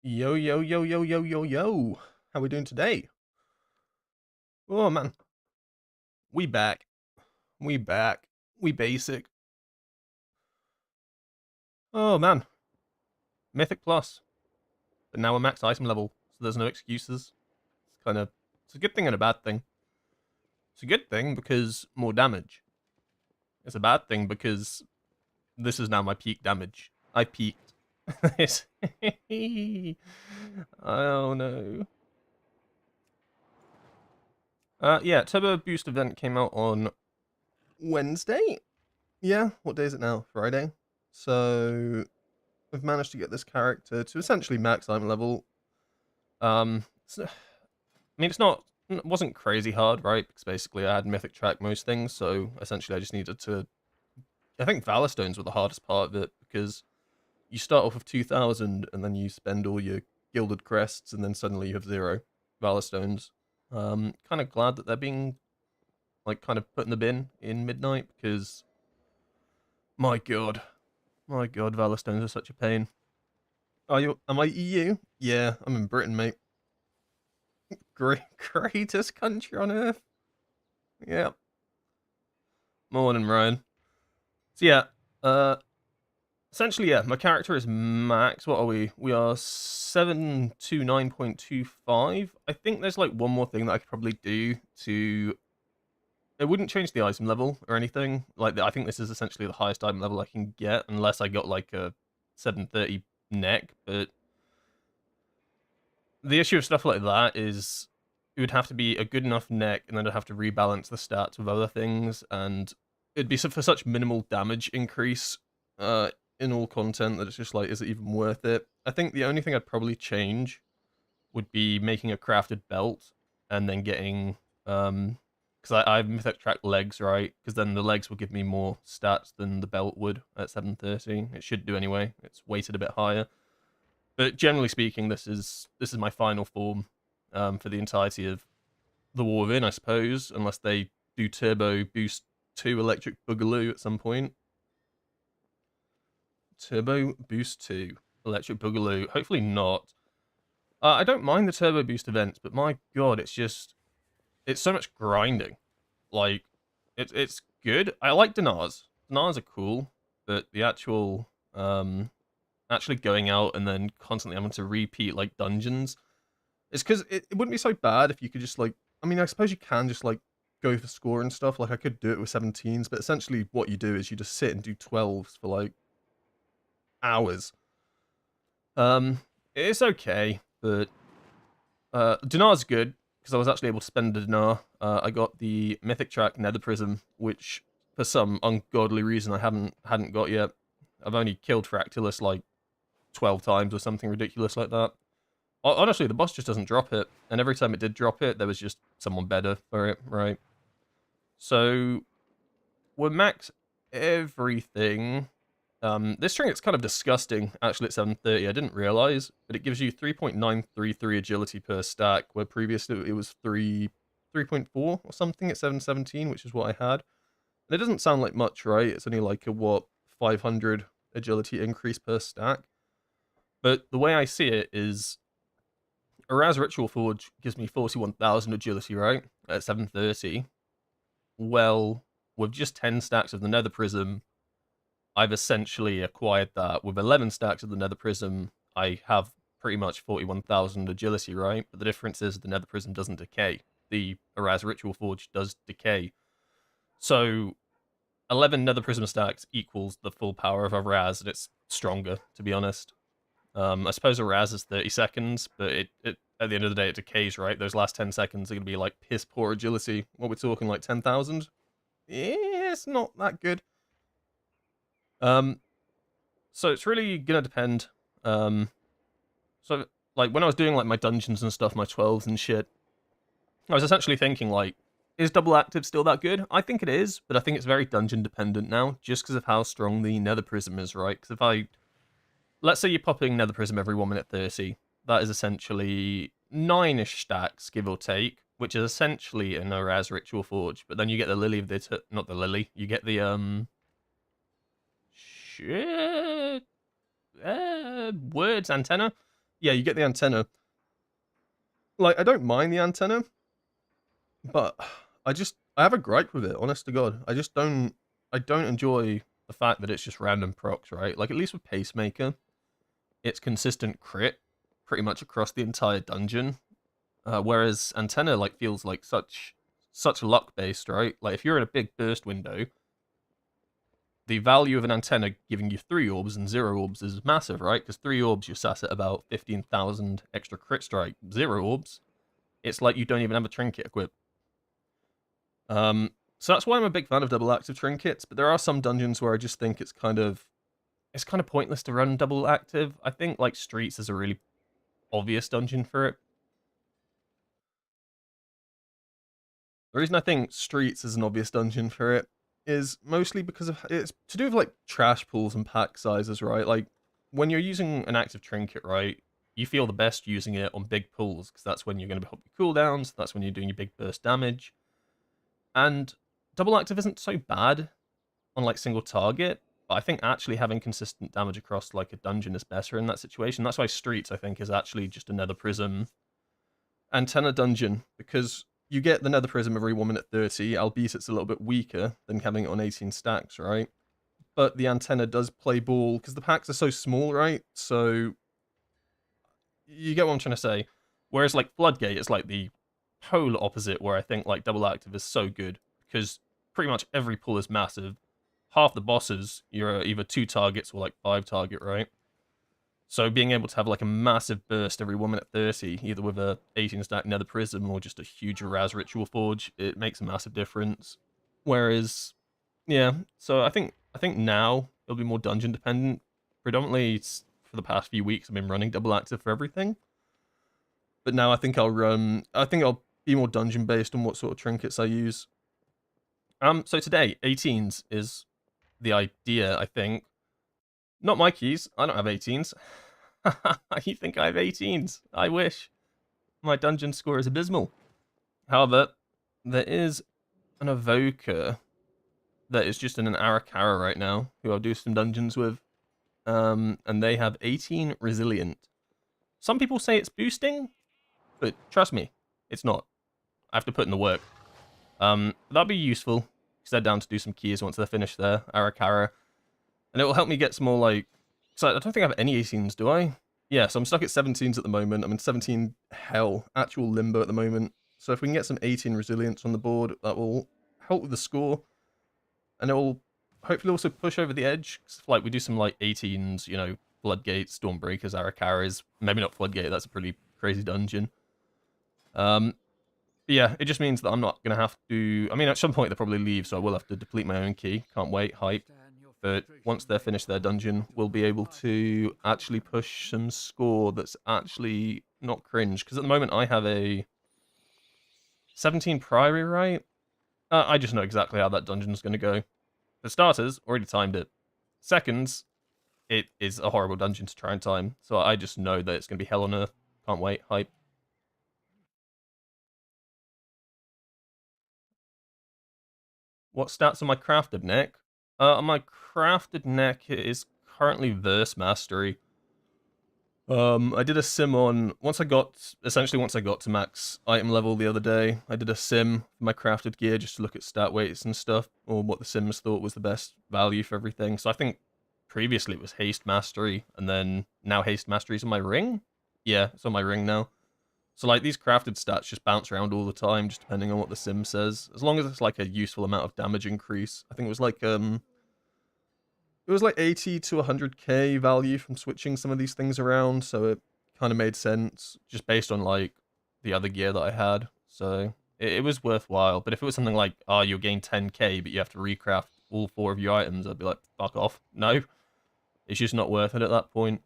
Yo, yo, yo, yo, yo, yo, yo. How we doing today? Oh, man. We back. We back. We basic. Oh, man. Mythic Plus. But now we're max item level, so there's no excuses. It's kind of... It's a good thing and a bad thing. It's a good thing because more damage. It's a bad thing because this is now my peak damage. I peaked. Oh, no. Yeah, Turbo Boost event came out on Wednesday. Yeah, what day is it now? Friday. So we've managed to get this character to essentially max item level. I mean, it wasn't crazy hard, right? Because basically I had Mythic track most things, so essentially I just needed to. I think Valor Stones were the hardest part of it because you start off with 2,000 and then you spend all your gilded crests and then suddenly you have 0 Valor Stones. Kind of glad that they're being like kind of put in the bin in midnight because my god, Valor Stones are such a pain. Are you? Am I EU? Yeah, I'm in Britain, mate. Greatest country on earth. Yeah. Morning, Ryan. So yeah, uh, essentially, yeah, my character is max. What are we? We are 729.25. I think there's like one more thing that I could probably do to. It wouldn't change the item level or anything. Like, I think this is essentially the highest item level I can get, unless I got like a 730 neck. But the issue of stuff like that is it would have to be a good enough neck, and then I'd have to rebalance the stats with other things, and it'd be for such minimal damage increase in all content that it's just like, is it even worth it? I think the only thing I'd probably change would be making a crafted belt and then getting because I have mythic track legs, right? Because then the legs will give me more stats than the belt would at 730. It should do anyway. It's weighted a bit higher. But generally speaking, this is my final form for the entirety of the War Within, I suppose, unless they do Turbo Boost 2 Electric Boogaloo at some point. Turbo Boost 2 Electric Boogaloo. Hopefully not. I don't mind the Turbo Boost events, but my god, it's so much grinding. Like, it's good. I like Dinars. Dinars are cool, but the actually going out and then constantly having to repeat like dungeons. It's because it wouldn't be so bad if you could just like. I mean, I suppose you can just like go for score and stuff. Like I could do it with 17s, but essentially what you do is you just sit and do 12s for like hours. It's okay, but Dinar's good because I was actually able to spend a dinar. I got the Mythic track Nether Prism, which for some ungodly reason I hadn't got yet. I've only killed Fractalus like 12 times or something ridiculous like that. Honestly, the boss just doesn't drop it, and every time it did drop it, there was just someone better for it, right? So, we're max everything. This string is kind of disgusting, actually, at 730. I didn't realize, but it gives you 3.933 agility per stack, where previously it was 3.4 or something at 717, which is what I had. And it doesn't sound like much, right? It's only like a, what, 500 agility increase per stack. But the way I see it is Araz Ritual Forge gives me 41,000 agility, right? At 730. Well, with just 10 stacks of the Nether Prism, I've essentially acquired that. With 11 stacks of the Nether Prism, I have pretty much 41,000 agility, right? But the difference is the Nether Prism doesn't decay. The Araz Ritual Forge does decay. So 11 Nether Prism stacks equals the full power of Araz, and it's stronger, to be honest. I suppose a Raz is 30 seconds, but it at the end of the day, it decays, right? Those last 10 seconds are going to be like piss poor agility. What we're talking, like 10,000? Yeah, it's not that good. So it's really going to depend. So, like, when I was doing, like, my dungeons and stuff, my 12s and shit, I was essentially thinking, like, is double active still that good? I think it is, but I think it's very dungeon dependent now, just because of how strong the Nether Prism is, right? Because if I let's say you're popping Nether Prism every 1 minute 30. That is essentially 9-ish stacks, give or take, which is essentially an Araz Ritual Forge. But then you get the Lily of the... Not the Lily. You get the, shit... words antenna. yeah, you get the antenna. Like, I don't mind the antenna, but I have a gripe with it, honest to God. I don't enjoy the fact that it's just random procs, right? Like, at least with Pacemaker, it's consistent crit pretty much across the entire dungeon. Whereas Antenna, like, feels like such luck based, right? Like, if you're in a big burst window, the value of an antenna giving you 3 orbs and 0 orbs is massive, right? Because 3 orbs, you're sat at about 15,000 extra crit strike. 0 orbs, it's like you don't even have a trinket equipped. So that's why I'm a big fan of double active trinkets, but there are some dungeons where I just think it's kind of pointless to run double active. I think, like, Streets is a really obvious dungeon for it. The reason I think Streets is an obvious dungeon for it is mostly because of it's to do with like trash pools and pack sizes, right? Like when you're using an active trinket, right, you feel the best using it on big pools because that's when you're going to help your cooldowns, that's when you're doing your big burst damage. And double active isn't so bad on like single target, but I think actually having consistent damage across like a dungeon is better in that situation. That's why Streets, I think, is actually just a Nether Prism antenna dungeon, because you get the Nether Prism every 1 minute 30, albeit it's a little bit weaker than having it on 18 stacks, right? But the antenna does play ball, because the packs are so small, right? So, you get what I'm trying to say. Whereas, like, Floodgate is like the polar opposite, where I think, like, double active is so good, because pretty much every pull is massive. Half the bosses, you're either 2 targets or, like, 5 target, right? So being able to have like a massive burst every 1 minute 30, either with a 18 stack Nether Prism or just a huge Raz Ritual Forge, it makes a massive difference. Whereas, yeah, so I think now it'll be more dungeon dependent. Predominantly for the past few weeks I've been running double active for everything. But now I think I'll be more dungeon based on what sort of trinkets I use. So today, 18s is the idea, I think. Not my keys. I don't have 18s. You think I have 18s? I wish. My dungeon score is abysmal. However, there is an evoker that is just in an Arakara right now, who I'll do some dungeons with. And they have 18 resilient. Some people say it's boosting, but trust me, it's not. I have to put in the work. That'll be useful, because they're down to do some keys once they're finished there, Arakara. And it will help me get some more, like... So I don't think I have any 18s, do I? Yeah, so I'm stuck at 17s at the moment. I'm in 17 hell, actual limbo at the moment. So if we can get some 18 resilience on the board, that will help with the score. And it will hopefully also push over the edge. Like, we do some, like, 18s, you know, Floodgate, Stormbreakers, Arakaras. Maybe not Floodgate, that's a pretty crazy dungeon. But yeah, it just means that I'm not going to have to... I mean, at some point they'll probably leave, so I will have to deplete my own key. Can't wait, hype. But once they're finished their dungeon, we'll be able to actually push some score that's actually not cringe. Because at the moment I have a 17 Priory, right? I just know exactly how that dungeon's going to go. For starters, already timed it. Seconds, it is a horrible dungeon to try and time. So I just know that it's going to be hell on earth. Can't wait, hype. What stats on my crafted neck? On my crafted neck, it is currently Verse Mastery. I did a sim on once I got to max item level the other day. I did a sim for my crafted gear just to look at stat weights and stuff, or what the sims thought was the best value for everything. So I think previously it was Haste Mastery, and then now Haste Mastery is on my ring. Yeah, it's on my ring now. So like these crafted stats just bounce around all the time, just depending on what the sim says. As long as it's like a useful amount of damage increase. I think it was like 80 to 100k value from switching some of these things around, so it kind of made sense just based on like the other gear that I had. So it was worthwhile. But if it was something like, oh, you'll gain 10k, but you have to recraft all 4 of your items, I'd be like, fuck off. No, it's just not worth it at that point.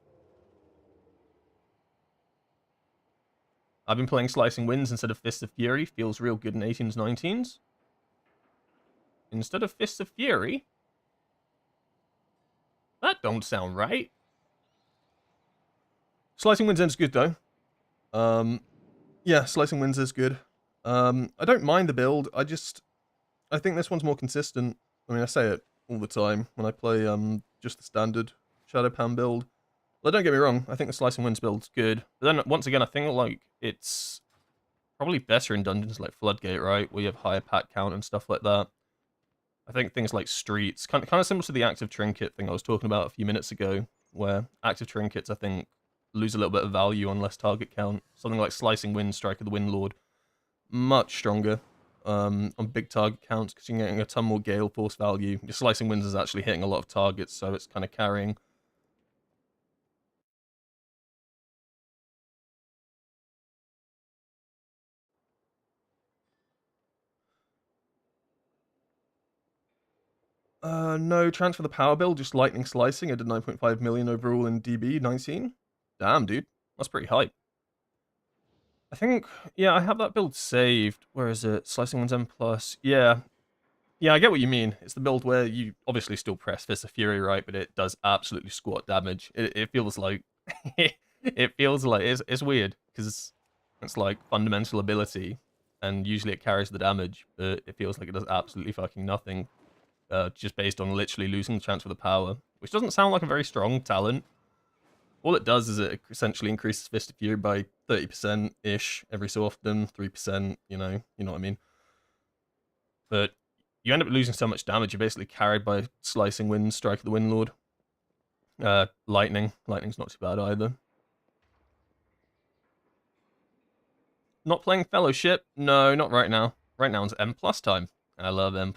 I've been playing Slicing Winds instead of Fists of Fury. Feels real good in 18s, 19s. Instead of Fists of Fury? That don't sound right. Slicing Winds is good, though. Yeah, Slicing Winds is good. I don't mind the build. I think this one's more consistent. I mean, I say it all the time when I play just the standard Shadow Pan build. Well, don't get me wrong, I think the Slicing Winds build's good. But then, once again, I think, like, it's probably better in dungeons like Floodgate, right? Where you have higher pack count and stuff like that. I think things like Streets, kind of similar to the Active Trinket thing I was talking about a few minutes ago, where Active Trinkets, I think, lose a little bit of value on less target count. Something like Slicing Wind, Strike of the Windlord, much stronger on big target counts because you're getting a ton more Gale Force value. Your Slicing Winds is actually hitting a lot of targets, so it's kind of carrying. No, transfer the power build, just lightning slicing. I did 9.5 million overall in DB 19. Damn, dude. That's pretty high. I think, yeah, I have that build saved. Where is it? Slicing Winds M+. Yeah. Yeah, I get what you mean. It's the build where you obviously still press Fist of Fury, right? But it does absolutely squat damage. It feels like... it feels like... It's weird, because it's like fundamental ability, and usually it carries the damage, but it feels like it does absolutely fucking nothing. Just based on literally losing the chance for the power, which doesn't sound like a very strong talent. All it does is it essentially increases Fist of Fury by 30%-ish every so often, 3%, you know what I mean. But you end up losing so much damage, you're basically carried by Slicing Wind, Strike of the Windlord. Lightning's not too bad either. Not playing Fellowship? No, not right now. Right now it's M+ time. I love M+.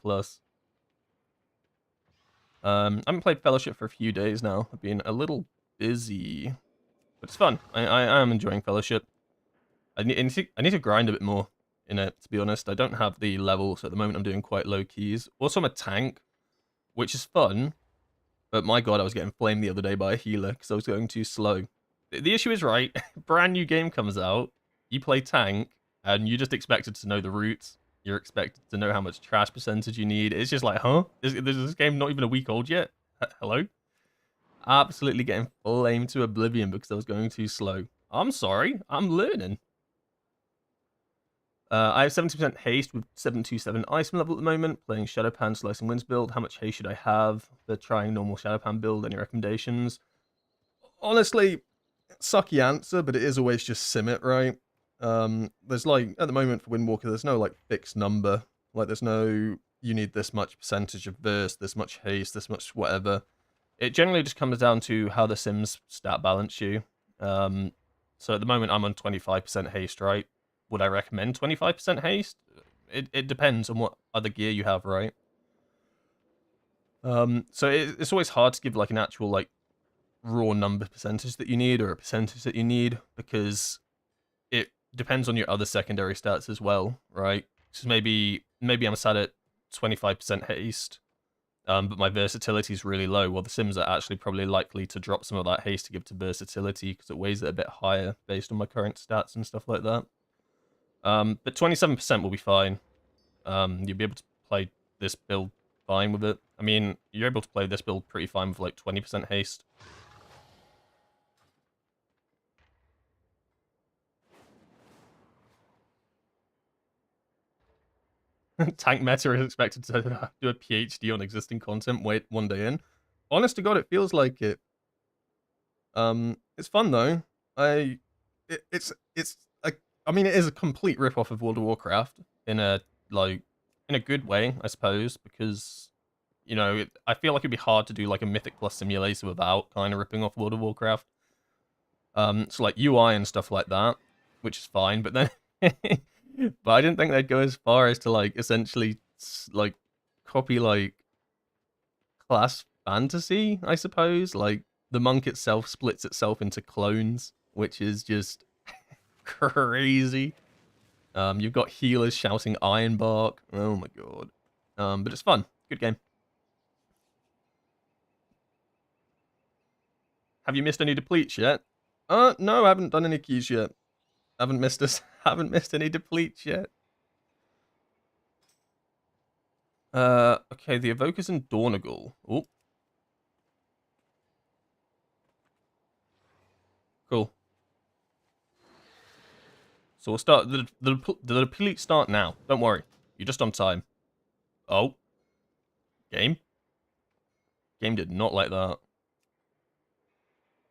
I haven't played Fellowship for a few days now. I've been a little busy, but it's fun. I am enjoying Fellowship. I need to grind a bit more in it, to be honest. I don't have the level, so at the moment I'm doing quite low keys. Also, I'm a tank, which is fun, but my god, I was getting flamed the other day by a healer because I was going too slow. The issue is, right, brand new game comes out, you play tank, and you're just expected to know the routes. You're expected to know how much trash percentage you need. It's just like, huh? Is this game not even a week old yet? Hello? Absolutely getting flamed to oblivion because I was going too slow. I'm sorry, I'm learning. I have 70% haste with 727 item level at the moment, playing Shadowpan Slicing Winds build. How much haste should I have for trying normal Shadowpan build? Any recommendations? Honestly, sucky answer, but it is always just sim it, right? There's like, at the moment for Windwalker, there's no like fixed number. Like there's no, you need this much percentage of burst, this much haste, this much whatever. It generally just comes down to how the sims stat balance you. So at the moment I'm on 25% haste, right? Would I recommend 25% haste? It depends on what other gear you have, right? So it's always hard to give like an actual like raw number percentage that you need or a percentage that you need because it depends on your other secondary stats as well, right? So maybe I'm sat at 25% haste, but my versatility is really low. Well, the sims are actually probably likely to drop some of that haste to give to versatility because it weighs it a bit higher based on my current stats and stuff like that. But 27% will be fine. You'll be able to play this build fine with it. I mean, you're able to play this build pretty fine with like 20% haste. Tank meta is expected to do a PhD on existing content. Wait, one day in. Honest to God, it feels like it. It's fun though. It's I mean, it is a complete rip-off of World of Warcraft in a good way, I suppose, because I feel like it'd be hard to do like a Mythic Plus simulator without kind of ripping off World of Warcraft. So like UI and stuff like that, which is fine, but then, but I didn't think they'd go as far as to like essentially like copy like class fantasy, I suppose. Like the monk itself splits itself into clones, which is just crazy. You've got healers shouting Ironbark. Oh my god. But it's fun. Good game. Have you missed any depletes yet? No, I haven't done any keys yet. Haven't missed us. Haven't missed any depletes yet. Okay, the Evoker's in Dornagal. Oh. Cool. So we'll start, the deplete start now. Don't worry. You're just on time. Oh. Game? Game did not like that.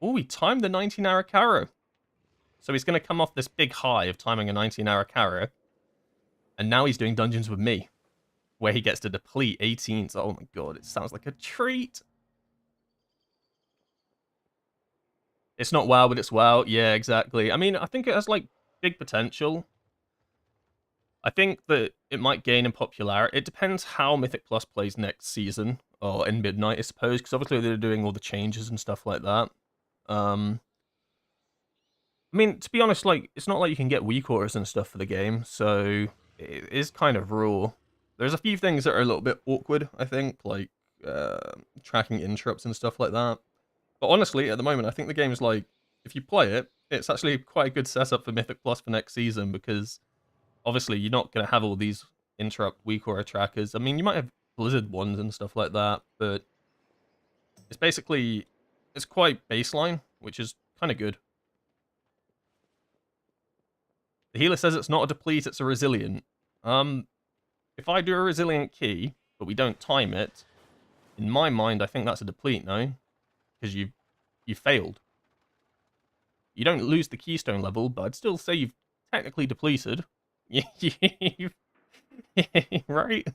Oh, he timed the 19 Arakara. So he's going to come off this big high of timing a 19 Arakara. And now he's doing dungeons with me, where he gets to deplete 18s. Oh my god, it sounds like a treat. It's not WoW, but it's WoW. Yeah, exactly. I mean, I think it has, like, big potential. I think that it might gain in popularity. It depends how Mythic Plus plays next season, or in Midnight, I suppose, because obviously they're doing all the changes and stuff like that. I mean, to be honest, like, it's not like you can get weak orders and stuff for the game, so it is kind of raw. There's a few things that are a little bit awkward, I think, like tracking interrupts and stuff like that. But honestly, at the moment, I think the game's like, if you play it, it's actually quite a good setup for Mythic Plus for next season, because obviously you're not going to have all these interrupt weak aura trackers. I mean, you might have Blizzard ones and stuff like that, but it's basically, it's quite baseline, which is kind of good. The healer says it's not a deplete, it's a resilient. If I do a resilient key, but we don't time it, in my mind, I think that's a deplete, no? Because you failed. You don't lose the keystone level, but I'd still say you've technically depleted. Right?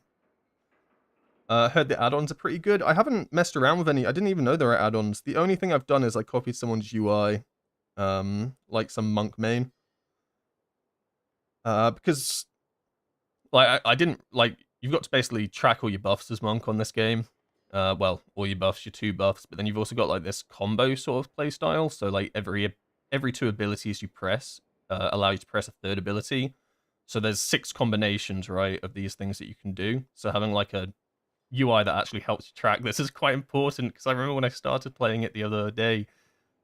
Heard the add-ons are pretty good. I haven't messed around with any. I didn't even know there are add-ons. The only thing I've done is I copied someone's UI, like some monk main. Because like I didn't like, you've got to basically track all your buffs as monk on this game. Well, all your buffs, your 2 buffs, but then you've also got like this combo sort of playstyle. So like every 2 abilities you press allow you to press a 3rd ability. So there's 6 combinations, right, of these things that you can do. So having like a UI that actually helps you track this is quite important, because I remember when I started playing it the other day,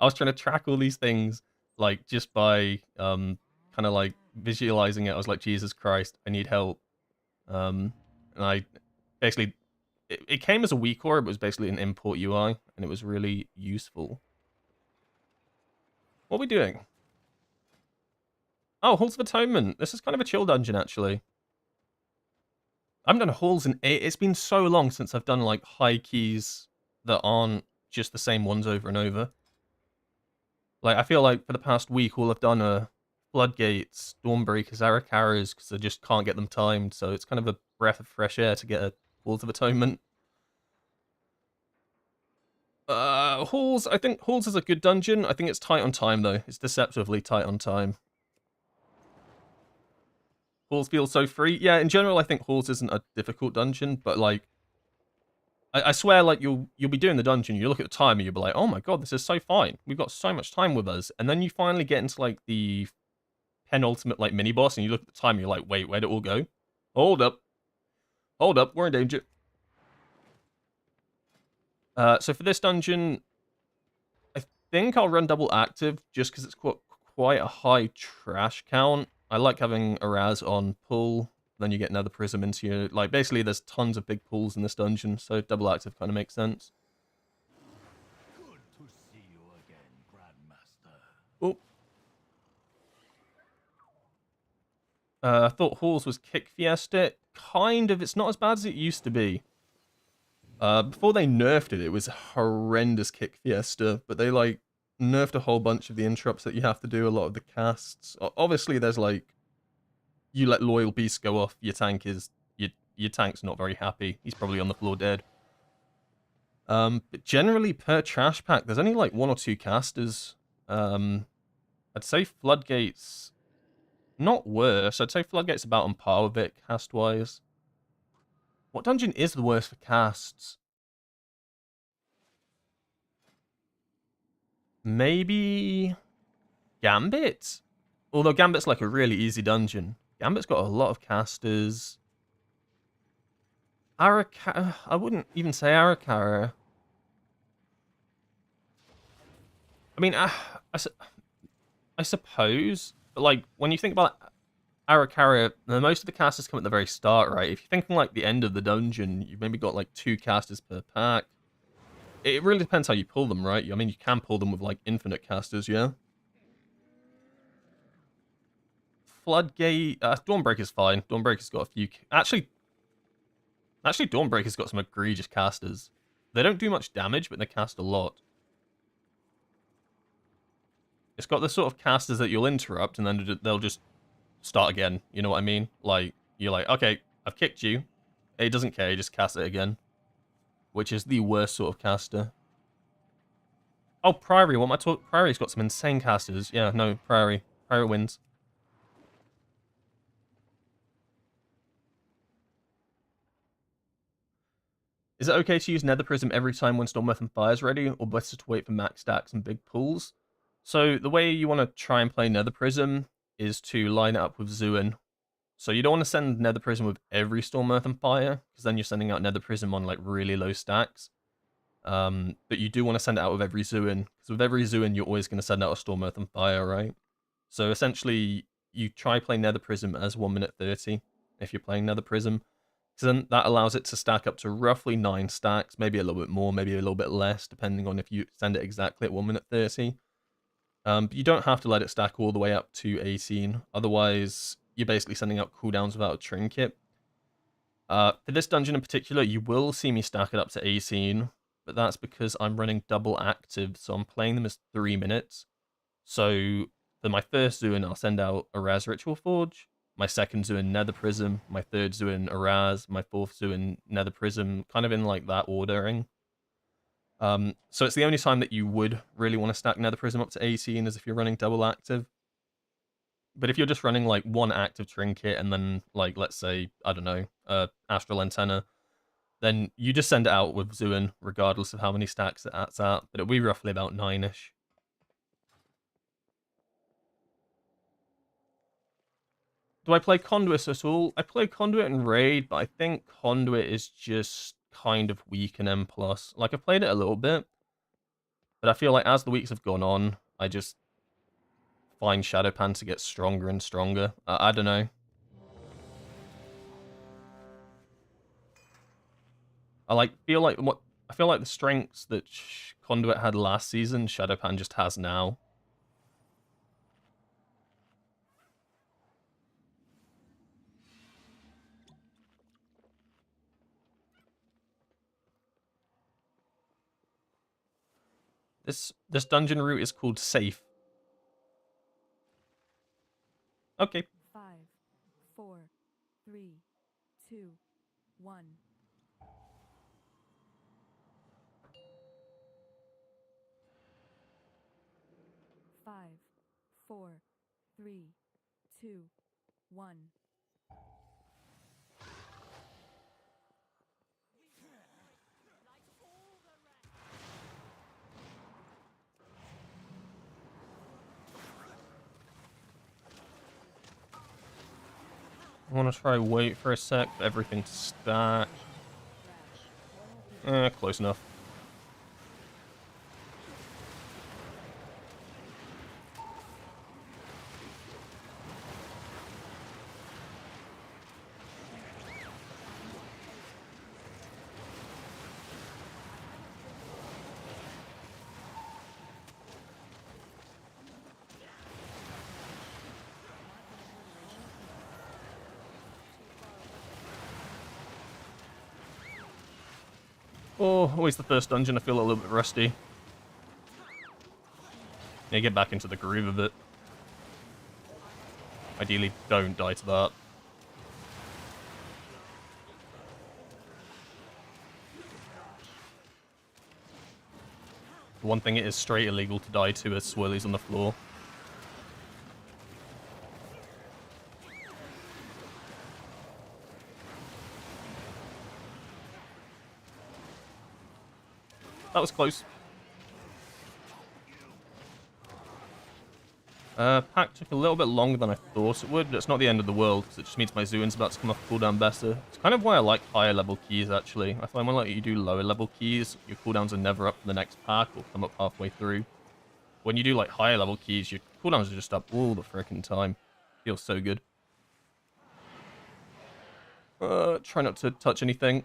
I was trying to track all these things like just by kind of like visualizing it. I was like, Jesus Christ, I need help. And I basically, it came as a weak core, but it was basically an import UI, and it was really useful. What are we doing? Oh, Halls of Atonement. This is kind of a chill dungeon, actually. I haven't done Halls in 8. It's been so long since I've done, like, high keys that aren't just the same ones over and over. Like, I feel like for the past week, all I've done are Floodgates, Dawnbreakers, Arakaras, because I just can't get them timed, so it's kind of a breath of fresh air to get a Halls of Atonement. Halls, I think Halls is a good dungeon. I think it's tight on time, though. It's deceptively tight on time. Halls feels so free. Yeah, in general, I think Halls isn't a difficult dungeon, but, like, I swear, like, you'll be doing the dungeon, you look at the time, and you'll be like, oh my god, this is so fine. We've got so much time with us. And then you finally get into, like, the penultimate, like, mini-boss, and you look at the time, and you're like, wait, where'd it all go? Hold up. Hold up, we're in danger. So for this dungeon, I think I'll run double active, just because it's quite a high trash count. I like having a Raz on pull, then you get another prism into your... Like, basically, there's tons of big pulls in this dungeon, so double active kind of makes sense. Good to see you again, Grandmaster. Oh. I thought Halls was Kick Fiesta. Kind of. It's not as bad as it used to be. Before they nerfed it, it was a horrendous Kick Fiesta, but they, like, nerfed a whole bunch of the interrupts that you have to do, a lot of the casts. Obviously, there's, like, you let Loyal Beast go off, your tank's not very happy. He's probably on the floor dead. But generally, per trash pack, there's only, like, 1 or 2 casters. I'd say Floodgates... not worse. I'd say Floodgate's about on par with it, cast-wise. What dungeon is the worst for casts? Maybe Gambit? Although Gambit's like a really easy dungeon. Gambit's got a lot of casters. Arakara... I wouldn't even say Arakara. I mean, I suppose. But, like, when you think about Arakara, most of the casters come at the very start, right? If you're thinking, like, the end of the dungeon, you've maybe got, like, 2 casters per pack. It really depends how you pull them, right? I mean, you can pull them with, like, infinite casters, yeah? Floodgate... Dawnbreaker's fine. Dawnbreaker's got a few... Actually, Dawnbreaker's got some egregious casters. They don't do much damage, but they cast a lot. It's got the sort of casters that you'll interrupt, and then they'll just start again. You know what I mean? Like, you're like, okay, I've kicked you. It doesn't care, you just cast it again. Which is the worst sort of caster. Oh, Priory, what am I talking? Priory's got some insane casters. Yeah, no, Priory. Priory wins. Is it okay to use Nether Prism every time when Storm Earth and Fire is ready, or better to wait for max stacks and big pools? So the way you want to try and play Nether Prism is to line it up with Zuin. So you don't want to send Nether Prism with every Storm Earth and Fire, because then you're sending out Nether Prism on like really low stacks. But you do want to send it out with every Zuin, because with every Zuin you're always going to send out a Storm Earth and Fire, right? So essentially, you try playing Nether Prism as 1 minute 30 if you're playing Nether Prism. So then that allows it to stack up to roughly 9 stacks, maybe a little bit more, maybe a little bit less, depending on if you send it exactly at 1 minute 30. But you don't have to let it stack all the way up to 18, otherwise you're basically sending out cooldowns without a trinket. For this dungeon in particular, you will see me stack it up to 18, but that's because I'm running double active, so I'm playing them as 3 minutes. So for my first Zuin, I'll send out Araz Ritual Forge, my second Zuin Nether Prism, my third Zuin Araz, my fourth Zuin Nether Prism, kind of in like that ordering. So it's the only time that you would really want to stack Nether Prism up to 18 is if you're running double active. But if you're just running like one active trinket and then like, let's say, I don't know, Astral Antenna, then you just send it out with Zuin regardless of how many stacks it's at, but it'll be roughly about 9-ish. Do I play Conduit at all? I play Conduit and Raid, but I think Conduit is just kind of weak in M+. Like, I played it a little bit, but I feel like as the weeks have gone on, I just find Shadowpan to get stronger and stronger. I don't know. I feel like the strengths that Conduit had last season, Shadowpan just has now. This dungeon route is called Safe. Okay. 5, 4, 3, 2, 1. 5, 4, 3, 2, 1. I want to try wait for a sec for everything to stack. Close enough. Oh, always the first dungeon, I feel a little bit rusty. Yeah, get back into the groove of it. Ideally, don't die to that. The one thing it is straight illegal to die to is swirlies on the floor. That was close. Pack took a little bit longer than I thought it would, but it's not the end of the world, because it just means my Zuin's about to come off cooldown better. It's kind of why I like higher level keys, actually. I find when you do lower level keys, your cooldowns are never up for the next pack, or come up halfway through. When you do like higher level keys, your cooldowns are just up all the freaking time. Feels so good. Try not to touch anything.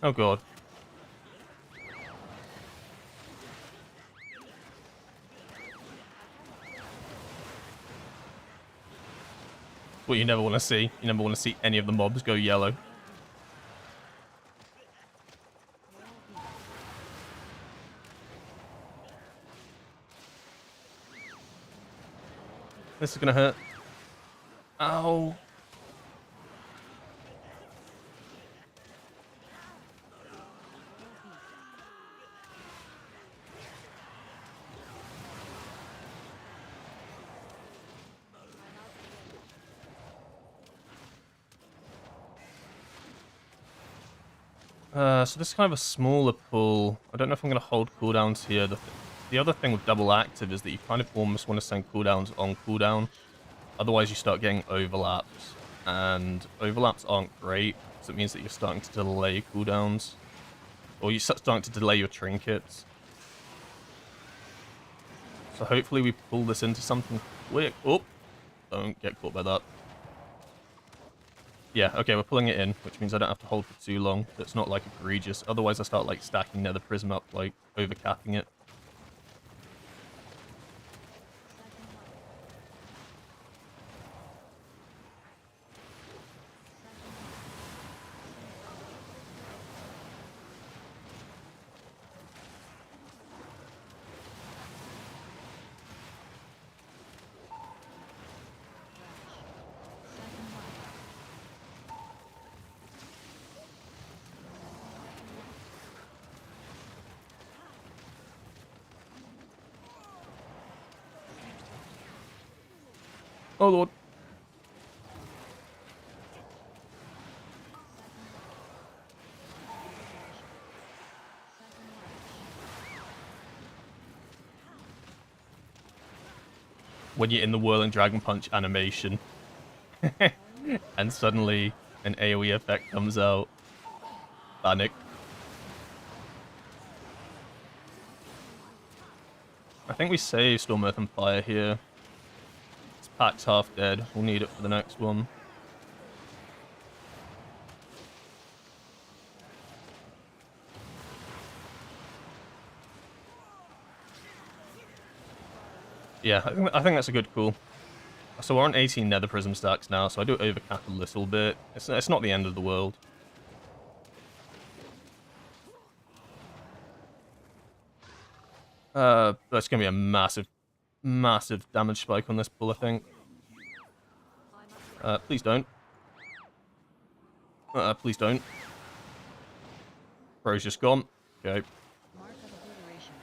Oh god. What you never want to see. You never want to see any of the mobs go yellow. This is gonna hurt. Ow. So this is kind of a smaller pool. I don't know if I'm going to hold cooldowns here. The other thing with double active is that you kind of almost want to send cooldowns on cooldown. Otherwise you start getting overlaps. And overlaps aren't great, because it means that you're starting to delay cooldowns. Or you're starting to delay your trinkets. So hopefully we pull this into something quick. Oh! Don't get caught by that. Yeah, okay, we're pulling it in, which means I don't have to hold for too long. It's not, like, egregious. Otherwise I start, like, stacking Nether Prism up, like, overcapping it. Oh lord. When you're in the Whirling Dragon Punch animation. And suddenly an AoE effect comes out. Panic. I think we save Storm Earth and Fire here. This pack's half dead. We'll need it for the next one. Yeah, I think that's a good call. So we're on 18 Nether Prism stacks now, so I do overcap a little bit. It's not the end of the world. That's going to be a massive, massive damage spike on this pull, I think. Please don't. Please don't. Bro's just gone. Okay. Mark of obliteration.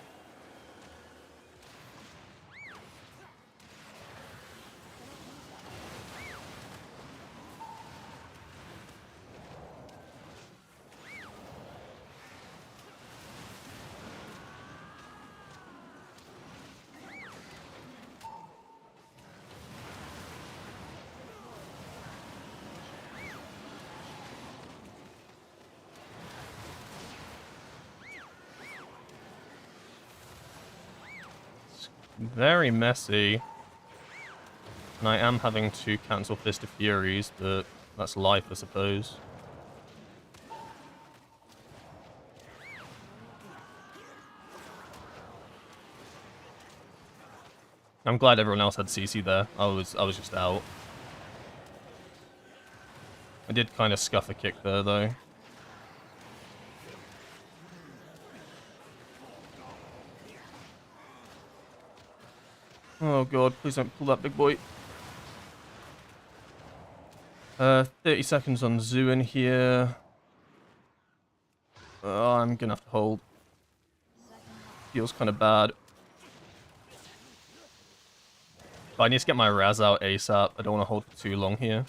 Very messy. And I am having to cancel Fist of Furies, but that's life, I suppose. I'm glad everyone else had CC there. I was just out. I did kind of scuff a kick there, though. Oh god, please don't pull that big boy. 30 seconds on Zoo in here. I'm gonna have to hold. Feels kind of bad. But I need to get my Raz out ASAP. I don't want to hold for too long here.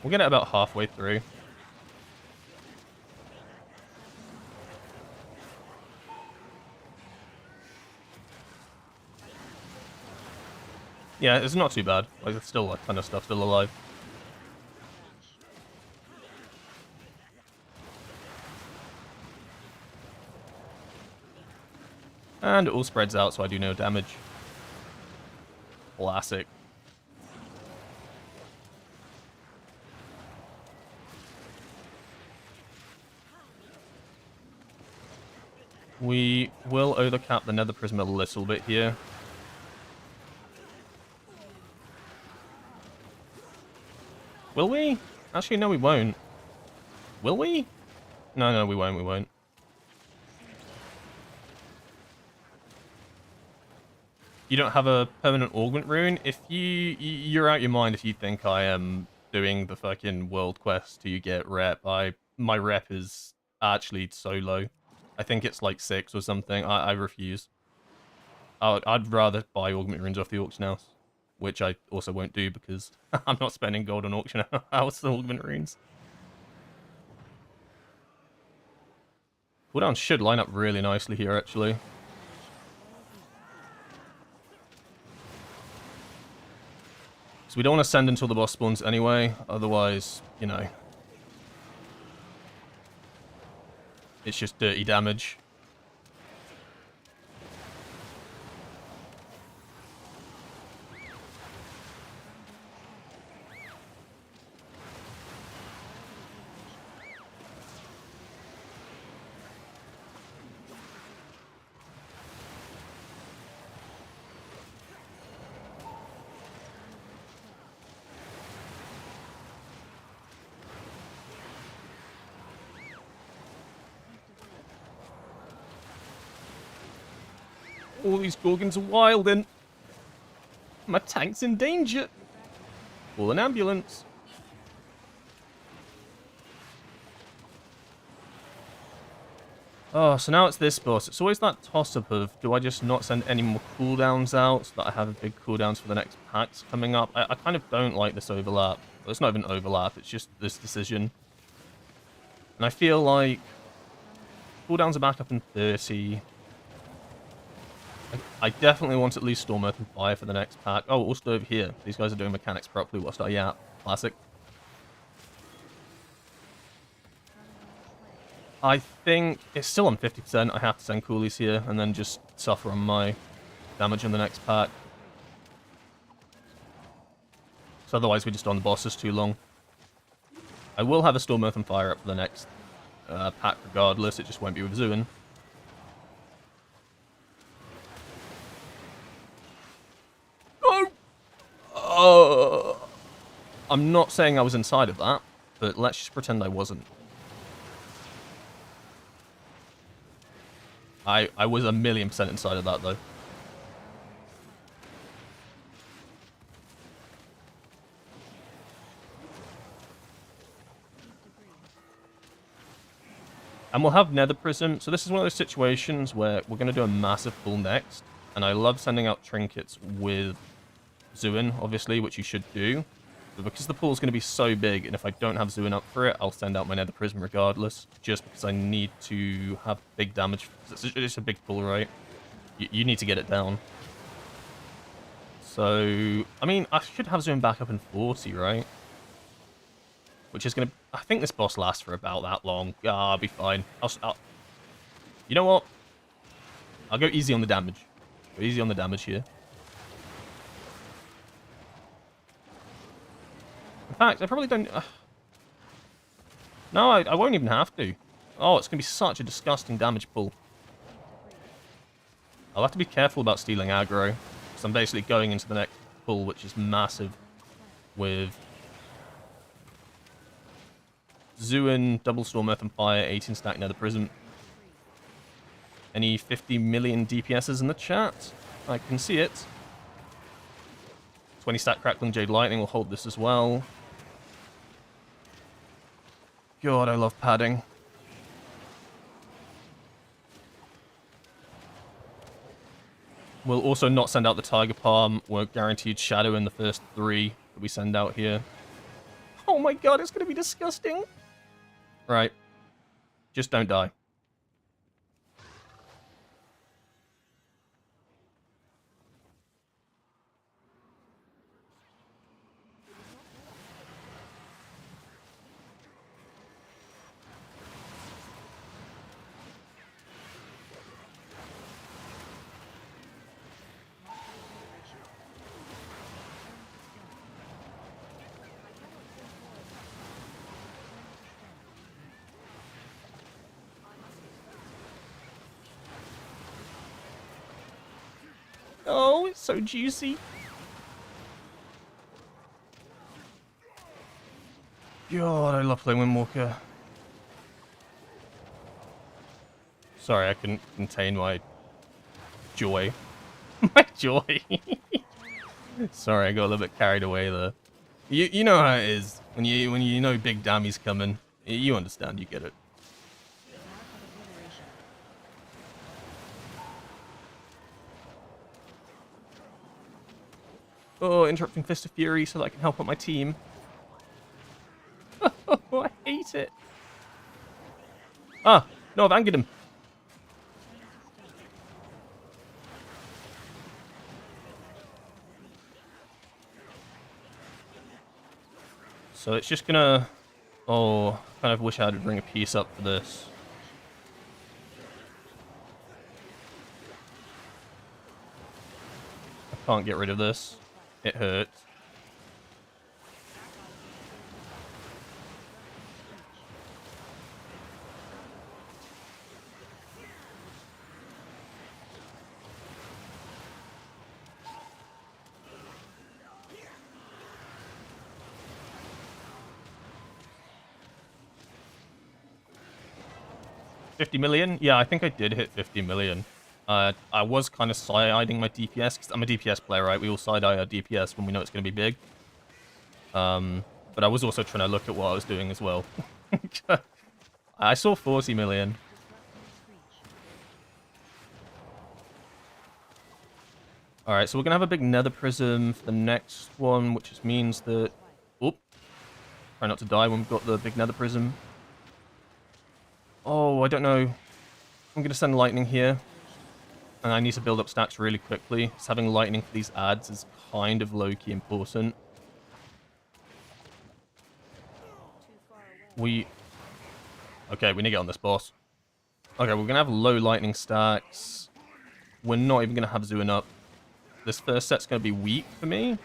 We'll get it about halfway through. Yeah, it's not too bad. Like, there's still a ton of stuff still alive. And it all spreads out, so I do no damage. Classic. We will overcap the nether prism a little bit here. Will we? Actually, no, we won't. Will we? No, no, we won't, we won't. You don't have a permanent augment rune? If you're out your mind if you think I am doing the fucking world quest till you get rep. My rep is actually so low. I think it's like 6 or something. I refuse. I'd rather buy augment runes off the auction house, which I also won't do because I'm not spending gold on auction house augment runes. Cooldown should line up really nicely here, actually. So we don't want to send until the boss spawns anyway, otherwise, you know, it's just dirty damage. All these Gorgons are wild and my tank's in danger. Call an ambulance. Oh, so now it's this boss. It's always that toss-up of, do I just not send any more cooldowns out so that I have big cooldowns for the next packs coming up? I kind of don't like this overlap. Well, it's not even overlap, it's just this decision. And I feel like cooldowns are back up in 30. I definitely want at least Storm Earth and Fire for the next pack. Oh, also over here. These guys are doing mechanics properly whilst I yap. Classic. I think it's still on 50%. I have to send coolies here and then just suffer on my damage in the next pack. So otherwise we just on the bosses too long. I will have a Storm Earth and Fire up for the next pack regardless. It just won't be with Zuin. I'm not saying I was inside of that, but let's just pretend I wasn't. I was 1,000,000% inside of that, though. And we'll have Nether Prism. So this is one of those situations where we're going to do a massive pull next. And I love sending out trinkets with Zuin, obviously, which you should do. But because the pool is going to be so big, and if I don't have Zuin up for it, I'll send out my Nether Prism regardless. Just because I need to have big damage. It's a big pool, right? You need to get it down. So, I mean, I should have Zuin back up in 40, right? Which is going to... I think this boss lasts for about that long. I'll be fine. You know what? I'll go easy on the damage. Go easy on the damage here. In fact, I probably don't... No, I won't even have to. Oh, it's going to be such a disgusting damage pull. I'll have to be careful about stealing aggro. Because I'm basically going into the next pull, which is massive. With Zuin, Double Storm, Earth and Fire, 18 stack Nether Prism. Any 50 million DPSs in the chat? I can see it. 20 stack Crackling Jade Lightning will hold this as well. God, I love padding. We'll also not send out the Tiger Palm. We're guaranteed Shadow in the first 3 that we send out here. Oh my god, it's going to be disgusting. Right. Just don't die. Oh, it's so juicy. God, I love playing Windwalker. Sorry, I couldn't contain my joy. My joy. Sorry, I got a little bit carried away there. You know how it is when you know big dammy's coming. You understand. You get it. Mark of obliteration. Oh, interrupting Fist of Fury so that I can help out my team. Oh, I hate it. Ah, no, I've angered him. So it's just gonna... Oh, kind of wish I had bring a piece up for this. I can't get rid of this. It hurts. $50 million? Yeah, I think I did hit 50 million. I was kind of side-eyeing my DPS, because I'm a DPS player, right? We all side-eye our DPS when we know it's going to be big. But I was also trying to look at what I was doing as well. I saw 40 million. Alright, so we're going to have a big nether prism for the next one, which just means that... Oop. Try not to die when we've got the big nether prism. Oh, I don't know. I'm going to send lightning here. And I need to build up stacks really quickly. So having lightning for these ads is kind of low-key important. Okay, we need to get on this boss. Okay, we're going to have low lightning stacks. We're not even going to have Zuin up. This first set's going to be weak for me.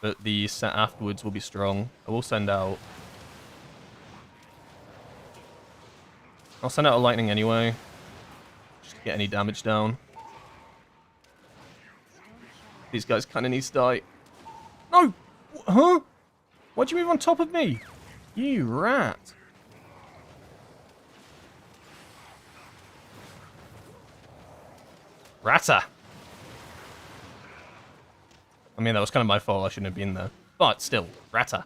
But the set afterwards will be strong. I will send out... I'll send out a lightning anyway. Just to get any damage down. These guys kind of need to die. No! Huh? Why'd you move on top of me? You rat. Ratter. I mean, that was kind of my fault. I shouldn't have been there. But still, Ratter.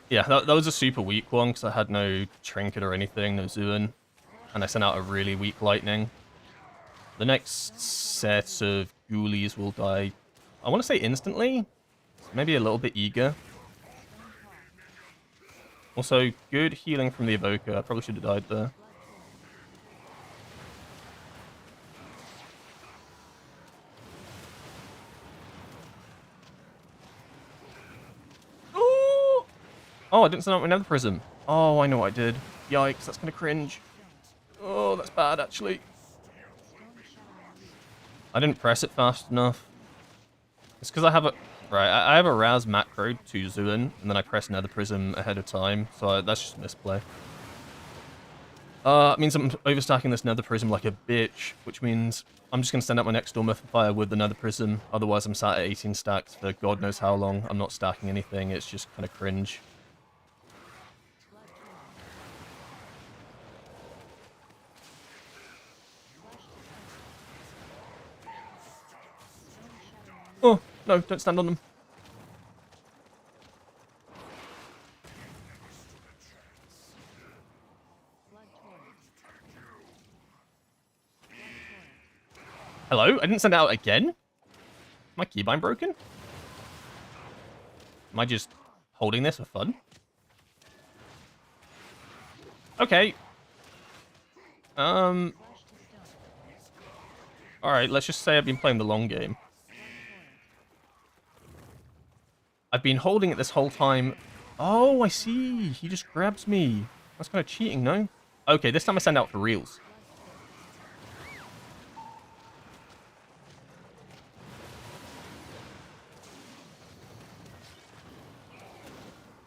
Yeah, that was a super weak one because I had no trinket or anything, no Zuin. And I sent out a really weak lightning. The next set of ghoulies will die, I want to say instantly. Maybe a little bit eager. Also, good healing from the evoker. I probably should have died there. Oh, I didn't send out my nether prism. Oh, I know what I did. Yikes, that's gonna cringe. Oh, that's bad, actually. I didn't press it fast enough. It's because I have a... Right, I have a Raz macro to Zuin, and then I press nether prism ahead of time, so that's just a misplay. It means I'm overstacking this nether prism like a bitch, which means I'm just going to send out my next Storm Fire with the nether prism. Otherwise, I'm sat at 18 stacks for God knows how long. I'm not stacking anything. It's just kind of cringe. Oh, no, don't stand on them. Hello? I didn't send it out again? Is my keybind broken? Am I just holding this for fun? Okay. Alright, let's just say I've been playing the long game. I've been holding it this whole time. Oh, I see. He just grabs me. That's kind of cheating, no? Okay, this time I send out for reals.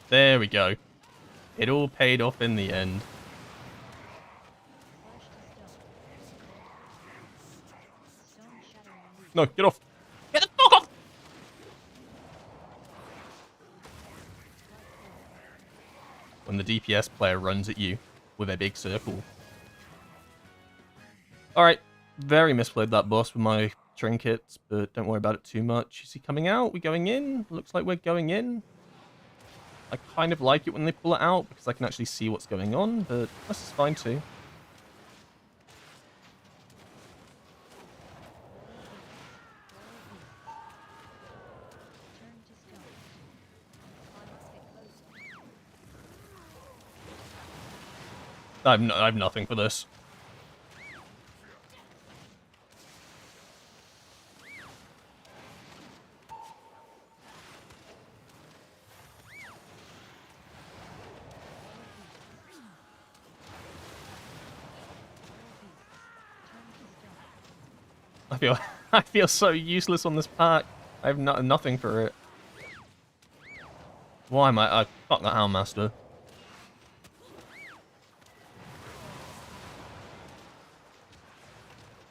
There we go. It all paid off in the end. No, get off. Get the fuck off! When the DPS player runs at you with a big circle. Alright, very misplayed that boss with my trinkets, but don't worry about it too much. Is he coming out? We going in? Looks like we're going in. I kind of like it when they pull it out, because I can actually see what's going on, but this is fine too. Turn to stone. I must get closer. I have nothing for this. I feel so useless on this pack. I have nothing for it. Why am I fuck that Houndmaster.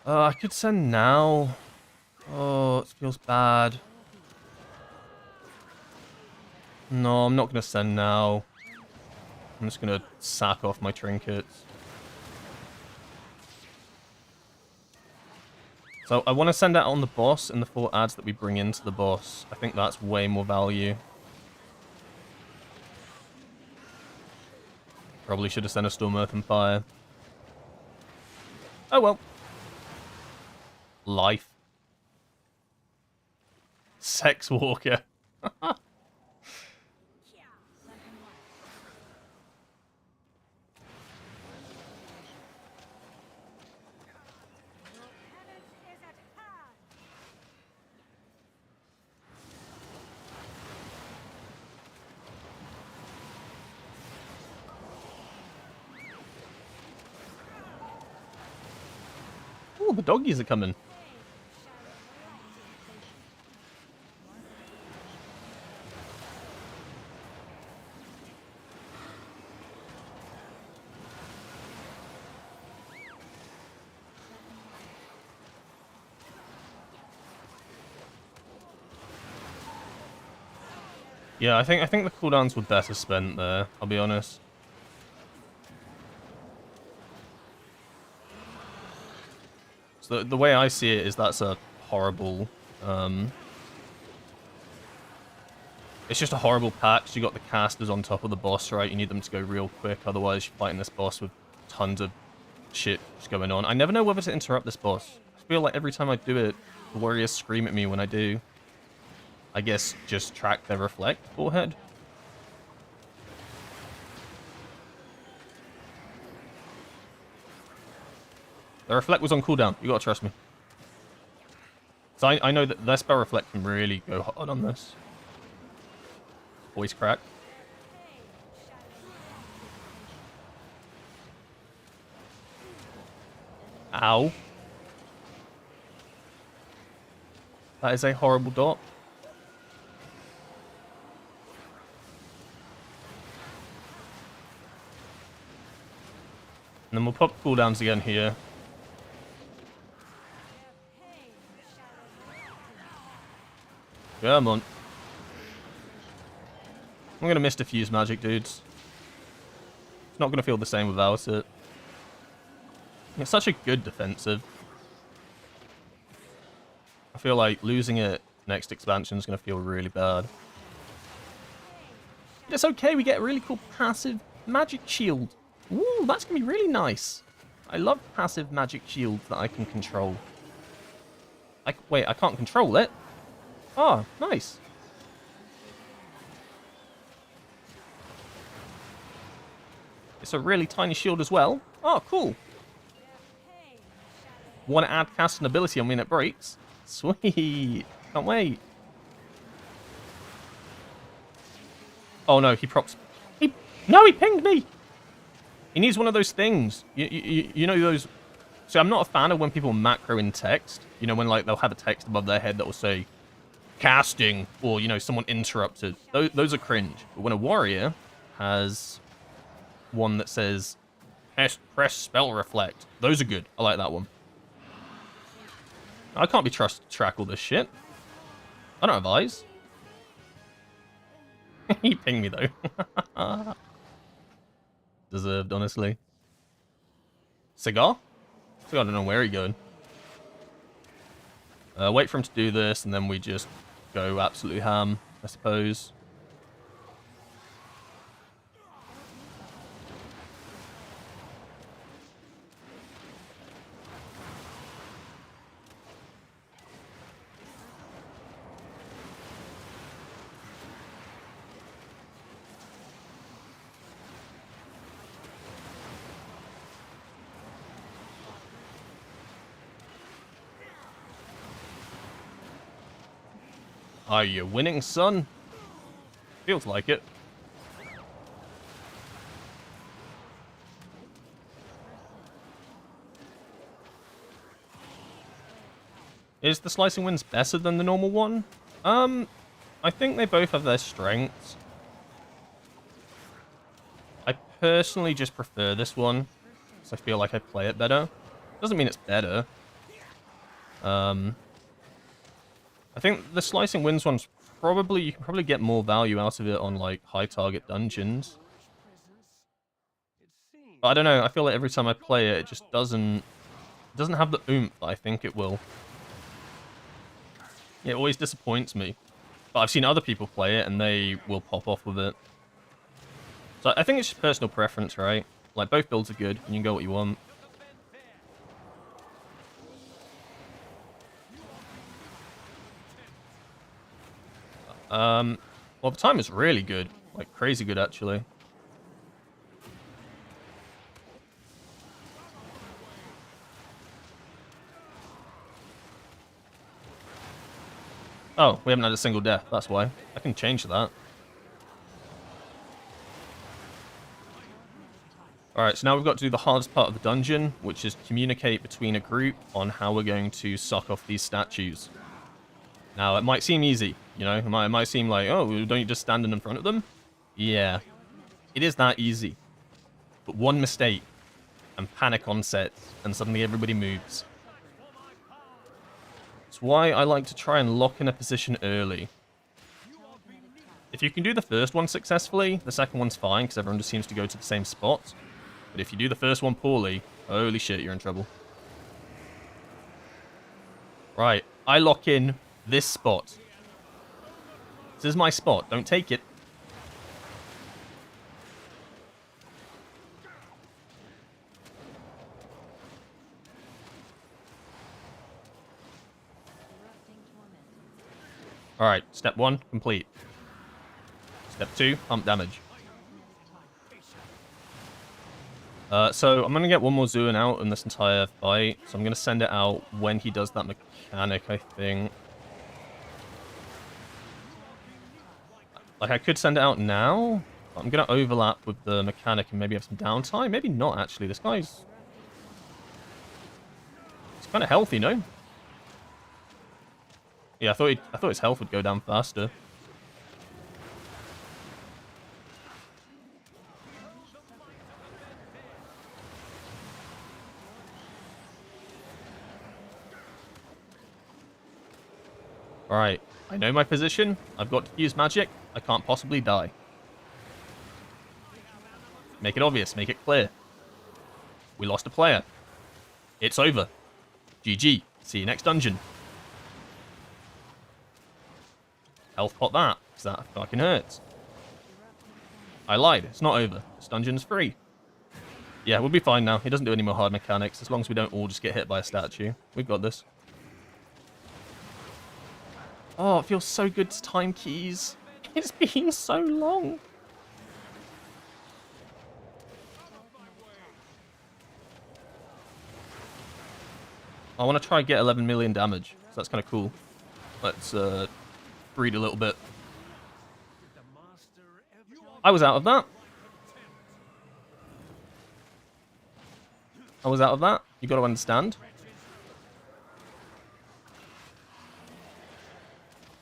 I could send now. Oh, it feels bad. No, I'm not gonna send now. I'm just gonna sack off my trinkets. So I want to send out on the boss and the 4 ads that we bring into the boss. I think that's way more value. Probably should have sent a Storm, Earth, and Fire. Oh well. Life. Sex Walker. Oh, the doggies are coming. Yeah, I think the cooldowns were better spent there, I'll be honest. So the way I see it is that's a horrible it's just a horrible patch. You got the casters on top of the boss, right? You need them to go real quick, otherwise you're fighting this boss with tons of shit just going on. I never know whether to interrupt this boss. I feel like every time I do it, the warriors scream at me when I do. I guess just track their reflect forehead. The reflect was on cooldown. You gotta trust me. So I know that their spell reflect can really go hard on this. Voice crack. Ow. That is a horrible dot. And then we'll pop cooldowns again here. Come on. I'm gonna miss diffuse magic, dudes. It's not gonna feel the same without it. It's such a good defensive. I feel like losing it next expansion is gonna feel really bad. But it's okay, we get a really cool passive magic shield. Ooh, that's gonna be really nice. I love passive magic shields that I can control. Wait, I can't control it? Oh, nice. It's a really tiny shield as well. Oh, cool. Want to add cast an ability on when it breaks? Sweet. Can't wait. Oh no, he props. No, he pinged me. He needs one of those things. You know those. So I'm not a fan of when people macro in text. You know, when like they'll have a text above their head that will say casting, or you know, someone interrupted. Those are cringe. But when a warrior has one that says press spell reflect, those are good. I like that one. I can't be trusted to track all this shit. I don't have eyes. He pinged me, though. Deserved, honestly. Cigar? Cigar, I don't know where he's going. Wait for him to do this, and then we just go absolutely ham, I suppose. Are you winning, son? Feels like it. Is the Slicing Winds better than the normal one? I think they both have their strengths. I personally just prefer this one, because I feel like I play it better. Doesn't mean it's better. I think the Slicing Winds one's probably, you can probably get more value out of it on, like, high target dungeons. But I don't know, I feel like every time I play it, it just doesn't have the oomph that I think it will. It always disappoints me. But I've seen other people play it, and they will pop off with it. So I think it's just personal preference, right? Like, both builds are good, and you can go what you want. Well, the time is really good. Like, crazy good, actually. Oh, we haven't had a single death, that's why. I can change that. Alright, so now we've got to do the hardest part of the dungeon, which is communicate between a group on how we're going to suck off these statues. Now, it might seem easy, you know? It might seem like, oh, don't you just stand in front of them? Yeah, it is that easy. But one mistake, and panic onsets, and suddenly everybody moves. That's why I like to try and lock in a position early. If you can do the first one successfully, the second one's fine, because everyone just seems to go to the same spot. But if you do the first one poorly, holy shit, you're in trouble. Right, I lock in this spot. This is my spot. Don't take it. Alright, step 1, complete. Step 2, pump damage. So I'm going to get one more Zuin out in this entire fight. So I'm going to send it out when he does that mechanic, I think. Like, I could send it out now. But I'm going to overlap with the mechanic and maybe have some downtime. Maybe not, actually. This guy's... he's kind of healthy, no? Yeah, I thought his health would go down faster. Alright, I know my position. I've got to use magic. I can't possibly die. Make it obvious. Make it clear. We lost a player. It's over. GG. See you next dungeon. Health pot that, because that fucking hurts. I lied. It's not over. This dungeon's free. Yeah, we'll be fine now. He doesn't do any more hard mechanics, as long as we don't all just get hit by a statue. We've got this. Oh, it feels so good to time keys. It's been so long. I want to try and get 11 million damage, so that's kind of cool. Let's breed a little bit. I was out of that. I was out of that. You got to understand.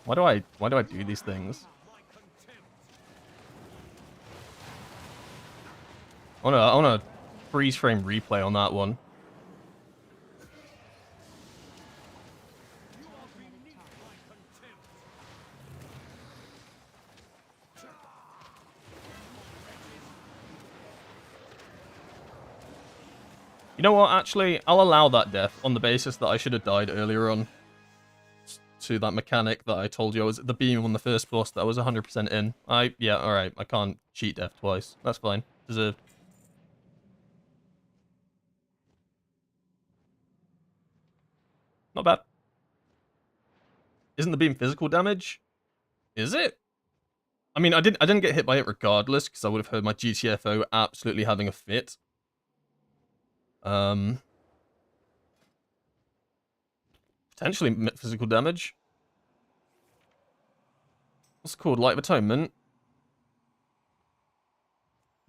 Why do I do these things? I want a freeze frame replay on that one. You know what, actually, I'll allow that death on the basis that I should have died earlier on to that mechanic that I told you I was the beam on the first boss that I was 100% in. Yeah, alright, I can't cheat death twice. That's fine. Deserved. Not bad. Isn't the beam physical damage? Is it? I mean, I didn't get hit by it regardless, because I would have heard my GTFO absolutely having a fit. Potentially physical damage. What's it called? Light of Atonement?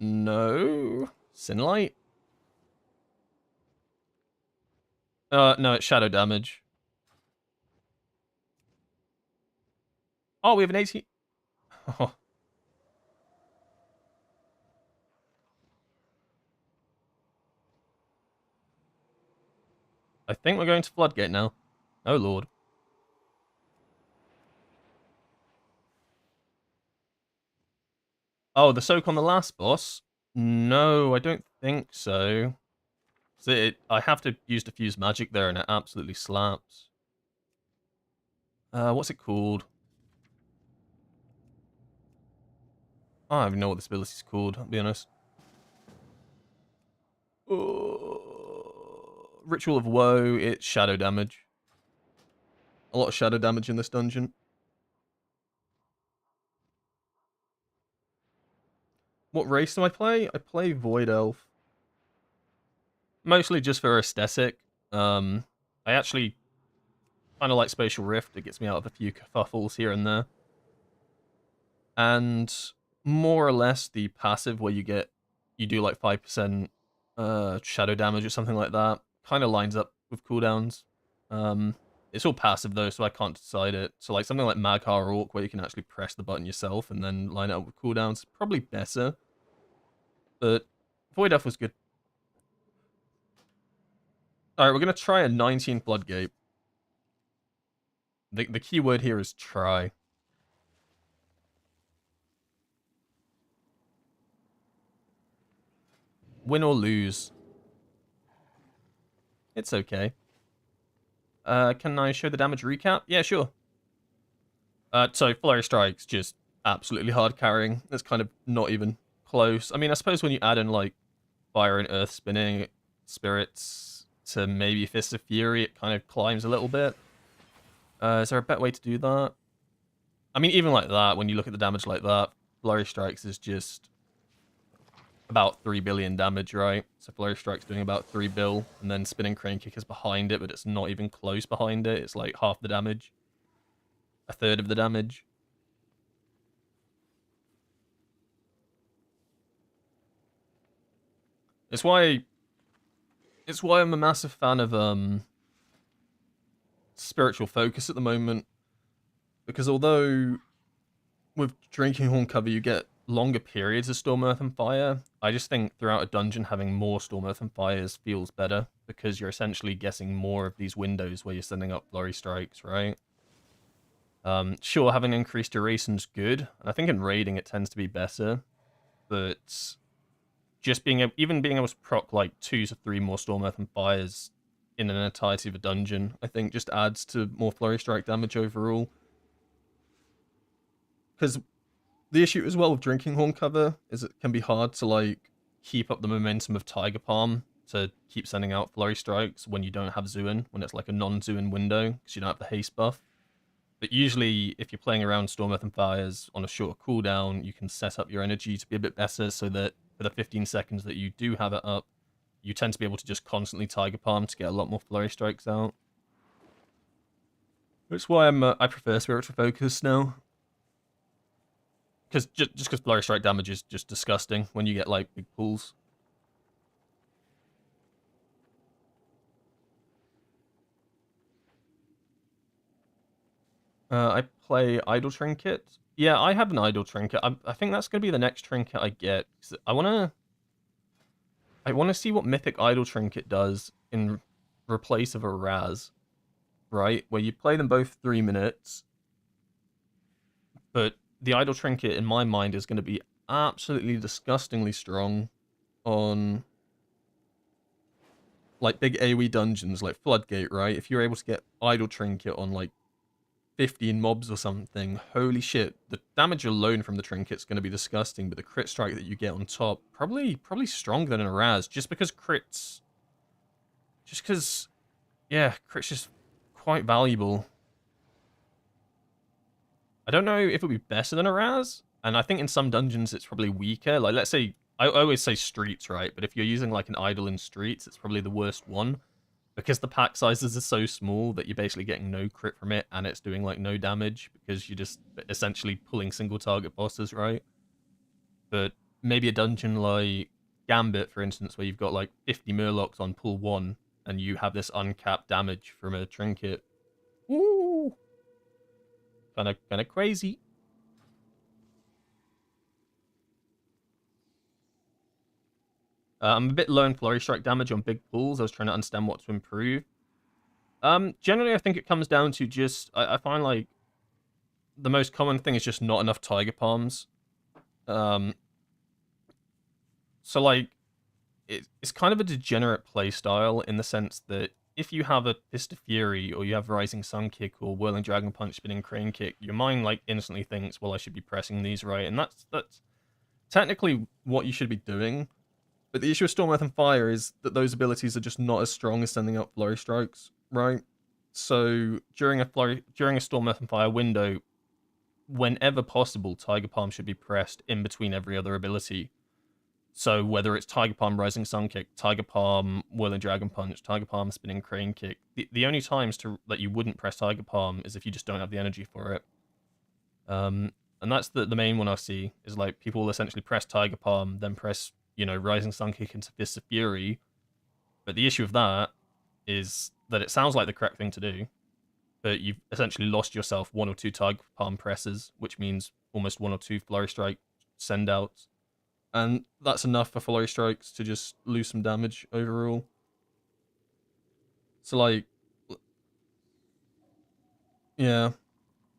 No. Sinlight? No, it's shadow damage. Oh, we have an 18. Oh. I think we're going to Floodgate now. Oh, Lord. Oh, the soak on the last boss? No, I don't think so. I have to use diffuse magic there, and it absolutely slaps. What's it called? I don't even know what this ability's called, I'll be honest. Ritual of Woe, it's shadow damage. A lot of shadow damage in this dungeon. What race do I play? I play Void Elf. Mostly just for aesthetic. I actually kind of like Spatial Rift. It gets me out of a few kerfuffles here and there. And more or less the passive where you do like 5% shadow damage or something like that. Kind of lines up with cooldowns. It's all passive though, so I can't decide it. So like something like Maghar Orc, where you can actually press the button yourself and then line it up with cooldowns, probably better. But Void Elf was good. Alright, we're going to try a 19 Floodgate. The key word here is try. Win or lose. It's okay. Can I show the damage recap? Yeah, sure. So Flurry Strike's just absolutely hard carrying. It's kind of not even close. I mean, I suppose when you add in, like, Fire and Earth Spinning, Spirits to maybe Fist of Fury, it kind of climbs a little bit. Is there a better way to do that? I mean, even like that, when you look at the damage like that, Flurry Strikes is just about 3 billion damage, right? So Flurry Strike's doing about 3 bill, and then Spinning Crane Kick is behind it, but it's not even close behind it. It's like half the damage. A third of the damage. It's why I'm a massive fan of Spiritual Focus at the moment. Because although with Drinking Horn cover you get longer periods of Storm, Earth, and Fire, I just think throughout a dungeon having more Storm, Earth, and Fires feels better, because you're essentially getting more of these windows where you're sending up Flurry Strikes, right? Sure, having increased duration's good, and I think in raiding it tends to be better, but just even being able to proc like 2 to 3 more Storm, Earth, and Fires in an entirety of a dungeon, I think just adds to more Flurry Strike damage overall. Because the issue as well with Drinking Horn cover is it can be hard to like keep up the momentum of Tiger Palm to keep sending out Flurry Strikes when you don't have Zuin, when it's like a non-Zuin window, because you don't have the haste buff. But usually, if you're playing around Storm, Earth, and Fires on a shorter cooldown, you can set up your energy to be a bit better so that for the 15 seconds that you do have it up, you tend to be able to just constantly Tiger Palm to get a lot more Flurry Strikes out. That's why I prefer Spiritual Focus now. Just because Flurry Strike damage is just disgusting when you get like big pulls. I play Idle Trinket. Yeah, I have an Idle Trinket. I think that's going to be the next trinket I get. I want to see what Mythic Idle Trinket does in replace of a Raz, right? Where you play them both 3 minutes, but the Idle Trinket, in my mind, is going to be absolutely disgustingly strong on like big AoE dungeons like Floodgate, right? If you're able to get Idle Trinket on like 15 mobs or something, holy shit, the damage alone from the trinket's going to be disgusting, but the crit strike that you get on top, probably stronger than in a Raz, just because, yeah, crit's just quite valuable. I don't know if it would be better than a Raz, and I think in some dungeons it's probably weaker. Like, let's say, I always say streets, right? But if you're using like an idol in streets, it's probably the worst one. Because the pack sizes are so small that you're basically getting no crit from it, and it's doing like no damage, because you're just essentially pulling single target bosses, right? But maybe a dungeon like Gambit, for instance, where you've got like 50 Murlocs on pull 1, and you have this uncapped damage from a trinket. Ooh! Kinda crazy. I'm a bit low in Flurry Strike damage on big pulls. I was trying to understand what to improve. Generally, I think it comes down to just... I find, like, the most common thing is just not enough Tiger Palms. So, like, it's kind of a degenerate playstyle in the sense that if you have a Fist of Fury, or you have Rising Sun Kick, or Whirling Dragon Punch, Spinning Crane Kick, your mind, like, instantly thinks, well, I should be pressing these, right? And that's technically what you should be doing. But the issue with Storm, Earth, and Fire is that those abilities are just not as strong as sending out Flurry Strikes, right? So during a Storm, Earth, and Fire window, whenever possible, Tiger Palm should be pressed in between every other ability. So whether it's Tiger Palm, Rising Sun Kick, Tiger Palm, Whirling Dragon Punch, Tiger Palm, Spinning Crane Kick, the only times that you wouldn't press Tiger Palm is if you just don't have the energy for it. And that's the main one I see, is like people will essentially press Tiger Palm, then press, you know, Rising Sun Kick into Fist of Fury. But the issue with that is that it sounds like the correct thing to do, but you've essentially lost yourself 1 or 2 Tiger Palm presses, which means almost 1 or 2 Flurry Strike send outs. And that's enough for Flurry Strikes to just lose some damage overall. So, like, yeah,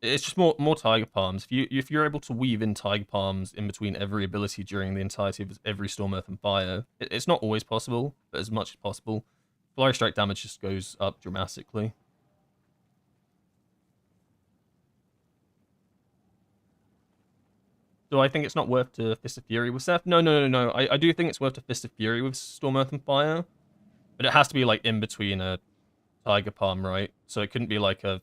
it's just more Tiger Palms. If you're able to weave in Tiger Palms in between every ability during the entirety of every Storm, Earth, and Fire, it's not always possible, but as much as possible, Flurry Strike damage just goes up dramatically. Do I think it's not worth to Fist of Fury with Seth? No. I do think it's worth to Fist of Fury with Storm, Earth, and Fire, but it has to be like in between a Tiger Palm, right? So it couldn't be like a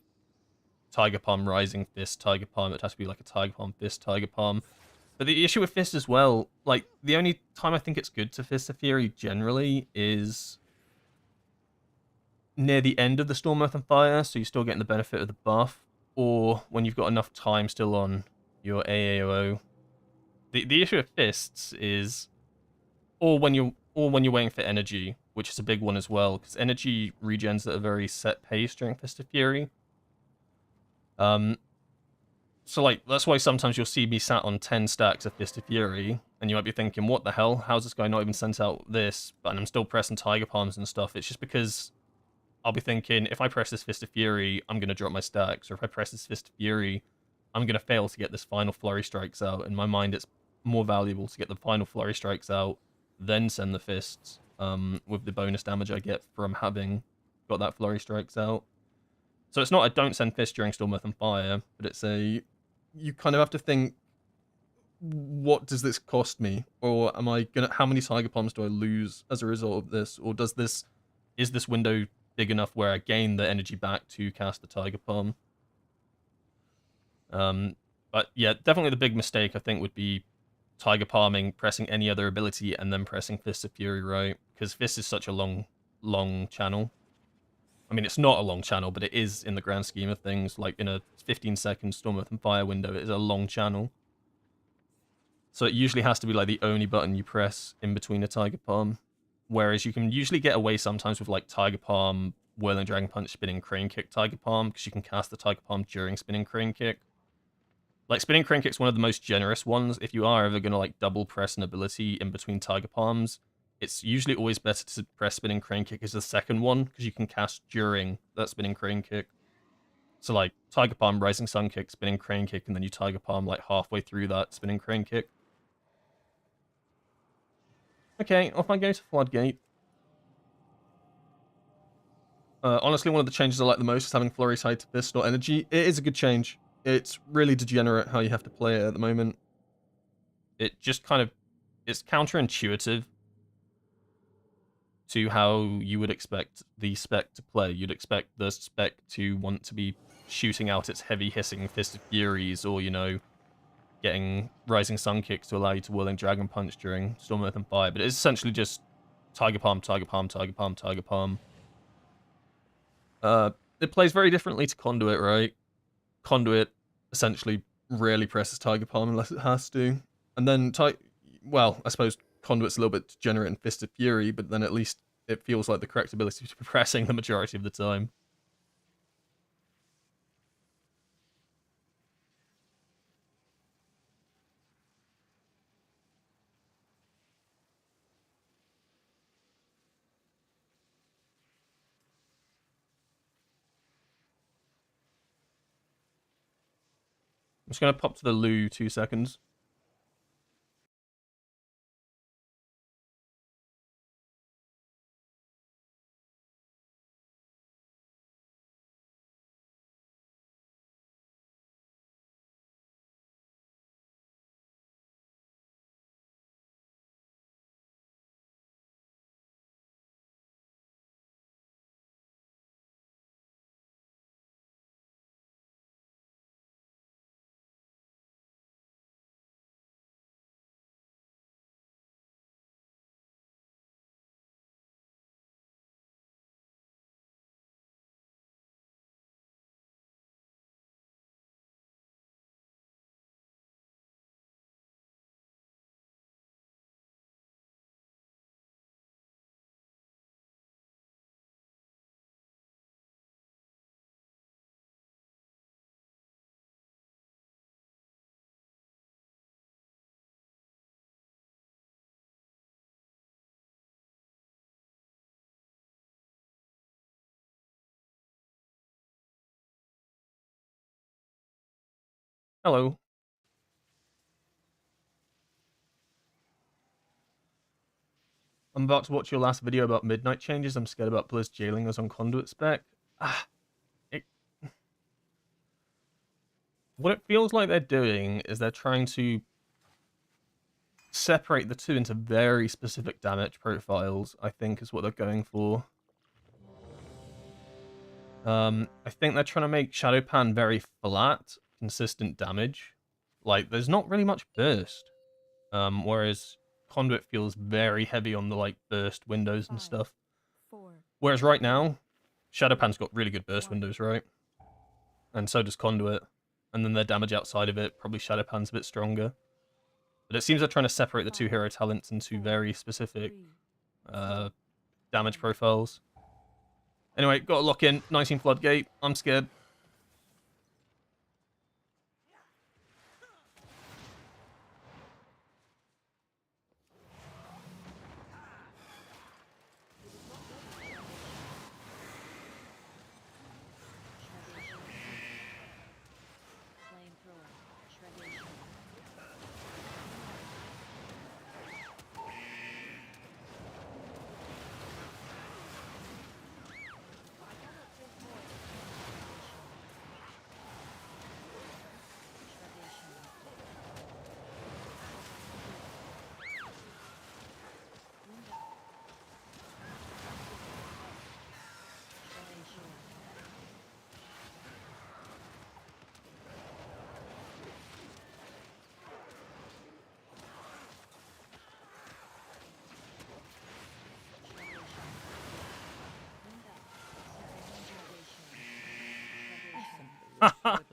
Tiger Palm Rising Fist Tiger Palm. It has to be like a Tiger Palm Fist Tiger Palm. But the issue with Fist as well, like, the only time I think it's good to Fist of Fury generally is near the end of the Storm, Earth, and Fire, so you're still getting the benefit of the buff, or when you've got enough time still on your AAO. The issue with Fists is, or when you're waiting for energy, which is a big one as well, because energy regens at a very set pace during Fist of Fury. So, like, that's why sometimes you'll see me sat on 10 stacks of Fist of Fury, and you might be thinking, what the hell? How's this guy not even sent out this? But I'm still pressing Tiger Palms and stuff. It's just because I'll be thinking, if I press this Fist of Fury, I'm going to drop my stacks. Or if I press this Fist of Fury, I'm going to fail to get this final Flurry Strikes out. In my mind, it's more valuable to get the final Flurry Strikes out, then send the Fists, with the bonus damage I get from having got that Flurry Strikes out. So it's not a don't send Fist during Storm, Earth, and Fire, but it's a... You kind of have to think, what does this cost me? Or am I gonna... How many Tiger Palms do I lose as a result of this? Or is this window big enough where I gain the energy back to cast the Tiger Palm? But yeah, definitely the big mistake, I think, would be Tiger Palming, pressing any other ability, and then pressing Fist of Fury, right? Because Fist is such a long channel. I mean, it's not a long channel, but it is in the grand scheme of things. Like, in a 15-second Storm, Earth, and Fire window, it is a long channel. So it usually has to be, like, the only button you press in between a Tiger Palm. Whereas you can usually get away sometimes with, like, Tiger Palm, Whirling Dragon Punch, Spinning Crane Kick, Tiger Palm, because you can cast the Tiger Palm during Spinning Crane Kick. Like, Spinning Crane Kick's one of the most generous ones. If you are ever going to, like, double press an ability in between Tiger Palms, it's usually always better to press Spinning Crane Kick as the second one, because you can cast during that Spinning Crane Kick. So, like, Tiger Palm, Rising Sun Kick, Spinning Crane Kick, and then you Tiger Palm, like, halfway through that Spinning Crane Kick. Okay, off I go to Floodgate. Honestly, one of the changes I like the most is having Flurry side to Fist or Energy. It is a good change. It's really degenerate how you have to play it at the moment. It just kind of... It's counterintuitive to how you would expect the spec to play. You'd expect the spec to want to be shooting out its heavy hissing Fist of Furies, or, you know, getting Rising Sun kicks to allow you to Whirling Dragon Punch during Storm, Earth, and Fire, but it's essentially just Tiger Palm, Tiger Palm, Tiger Palm, Tiger Palm. It plays very differently to Conduit, right? Conduit essentially rarely presses Tiger Palm unless it has to. And then, well, I suppose Conduit's a little bit degenerate in Fist of Fury, but then at least it feels like the correct ability to be pressing the majority of the time. I'm just going to pop to the loo 2 seconds. Hello. I'm about to watch your last video about midnight changes. I'm scared about Blizz jailing us on Conduit spec. It, what it feels like they're doing is they're trying to separate the two into very specific damage profiles, I think is what they're going for. I think they're trying to make Shadowpan very flat, consistent damage. Like, there's not really much burst. Whereas Conduit feels very heavy on the, like, burst windows and 5, stuff. 4, Whereas right now, Shadowpan's got really good burst windows, right? And so does Conduit. And then their damage outside of it, probably Shadowpan's a bit stronger. But it seems they're trying to separate the two hero talents into very specific 3, damage profiles. Anyway, got to lock in. 19 Floodgate. I'm scared. Flamethrower. Shredation.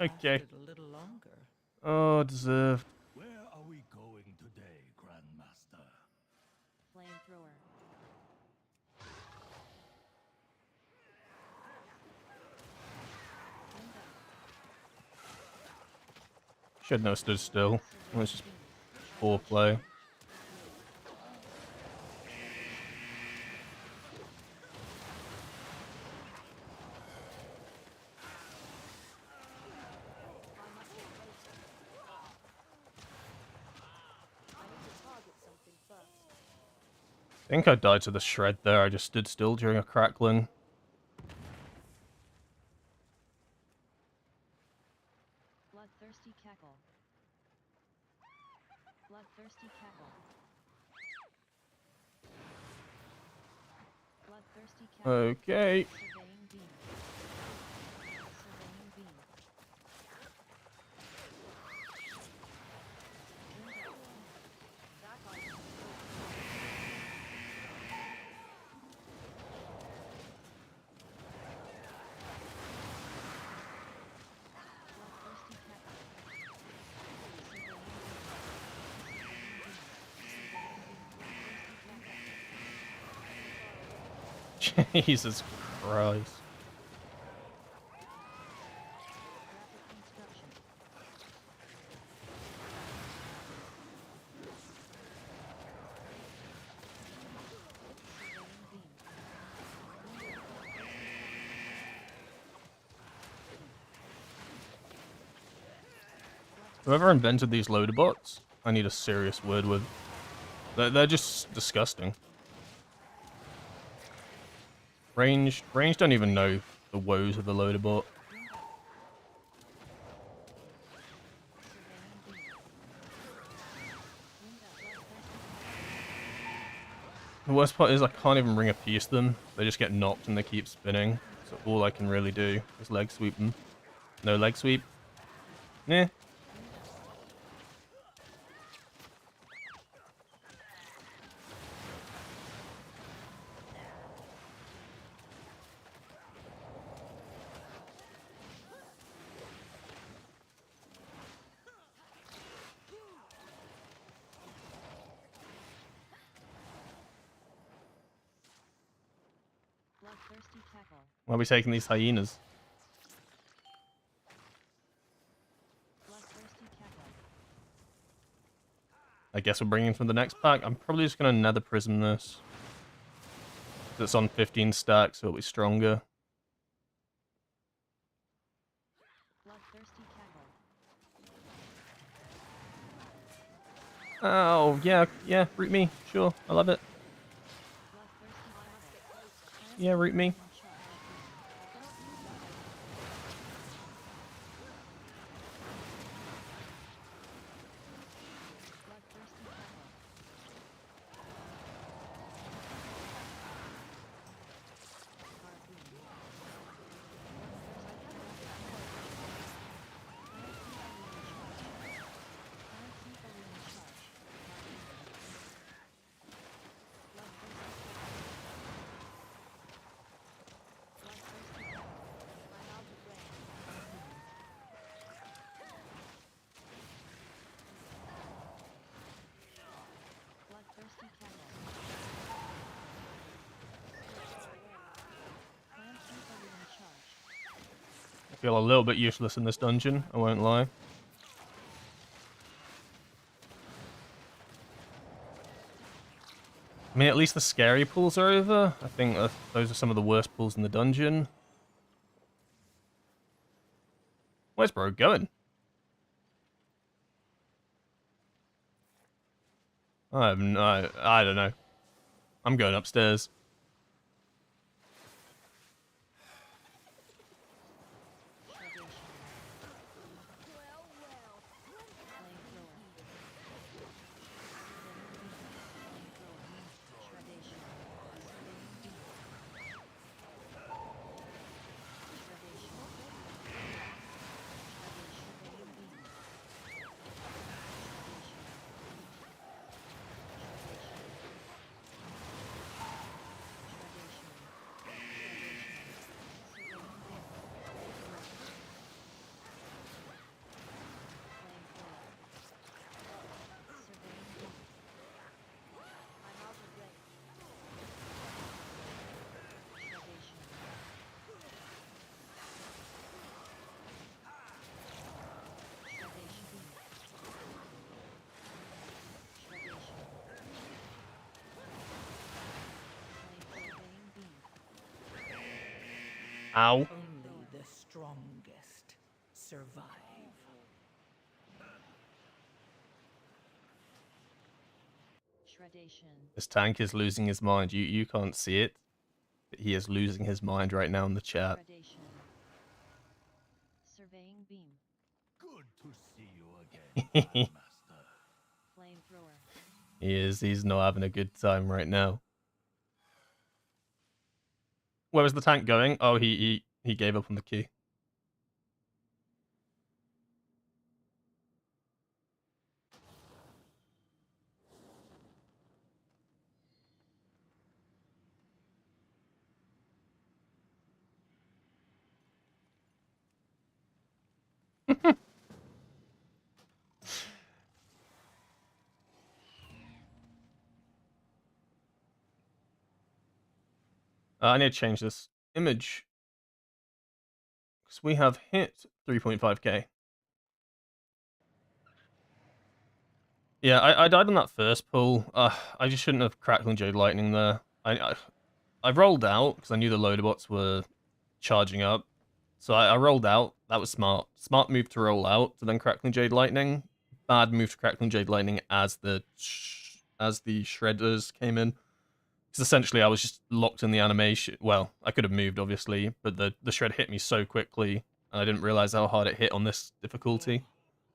Okay. A little longer. Oh, deserved. Where are we going today, Grandmaster? Flamethrower. Should know stood still. It was just poor play. I think I died to the shred there. I just stood still during a crackling. Bloodthirsty cackle. Bloodthirsty cackle. Okay. Surveying beam. Surveying beam. Window. Zagon. Bloodthirsty cackle. Surveying beam. Jesus Christ. Rapid construction. Surveying beam. Whoever invented these loader bots, I need a serious word with. They're just disgusting. Range don't even know the woes of the loader bot. The worst part is I can't even ring a piece them. They just get knocked and they keep spinning. So all I can really do is leg sweep them. No leg sweep. Nah. Bloodthirsty cackle. Why are we taking these hyenas? Bloodthirsty cackle. I guess we're bringing from the next pack. I'm probably just going to nether prism this. It's on 15 stacks, so it'll be stronger. Bloodthirsty cackle. Oh, yeah, root me. Sure, I love it. Yeah, root me. I feel a little bit useless in this dungeon, I won't lie. I mean, at least the scary pools are over. I think those are some of the worst pools in the dungeon. Where's bro going? I don't know. I'm going upstairs. Ow. Only the strongest survive. Shredation. This tank is losing his mind. You can't see it, but he is losing his mind right now in the chat. Shredation. Surveying beam. Good to see you again, Grandmaster. Flamethrower. He is. He's not having a good time right now. Where was the tank going? Oh, he gave up on the key. I need to change this image because we have hit 3.5k. Yeah, I died on that first pull. I just shouldn't have Crackling Jade Lightning there. I rolled out because I knew the loader bots were charging up. So I rolled out. That was smart. Smart move to roll out to then Crackling Jade Lightning. Bad move to Crackling Jade Lightning as the shredders came in. Because essentially I was just locked in the animation. Well, I could have moved obviously, but the shred hit me so quickly and I didn't realize how hard it hit on this difficulty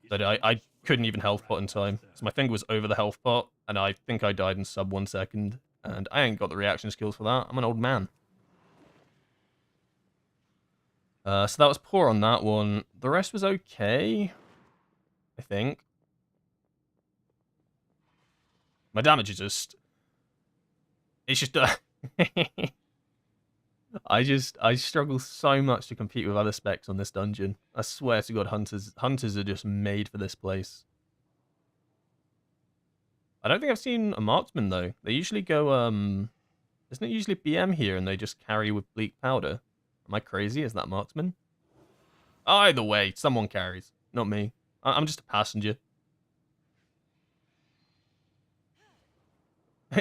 that I couldn't even health pot in time. So my finger was over the health pot, and I think I died in sub 1 second. And I ain't got the reaction skills for that. I'm an old man. So that was poor on that one. The rest was okay, I think. My damage is just... It's just... I struggle so much to compete with other specs on this dungeon. I swear to God, hunters are just made for this place. I don't think I've seen a marksman though. They usually go isn't it usually BM here and they just carry with bleak powder? Am I crazy? Is that marksman? Either way, someone carries, not me. I'm just a passenger.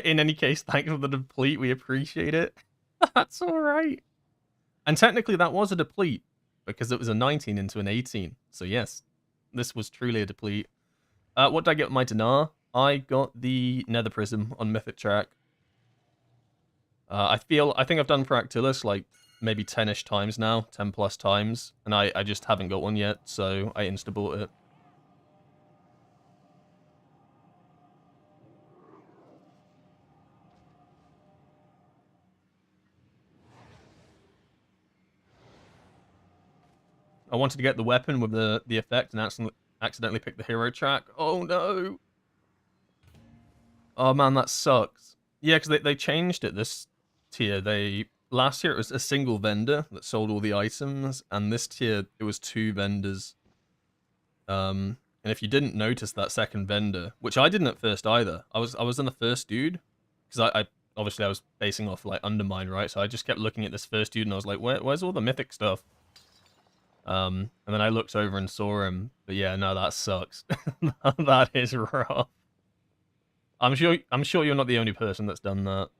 In any case, thanks for the deplete. We appreciate it. That's all right. And technically, that was a deplete because it was a 19 into an 18. So yes, this was truly a deplete. What did I get with my dinar? I got the Nether Prism on Mythic track. I think I've done Fractilus like maybe 10-ish times now, 10 plus times, and I just haven't got one yet, so I insta-bought it. I wanted to get the weapon with the effect and accidentally picked the hero track. Oh no! Oh man, that sucks. Yeah, because they changed it this tier. Last year it was a single vendor that sold all the items, and this tier it was 2 vendors. And if you didn't notice that second vendor, which I didn't at first either, I was in the first dude because I obviously I was basing off like Undermine, right? So I just kept looking at this first dude and I was like, where's all the mythic stuff? And then I looked over and saw him, but yeah, no, that sucks. That is rough. I'm sure you're not the only person that's done that.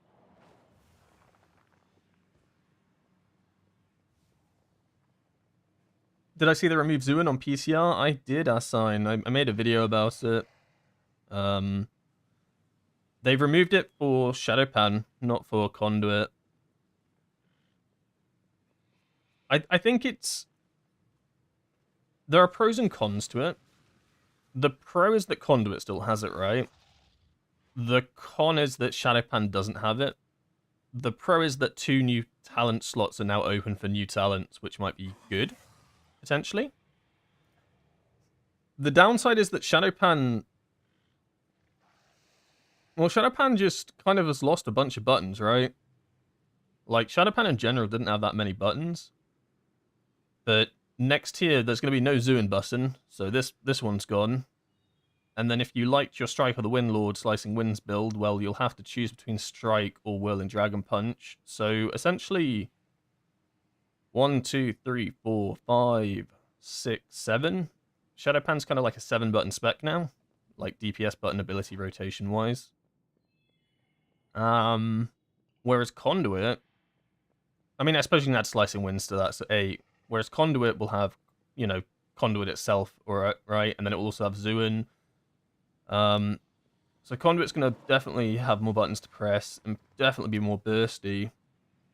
Did I see they removed Zuin on PCR? I did, Assign. I made a video about it. They've removed it for Shadowpan, not for Conduit. I think it's... There are pros and cons to it. The pro is that Conduit still has it, right? The con is that Shadowpan doesn't have it. The pro is that 2 new talent slots are now open for new talents, which might be good, potentially. The downside is that Shadowpan... Well, Shadowpan just kind of has lost a bunch of buttons, right? Like, Shadowpan in general didn't have that many buttons. But next tier, there's going to be no Zuin button, so this one's gone. And then if you liked your Strike of the Windlord Slicing Winds build, well, you'll have to choose between Strike or Whirl and Dragon Punch. So essentially, 1, 2, 3, 4, 5, 6, 7. Shadowpan's kind of like a 7-button spec now, like DPS button ability rotation wise. Whereas Conduit, I mean, I suppose you can add Slicing Winds to that, so 8. Whereas Conduit will have, you know, Conduit itself, right? And then it will also have Zuin. So Conduit's going to definitely have more buttons to press and definitely be more bursty.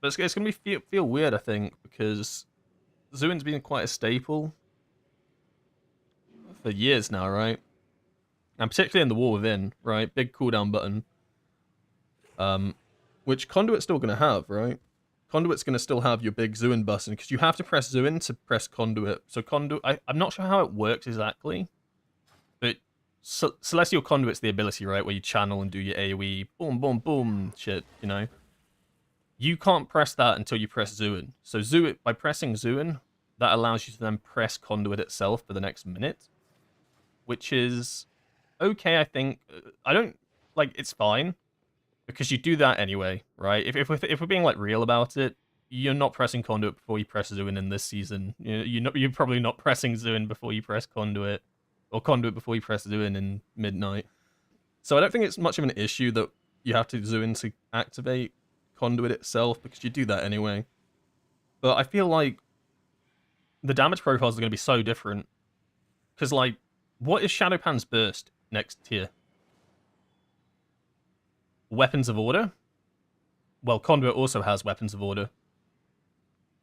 But it's going to feel weird, I think, because Zuin's been quite a staple for years now, right? and particularly in the War Within, right? Big cooldown button. Which Conduit's still going to have, right? Conduit's going to still have your big Zuin button, because you have to press Zuin to press Conduit. So Conduit, I'm not sure how it works exactly, but Celestial Conduit's the ability, right, where you channel and do your AoE, boom, boom, boom, shit, you know? You can't press that until you press Zuin. So Zuin, by pressing Zuin, that allows you to then press Conduit itself for the next minute, which is okay, I think. I don't, like, it's fine, because you do that anyway, right? If we're being, like, real about it, you're not pressing Conduit before you press Zuin in this season. You're probably not pressing Zuin before you press Conduit, or Conduit before you press Zuin in Midnight. So I don't think it's much of an issue that you have to Zuin to activate Conduit itself, because you do that anyway. But I feel like the damage profiles are going to be so different. Because, like, what is Shadowpan's burst next tier? Weapons of Order? Well, Conduit also has Weapons of Order.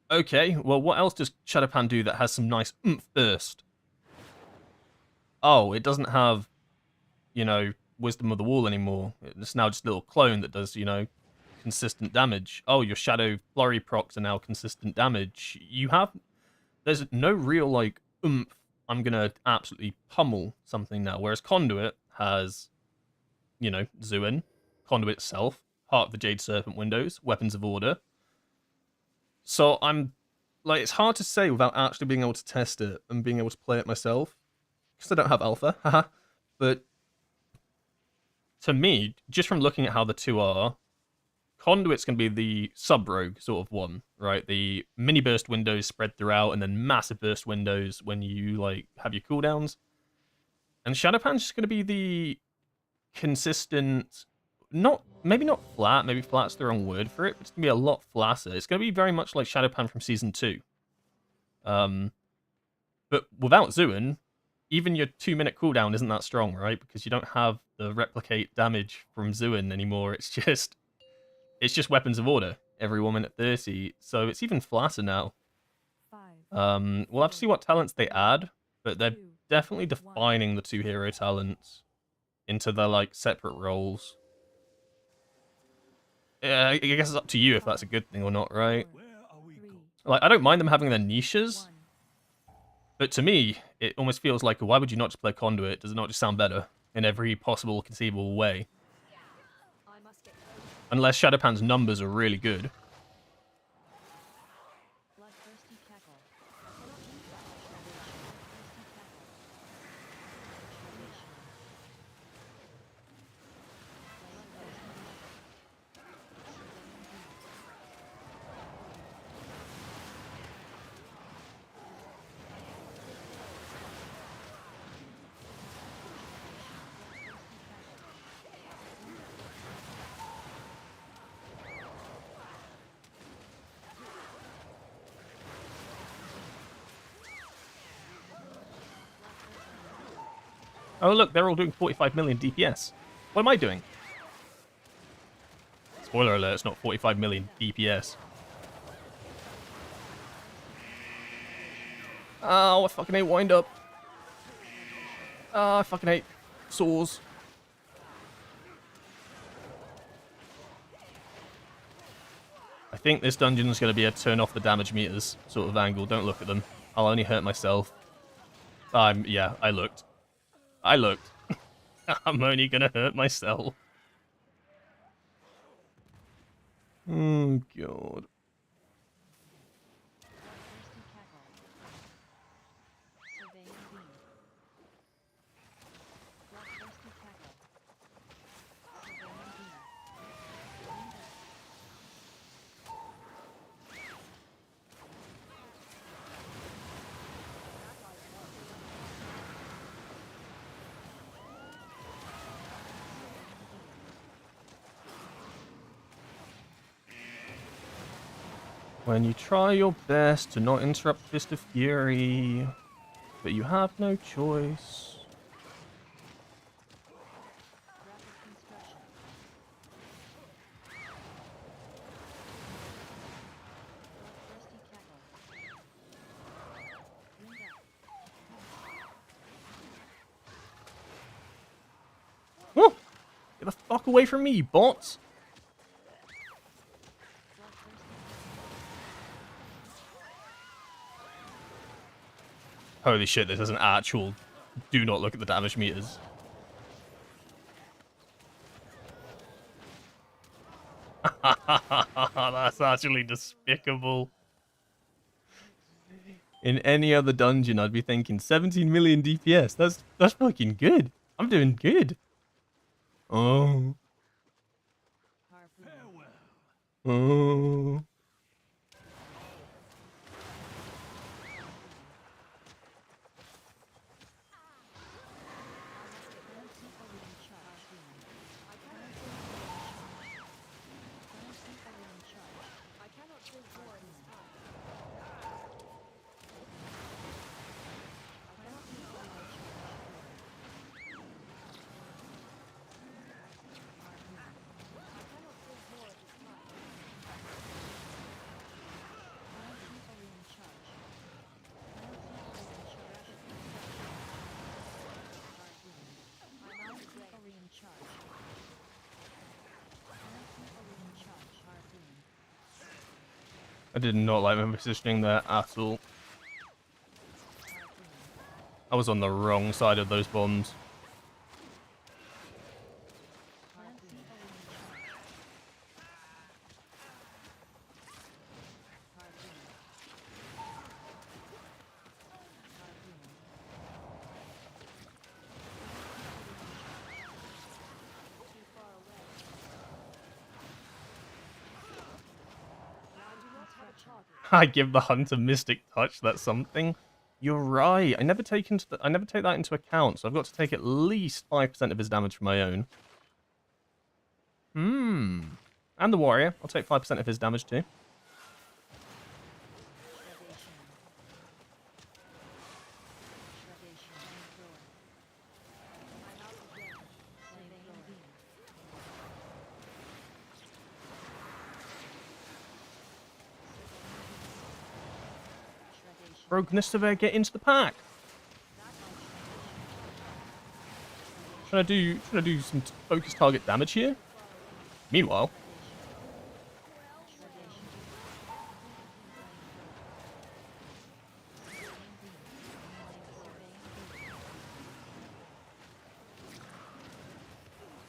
Okay, well, what else does Shadowpan do that has some nice oomph burst? Oh, it doesn't have, you know, Wisdom of the Wall anymore. It's now just a little clone that does, you know, consistent damage. Oh, your Shadow Flurry procs are now consistent damage. There's no real, like, oomph, I'm gonna absolutely pummel something now. Whereas Conduit has, you know, Zuin, Conduit itself, Heart of the Jade Serpent Windows, Weapons of Order. So I'm, like, it's hard to say without actually being able to test it and being able to play it myself. Because I don't have alpha, haha. But to me, just from looking at how the two are, Conduit's going to be the sub-rogue sort of one, right? The mini burst windows spread throughout, and then massive burst windows when you, like, have your cooldowns. And Shadowpan's just going to be the consistent, maybe not flat, maybe flat's the wrong word for it, but it's going to be a lot flatter. It's going to be very much like Shadowpan from Season 2. But without Zuin, even your 2-minute cooldown isn't that strong, right? Because you don't have the replicate damage from Zuin anymore. It's just Weapons of Order every 1 minute 30, so it's even flatter now. 5, We'll have to see what talents they add, but they're 2, definitely defining the 2 hero talents into their, like, separate roles. Yeah, I guess it's up to you if that's a good thing or not, right? Where are we 3, going? Like, I don't mind them having their niches, 1. but to me, it almost feels like, why would you not just play Conduit? Does it not just sound better in every possible conceivable way? I must get closer. Unless Shadowpan's numbers are really good. Bloodthirsty cackle. Cannot use that much radiation. Bloodthirsty cackle. Radiation. Oh, look, they're all doing 45 million DPS. What am I doing? Spoiler alert, it's not 45 million DPS. Oh, I fucking hate wind up. Oh, I fucking hate saws. I think this dungeon is going to be a turn off the damage meters sort of angle. Don't look at them. I'll only hurt myself. Yeah, I looked. I'm only going to hurt myself. Oh, God. Bloodthirsty cackle. Surveying beam. Bloodthirsty cackle. Surveying beam. Window. When you try your best to not interrupt Fist of Fury, but you have no choice. Rapid construction. Bloodthirsty cackle. Window. Get the fuck away from me, you bots! Holy shit, this is an actual... Do not look at the damage meters. That's actually despicable. In any other dungeon, I'd be thinking 17 million DPS. That's fucking good. I'm doing good. Oh. Oh. I did not like my positioning there at all. I was on the wrong side of those bombs. I give the hunter mystic touch. That's something. You're right. I never take that into account. So I've got to take at least 5% of his damage from my own. And the warrior. I'll take 5% of his damage too. Broken surveyor, get into the pack. Trying to do some focus target damage here. Meanwhile,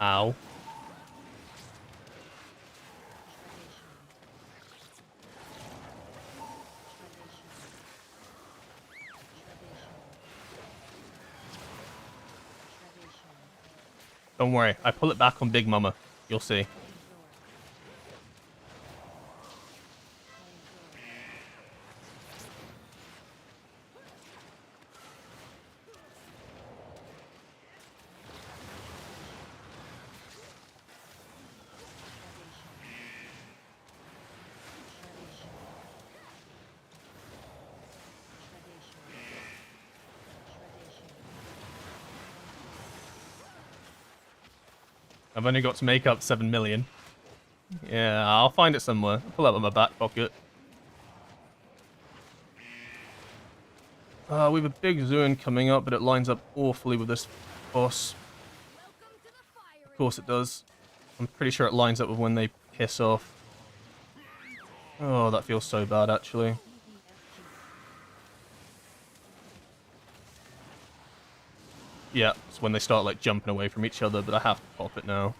ow. Don't worry, I pull it back on Big Mama. You'll see. I've only got to make up 7 million. Yeah, I'll find it somewhere. I'll pull it out of my back pocket. We have a big Zoon coming up, but it lines up awfully with this boss. Of course it does. I'm pretty sure it lines up with when they piss off. Oh, that feels so bad, actually. Yeah, it's when they start, like, jumping away from each other, but I have to pop it now.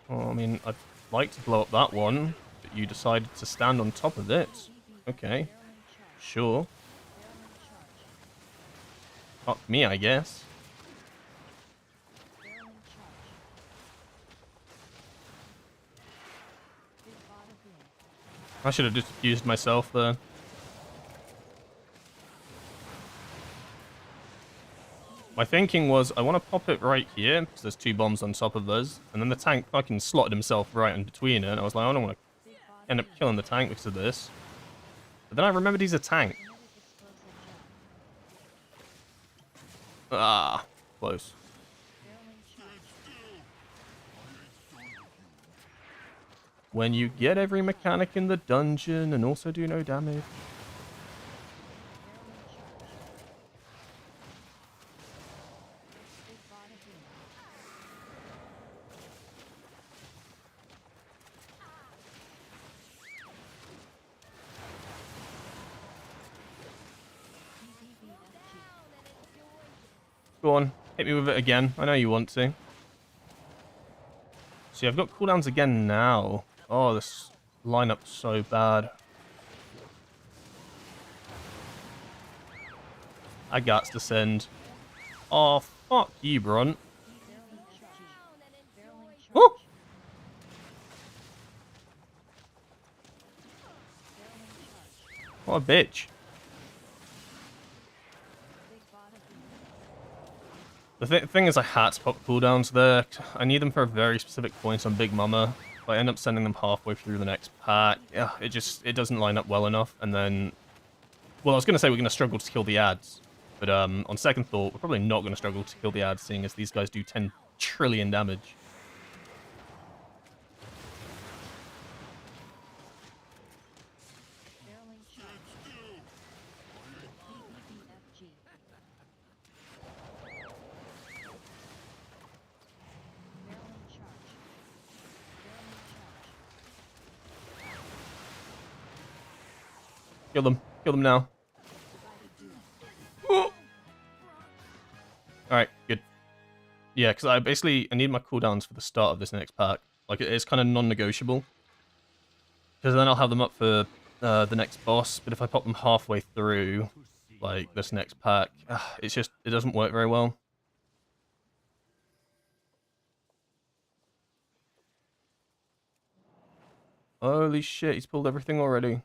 Oh, I mean, I'd like to blow up that one, but you decided to stand on top of it. Okay. Sure. Fuck me, I guess. I should have just used myself there. My thinking was, I want to pop it right here, because there's 2 bombs on top of those, and then the tank fucking slotted himself right in between it, and I was like, I don't want to end up killing the tank because of this. But then I remembered he's a tank. Ah, close. When you get every mechanic in the dungeon and also do no damage. Go on, hit me with it again. I know you want to. See, I've got cooldowns again now. Oh, this lineup's so bad. I got to send. Oh, fuck you, Brunt. Woo! What a bitch. The thing is, I had to pop cooldowns there. I need them for a very specific point on Big Mama. If I end up sending them halfway through the next pack, yeah, it doesn't line up well enough. And then, well, I was going to say we're going to struggle to kill the ads. But on second thought, we're probably not going to struggle to kill the ads, seeing as these guys do 10 trillion damage. Kill them. Kill them now. Oh. Alright, good. Yeah, because I need my cooldowns for the start of this next pack. Like, it's kind of non-negotiable. Because then I'll have them up for the next boss. But if I pop them halfway through, like, this next pack, it doesn't work very well. Holy shit, he's pulled everything already.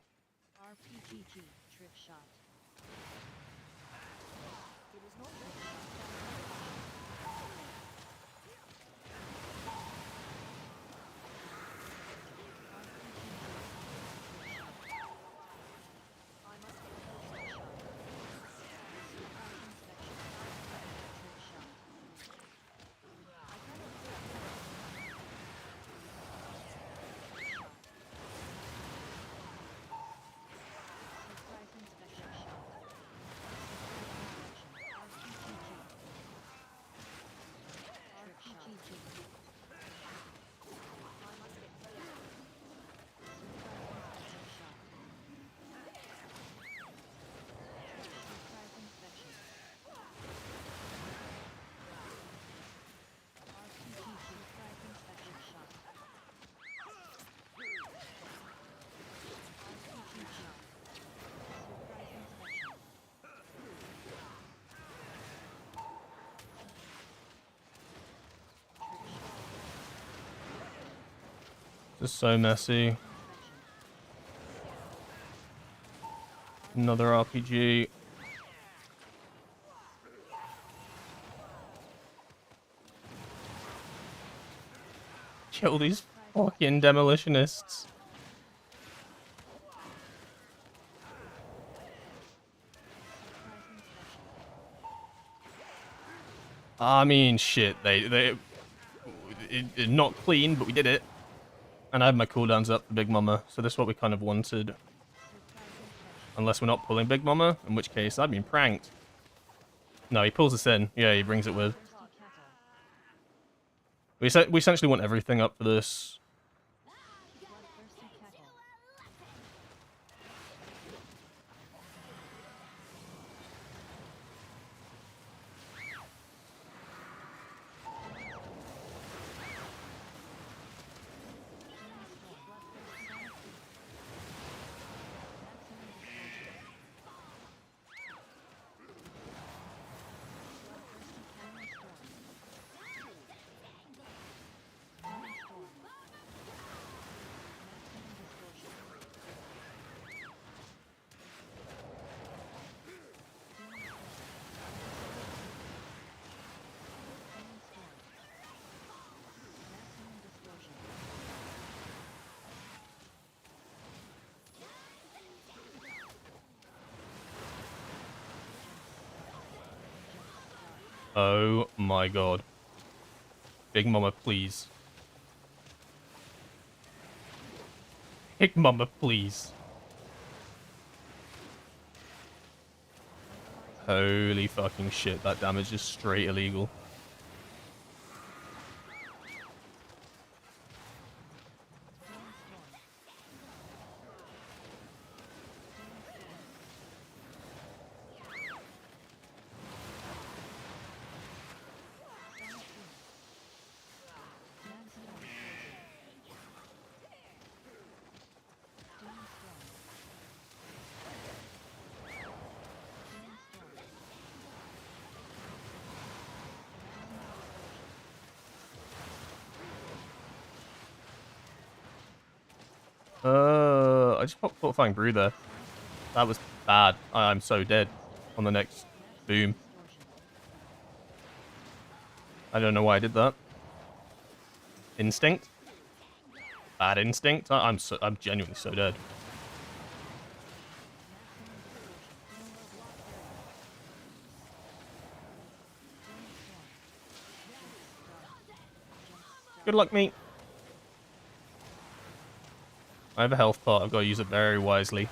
This is so messy. Another RPG. Kill these fucking demolitionists. I mean, shit, it not clean, but we did it. And I have my cooldowns up for Big Mama, so this is what we kind of wanted. Unless we're not pulling Big Mama, in which case I've been pranked. No, he pulls us in. Yeah, he brings it with. We essentially want everything up for this. Oh my god. Big Mama, please. Big Mama, please. Holy fucking shit, that damage is straight illegal. I just popped Fortifying Brew there. That was bad. I'm so dead on the next boom. I don't know why I did that. Instinct? Bad instinct? I'm genuinely so dead. Good luck, me. I have a health pot. I've got to use it very wisely.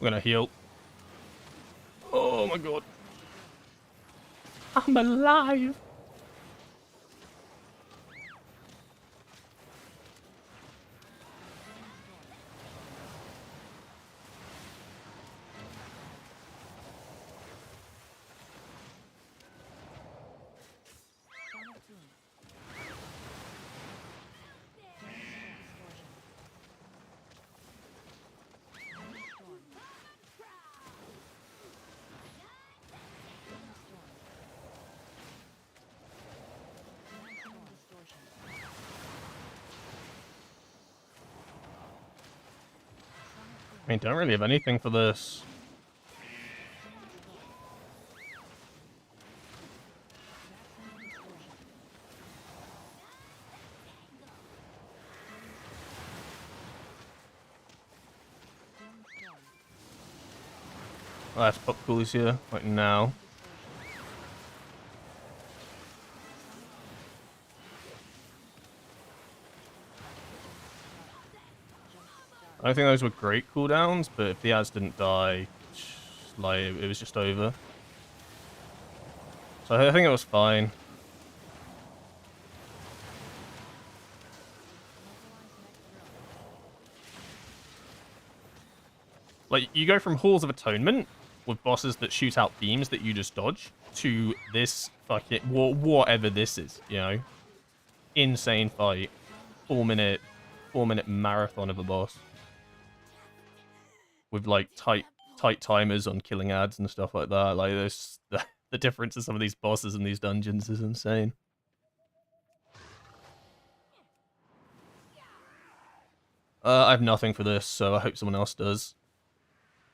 I'm gonna heal. Oh my god. I'm alive. I mean, don't really have anything for this. I have to pop coolies here, like now. I don't think those were great cooldowns, but if the ads didn't die, like, it was just over. So I think it was fine. Like, you go from Halls of Atonement with bosses that shoot out beams that you just dodge to this fucking whatever this is, you know? Insane fight. 4-minute marathon of a boss. With like tight timers on killing ads and stuff like that. Like this the difference of some of these bosses in these dungeons is insane. I have nothing for this, so I hope someone else does.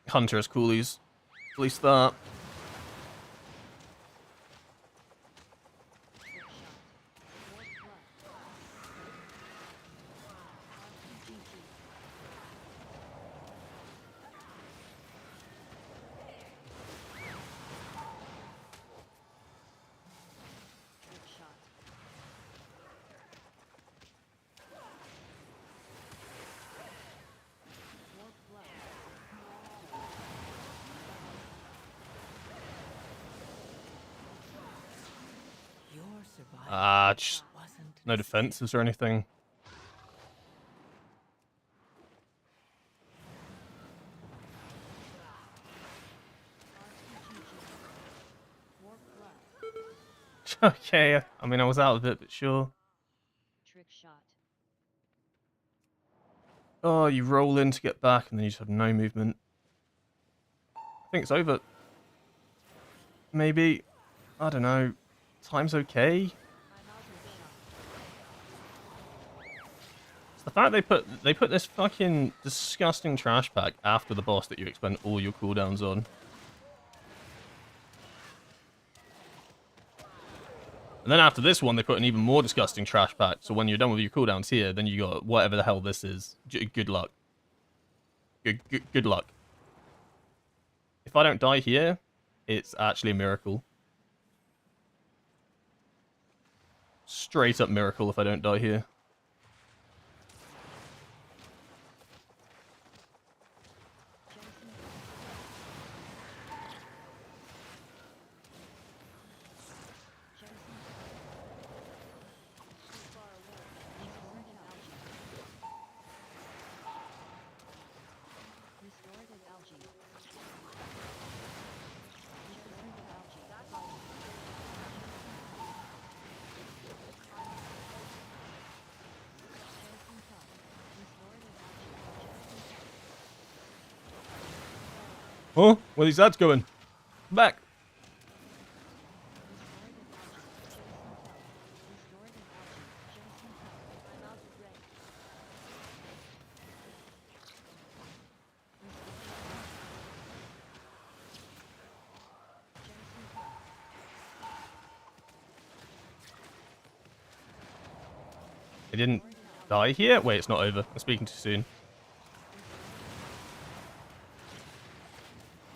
Hunter has coolies. At least that. Just no defenses or anything. Okay, I mean I was out of it, but sure. Trick shot. Oh, you roll in to get back, and then you just have no movement. I think it's over. Maybe. I don't know. Time's okay. It's the fact they put this fucking disgusting trash pack after the boss that you expend all your cooldowns on. And then after this one, they put an even more disgusting trash pack. So when you're done with your cooldowns here, then you got whatever the hell this is. Good luck. Good luck. If I don't die here, it's actually a miracle. Straight up miracle if I don't die here. Oh, where are these ads going? Back. I didn't die here? Wait, it's not over. I'm speaking too soon.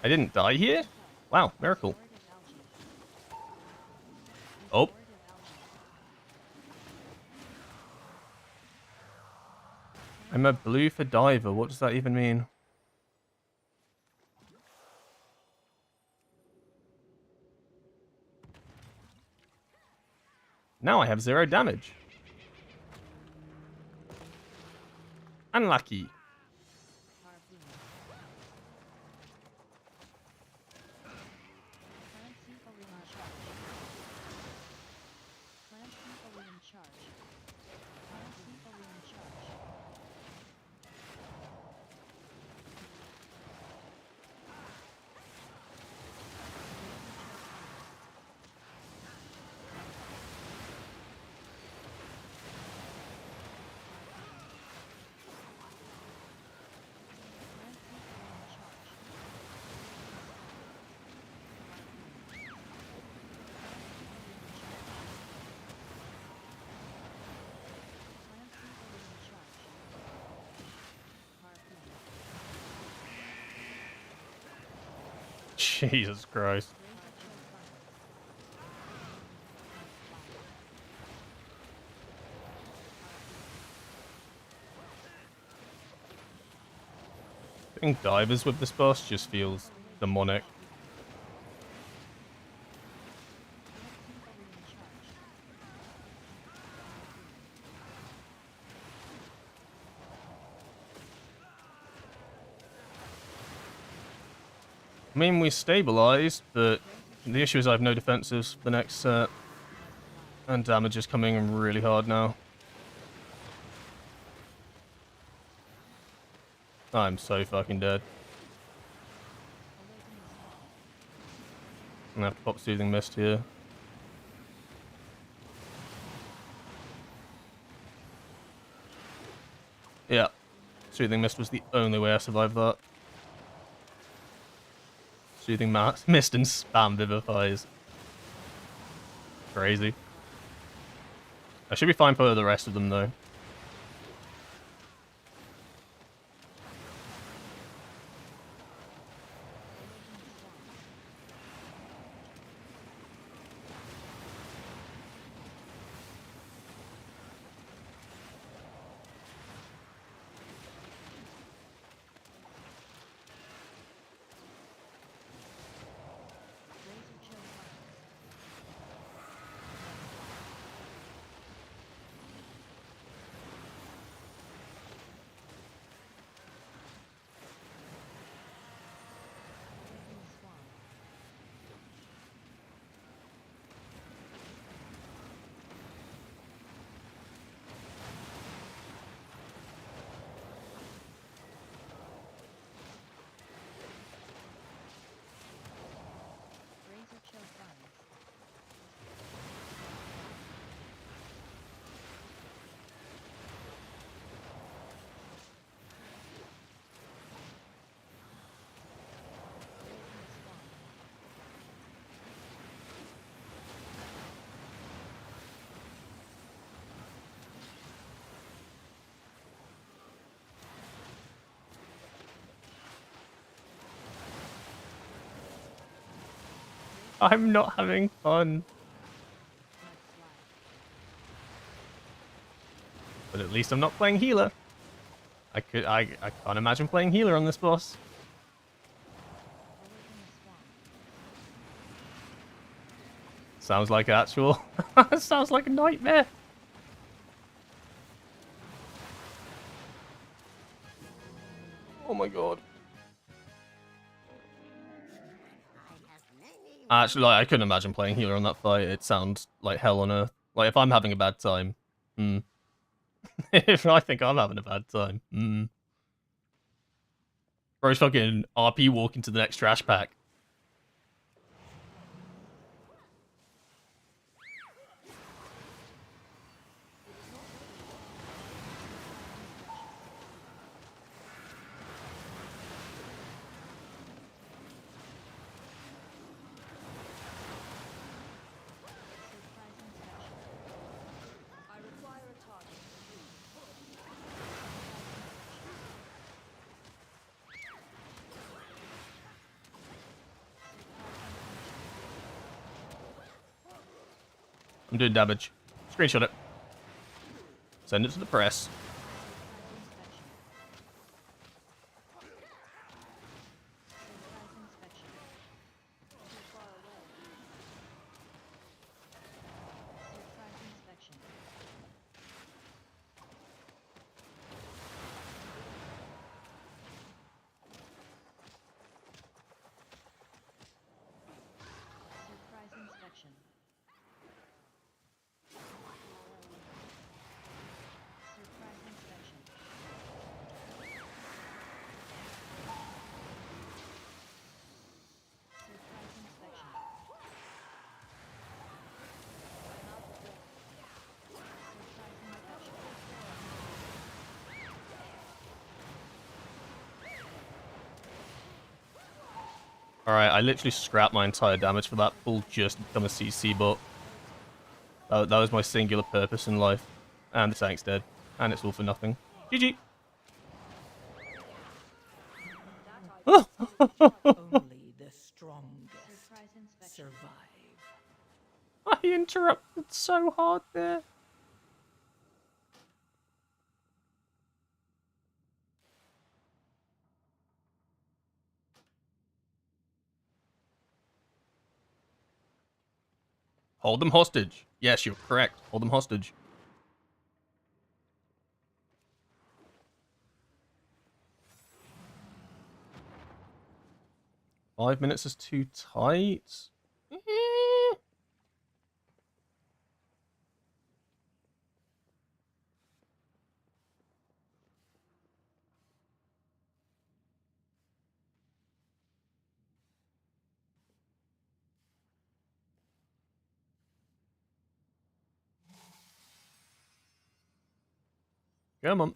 I didn't die here? Wow, miracle. Oh. I'm a blue for diver. What does that even mean? Now I have 0 damage. Unlucky. Jesus Christ. I think divers with this boss just feels demonic. I mean, we stabilized, but the issue is I have no defensives for the next set. And damage is coming in really hard now. I'm so fucking dead. I'm gonna have to pop Soothing Mist here. Yeah. Soothing Mist was the only way I survived that. Soothing Mist and spam Vivifies. Crazy. I should be fine for the rest of them though. I'm not having fun. But at least I'm not playing healer. I can't imagine playing healer on this boss. Sounds like actual. Sounds like a nightmare. Oh my god. Actually, like, I couldn't imagine playing healer on that fight. It sounds like hell on earth. Like, if I'm having a bad time. If I think I'm having a bad time. Bro's fucking RP walk into the next trash pack. I'm doing damage. Screenshot it. Send it to the press. Alright, I literally scrapped my entire damage for that pull just to become a CC bot. That was my singular purpose in life. And the tank's dead. And it's all for nothing. GG! Only the strongest survive. I interrupted so hard there. Hold them hostage. Yes, you're correct. Hold them hostage. Five minutes is too tight. Come on.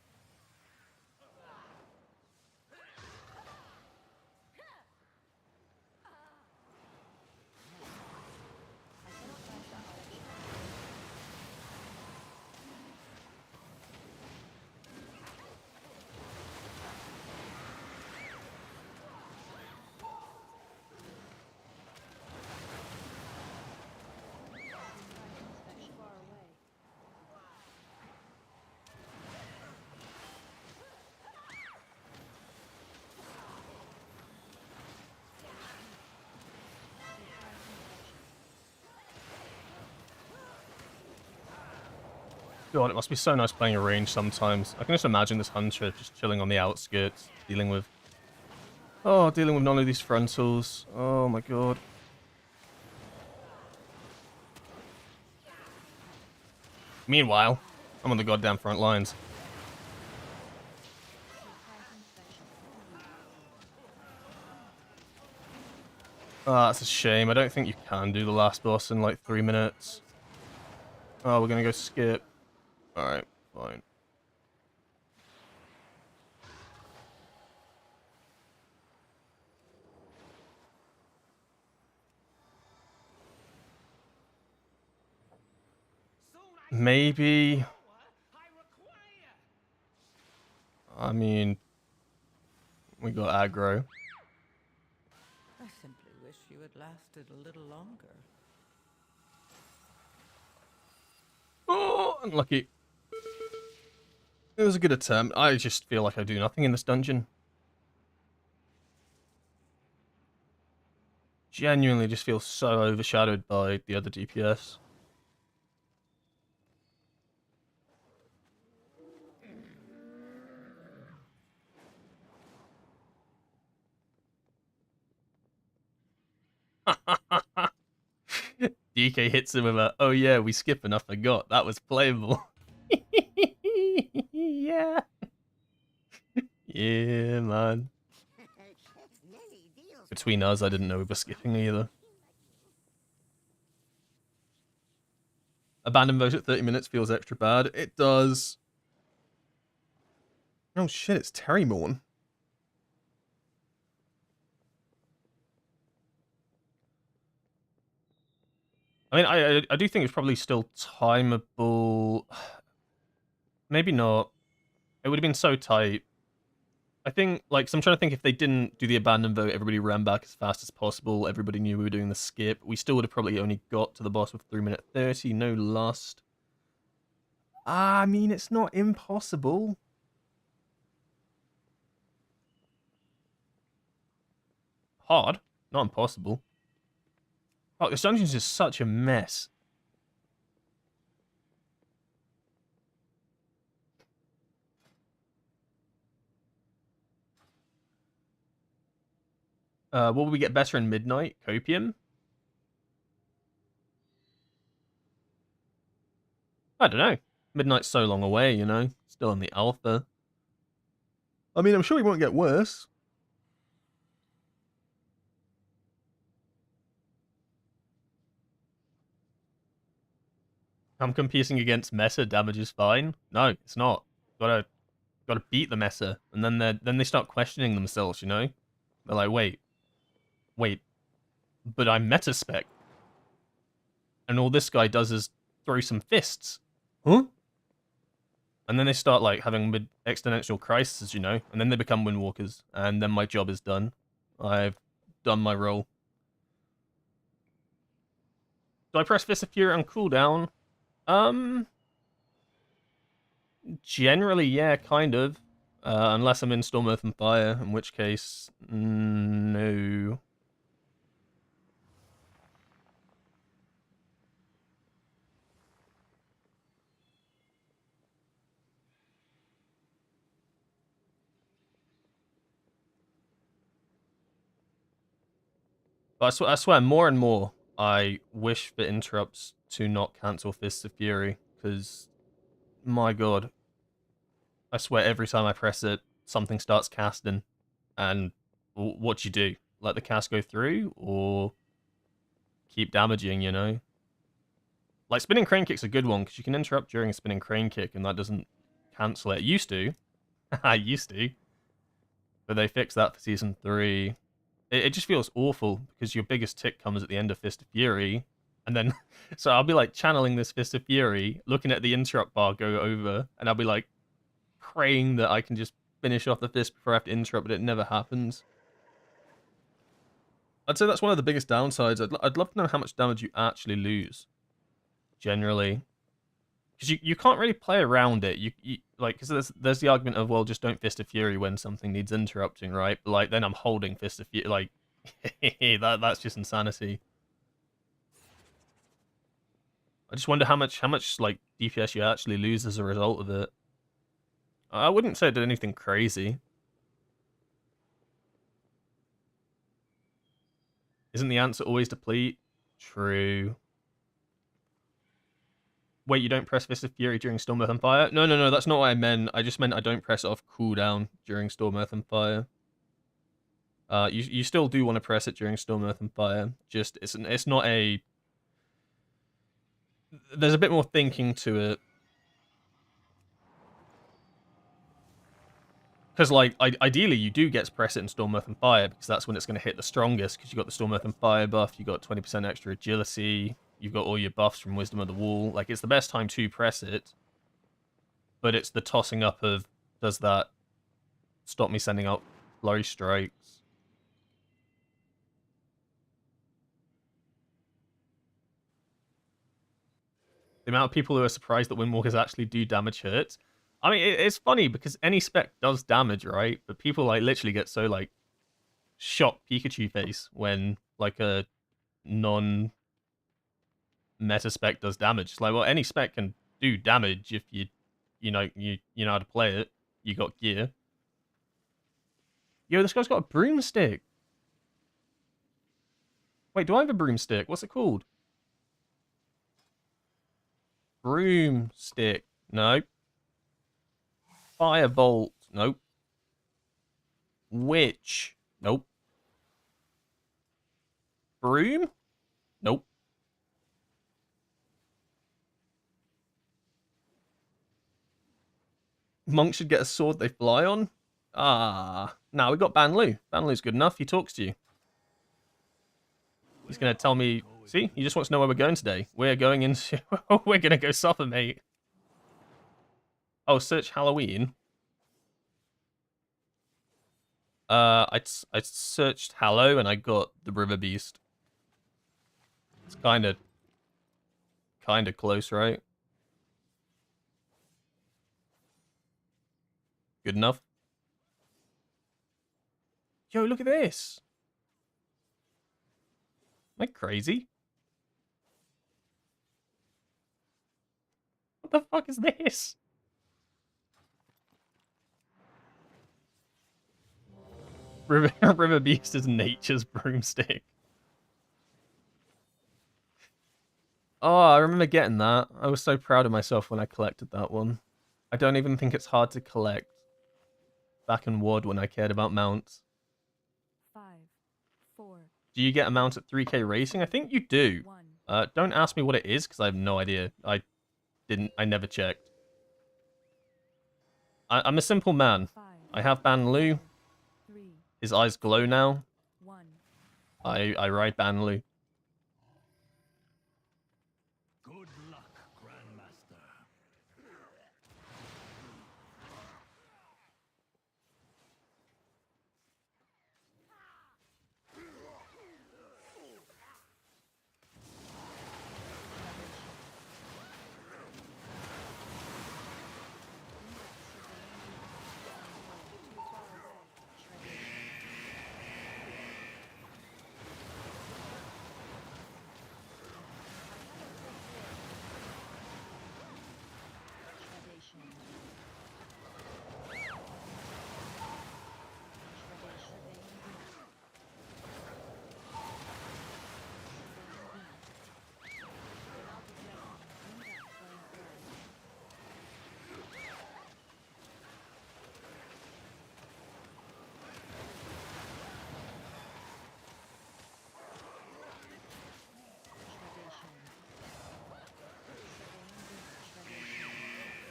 God, it must be so nice playing a range sometimes. I can just imagine this hunter just chilling on the outskirts, dealing with none of these frontals. Oh my god. Meanwhile, I'm on the goddamn front lines. Ah, that's a shame. I don't think you can do the last boss in like 3 minutes. Oh, we're gonna go skip. Alright, fine. Maybe. I mean, we got aggro. I simply wish you had lasted a little longer. Oh, unlucky. It was a good attempt. I just feel like I do nothing in this dungeon. Genuinely just feel so overshadowed by the other DPS. DK hits him with a, oh yeah, we skip and I forgot. That was playable. Yeah. Yeah, man. Between us, I didn't know we were skipping either. Abandon vote at 30 minutes feels extra bad. It does. Oh shit, it's Terry Morn. I mean, I do think it's probably still timeable. Maybe not. It would have been so tight. I think, like, so I'm trying to think if they didn't do the abandon vote, everybody ran back as fast as possible, everybody knew we were doing the skip, we still would have probably only got to the boss with 3 minute 30, no lust. I mean, it's not impossible. Hard, not impossible. Oh, this dungeon's just such a mess. What will we get better in Midnight? Copium? I don't know. Midnight's so long away, you know? Still in the alpha. I mean, I'm sure we won't get worse. I'm competing against meta, damage is fine. No, it's not. Gotta beat the meta. And then they start questioning themselves, you know? They're like, wait, but I'm meta spec. And all this guy does is throw some fists. Huh? And then they start like having mid-exponential crises, you know? And then they become Windwalkers. And then my job is done. I've done my role. Do I press Fist of Fury on cooldown? Generally, yeah, kind of. Unless I'm in Storm, Earth, and Fire, in which case, no. But I swear, more and more, I wish for interrupts to not cancel Fists of Fury, because, my god, I swear every time I press it, something starts casting, and what do you do? Let the cast go through, or keep damaging, you know? Like, Spinning Crane Kick's a good one, because you can interrupt during a Spinning Crane Kick, and that doesn't cancel it. It used to. I used to. But they fixed that for Season 3. It just feels awful because your biggest tick comes at the end of Fist of Fury, and then so I'll be like channeling this Fist of Fury, looking at the interrupt bar go over, and I'll be like praying that I can just finish off the fist before I have to interrupt, but it never happens. I'd say that's one of the biggest downsides. I'd love to know how much damage you actually lose, generally, because you can't really play around it. You like, because there's the argument of, well, just don't Fist of Fury when something needs interrupting, right? But like then I'm holding Fist of Fury, like that's just insanity. I just wonder how much like DPS you actually lose as a result of it. I wouldn't say I did anything crazy. Isn't the answer always deplete? True. Wait, you don't press Fist of Fury during Storm, Earth, and Fire? No, that's not what I meant. I just meant I don't press it off cooldown during Storm, Earth, and Fire. You still do want to press it during Storm, Earth, and Fire. Just, it's not a... There's a bit more thinking to it. Because, like, ideally you do get to press it in Storm, Earth, and Fire, because that's when it's going to hit the strongest, because you've got the Storm, Earth, and Fire buff, you've got 20% extra agility, you've got all your buffs from Wisdom of the Wall. Like, it's the best time to press it, but it's the tossing up of, does that stop me sending out flurry strikes? The amount of people who are surprised that Windwalkers actually do damage hurt. I mean, it's funny because any spec does damage, right? But people like literally get so like shocked Pikachu face when like a non-meta spec does damage. It's like, well, any spec can do damage if you know how to play it. You got gear. Yo, this guy's got a broomstick. Wait, do I have a broomstick? What's it called? Broomstick. No. Firebolt. Nope. Witch. Nope. Broom? Nope. Monks should get a sword they fly on? Ah. Nah, we got Banlu. Banlu's good enough. He talks to you. He's going to tell me... See? He just wants to know where we're going today. We're going into... we're going to go suffer, mate. Oh, search Halloween. I searched Hallow and I got the River Beast. It's kind of close, right? Good enough. Yo, look at this. Am I crazy? What the fuck is this? River Beast is nature's broomstick. Oh, I remember getting that. I was so proud of myself when I collected that one. I don't even think it's hard to collect. Back in WoD when I cared about mounts. 5, 4, Do you get a mount at 3K Racing? I think you do. 1. Don't ask me what it is, because I have no idea. I never checked. I'm a simple man. 5, I have Ban Lu. 3, His eyes glow now. 1. I ride Ban Lu. Good luck, Grandmaster.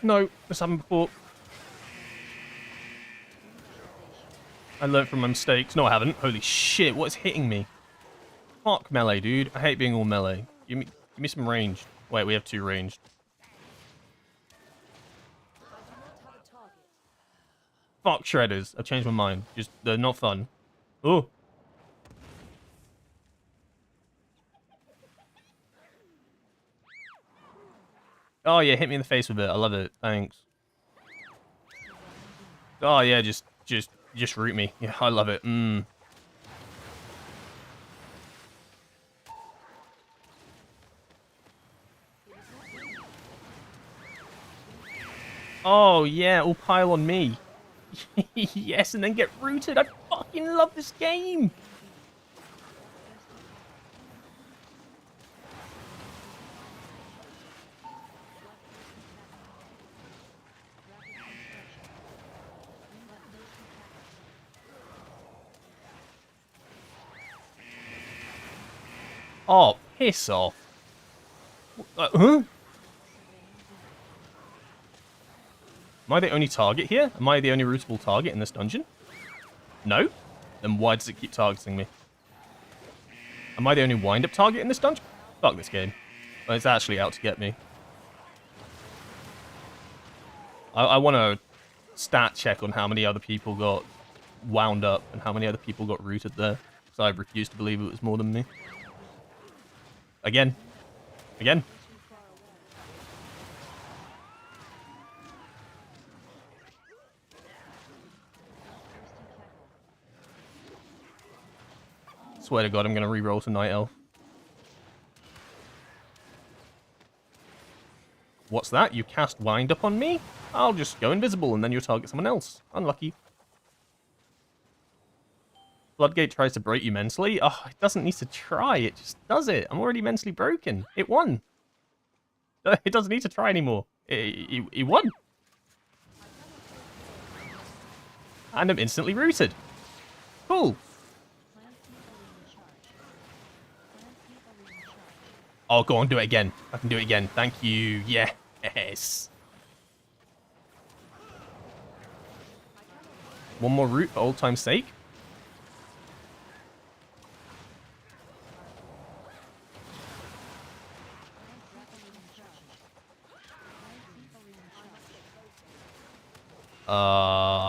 No, this happened before. I learned from my mistakes. No, I haven't. Holy shit, what is hitting me? Fuck melee, dude. I hate being all melee. Give me some ranged. Wait, we have 2 ranged. Fuck shredders. I've changed my mind. Just, they're not fun. Oh. Oh yeah, hit me in the face with it. I love it. Thanks. Oh yeah, just root me. Yeah, I love it. Oh yeah, all pile on me. Yes, and then get rooted. I fucking love this game. Oh, piss off. Huh? Am I the only target here? Am I the only rootable target in this dungeon? No? Then why does it keep targeting me? Am I the only wind-up target in this dungeon? Fuck this game. Well, it's actually out to get me. I want a stat check on how many other people got wound up and how many other people got rooted there. Because I refuse to believe it was more than me. Again. Again. Swear to God, I'm going to re-roll to Night Elf. What's that? You cast Wind Up on me? I'll just go invisible and then you'll target someone else. Unlucky. Floodgate tries to break you mentally. Oh, it doesn't need to try. It just does it. I'm already mentally broken. It won. It doesn't need to try anymore. He won. And I'm instantly rooted. Cool. Oh, go on, do it again. I can do it again. Thank you. Yes. One more route for old time's sake.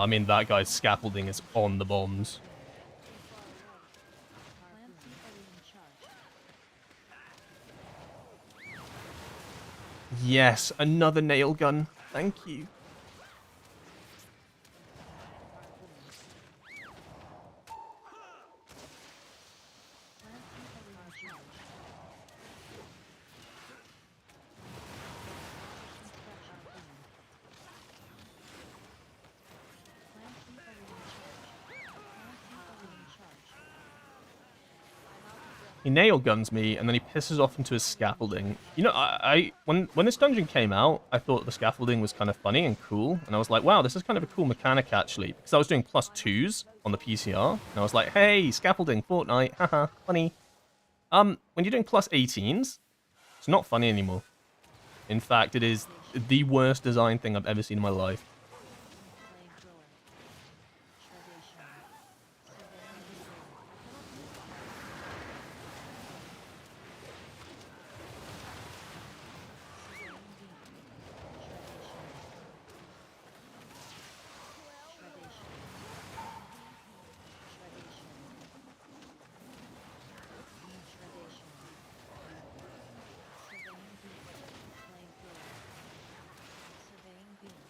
mean, that guy's scaffolding is on the bombs. Clancy Alien charge. Yes, another nail gun. Thank you. Clancy Alien charge. Suppression boom. Clancy Alien charge. Clancy Alien charge. He nail guns me, and then he pisses off into his scaffolding. You know, when this dungeon came out, I thought the scaffolding was kind of funny and cool, and I was like, wow, this is kind of a cool mechanic actually, because I was doing +2s on the PCR, and I was like, hey, scaffolding, Fortnite, haha, funny. When you're doing +18s, it's not funny anymore. In fact, it is the worst design thing I've ever seen in my life. Flamethrower. Shredation. Surveying beam. Surveying beam. Shredation. Shredation. Shredation. Surveying beam. Flamethrower. Surveying beam.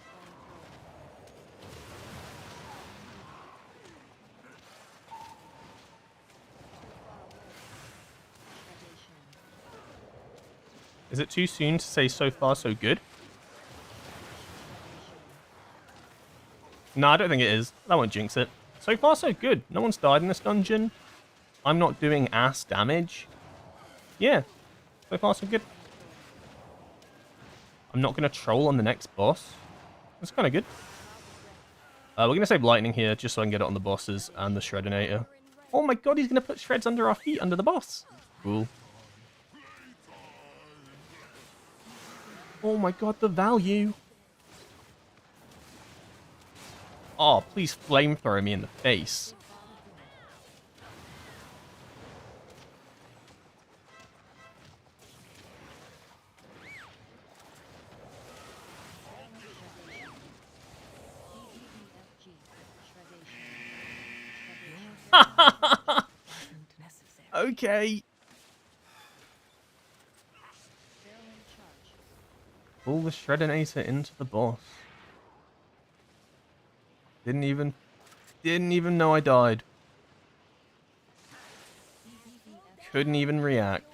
Flamethrower. Shredation. Is it too soon to say so far so good? No, I don't think it is. That won't jinx it. So far so good. No one's died in this dungeon. I'm not doing ass damage. Yeah, so far so good. I'm not going to troll on the next boss. That's kind of good. We're going to save lightning here just so I can get it on the bosses and the Shredinator. Oh my god, he's going to put shreds under our feet, under the boss. Cool. Oh my god, the value. Oh, please flamethrower me in the face. DDEFG. Shredation. Isn't necessary. Okay. Barreling charge. Pull the Shredinator into the boss. Didn't even know I died. DDEFG. Couldn't even react.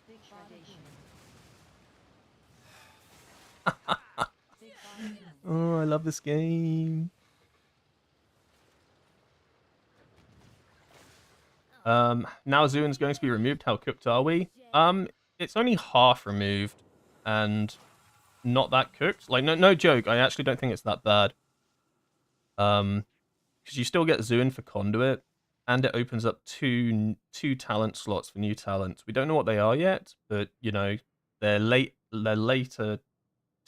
Big shredation. Big body boom. Oh, I love this game. Now Zuin's going to be removed. How cooked are we? It's only half removed and not that cooked. Like, no joke. I actually don't think it's that bad. Because you still get Zuin for Conduit, and it opens up two talent slots for new talents. We don't know what they are yet, but you know they're later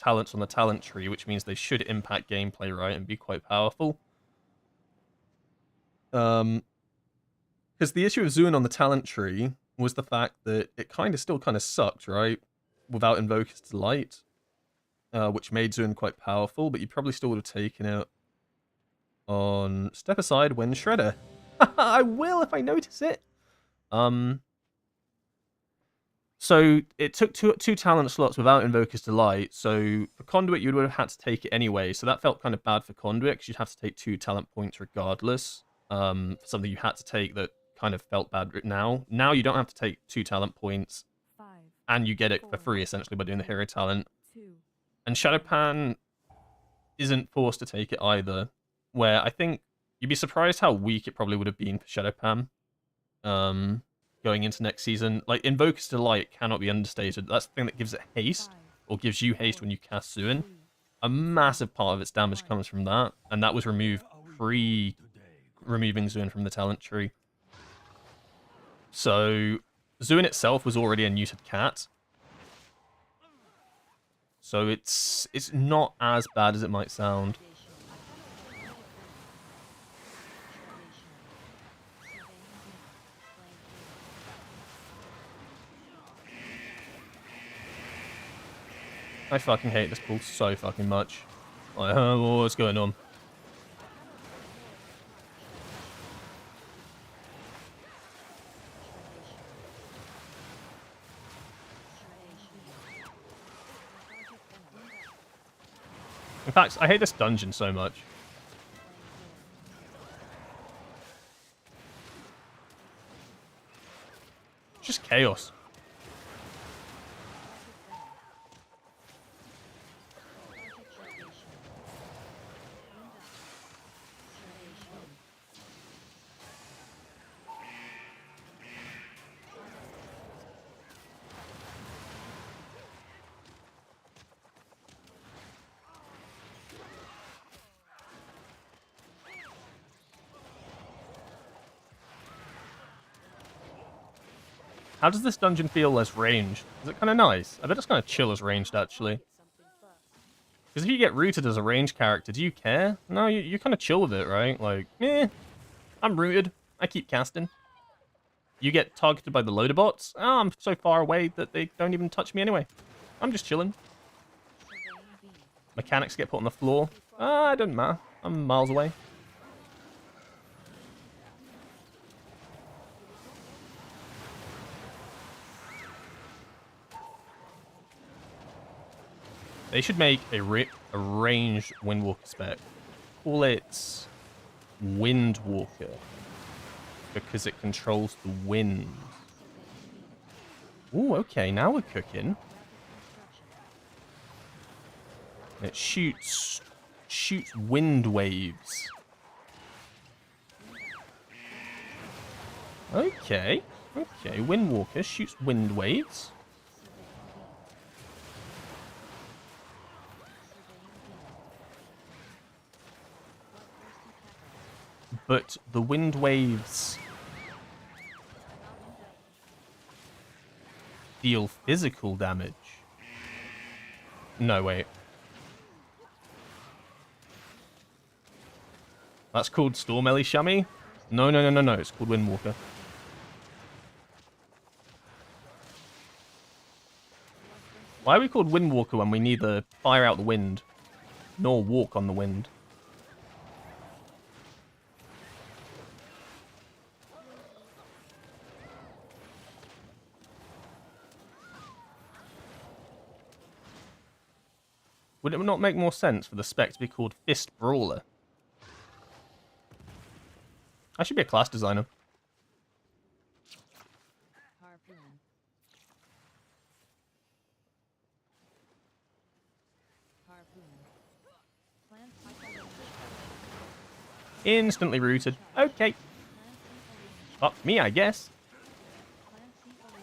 talents on the talent tree, which means they should impact gameplay, right, and be quite powerful. Because the issue of Zuin on the talent tree was the fact that it still kind of sucked, right, without Invoker's Delight, which made Zuin quite powerful, but you probably still would have taken it on Step Aside Wind Shredder. I will if I notice it. So it took two talent slots without Invoker's Delight. So for Conduit, you would have had to take it anyway. So that felt kind of bad for Conduit because you'd have to take 2 talent points regardless. For something you had to take that kind of felt bad now. Now you don't have to take 2 talent points, 5, and you get it for free essentially by doing the hero talent. 2, And Shadowpan isn't forced to take it either. Where I think you'd be surprised how weak it probably would have been for Shadowpan. Going into next season. Like, Invoker's Delight cannot be understated. That's the thing that gives it haste, 5, or gives you haste when you cast Zuin. 3, A massive part of its damage comes from that, and that was removed removing Zuin from the talent tree. So, Zuin itself was already a neutered cat. So it's not as bad as it might sound. I fucking hate this pool so fucking much. Like, what's going on? In fact, I hate this dungeon so much. It's just chaos. How does this dungeon feel as ranged? Is it kind of nice? I bet it's kind of chill as ranged, actually. Because if you get rooted as a ranged character, do you care? No, you kind of chill with it, right? Like, I'm rooted. I keep casting. You get targeted by the loader bots. Oh, I'm so far away that they don't even touch me anyway. I'm just chilling. Mechanics get put on the floor. Ah, it doesn't matter. I'm miles away. They should make a ranged Windwalker spec. Call it Windwalker. Because it controls the wind. Ooh, okay, now we're cooking. It shoots wind waves. Okay, Windwalker shoots wind waves. But the wind waves deal physical damage. No, wait. That's called Storm Ellie Shummy? No. It's called Windwalker. Why are we called Windwalker when we neither fire out the wind nor walk on the wind? Would it not make more sense for the spec to be called Fist Brawler? I should be a class designer. Harpoon. Harpoon. Plant cycle Instantly rooted. Okay. Up to me, I guess. Plant cycle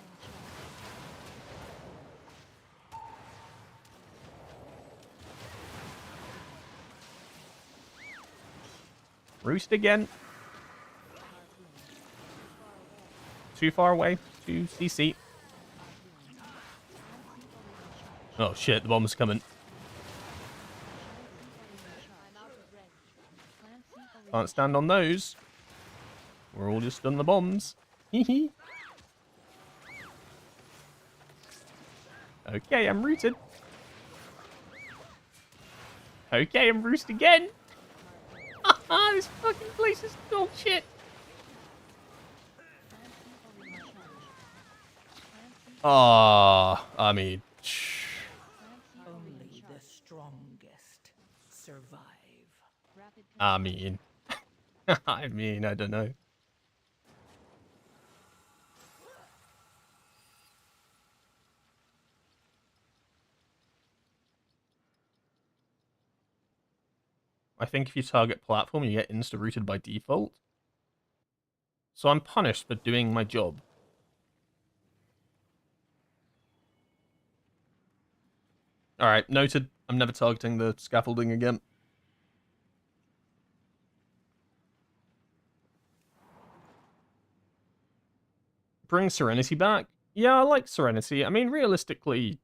Roost again. Too far away. To CC. Oh shit, the bomb's coming. Can't stand on those. We're all just on the bombs. Hee. Okay, I'm rooted. Okay, I'm roost again. This fucking place is dog shit. I mean... Only the strongest survive. I mean... I don't know. I think if you target platform, you get insta-rooted by default. So I'm punished for doing my job. Alright, noted. I'm never targeting the scaffolding again. Bring Serenity back? Yeah, I like Serenity. I mean, realistically,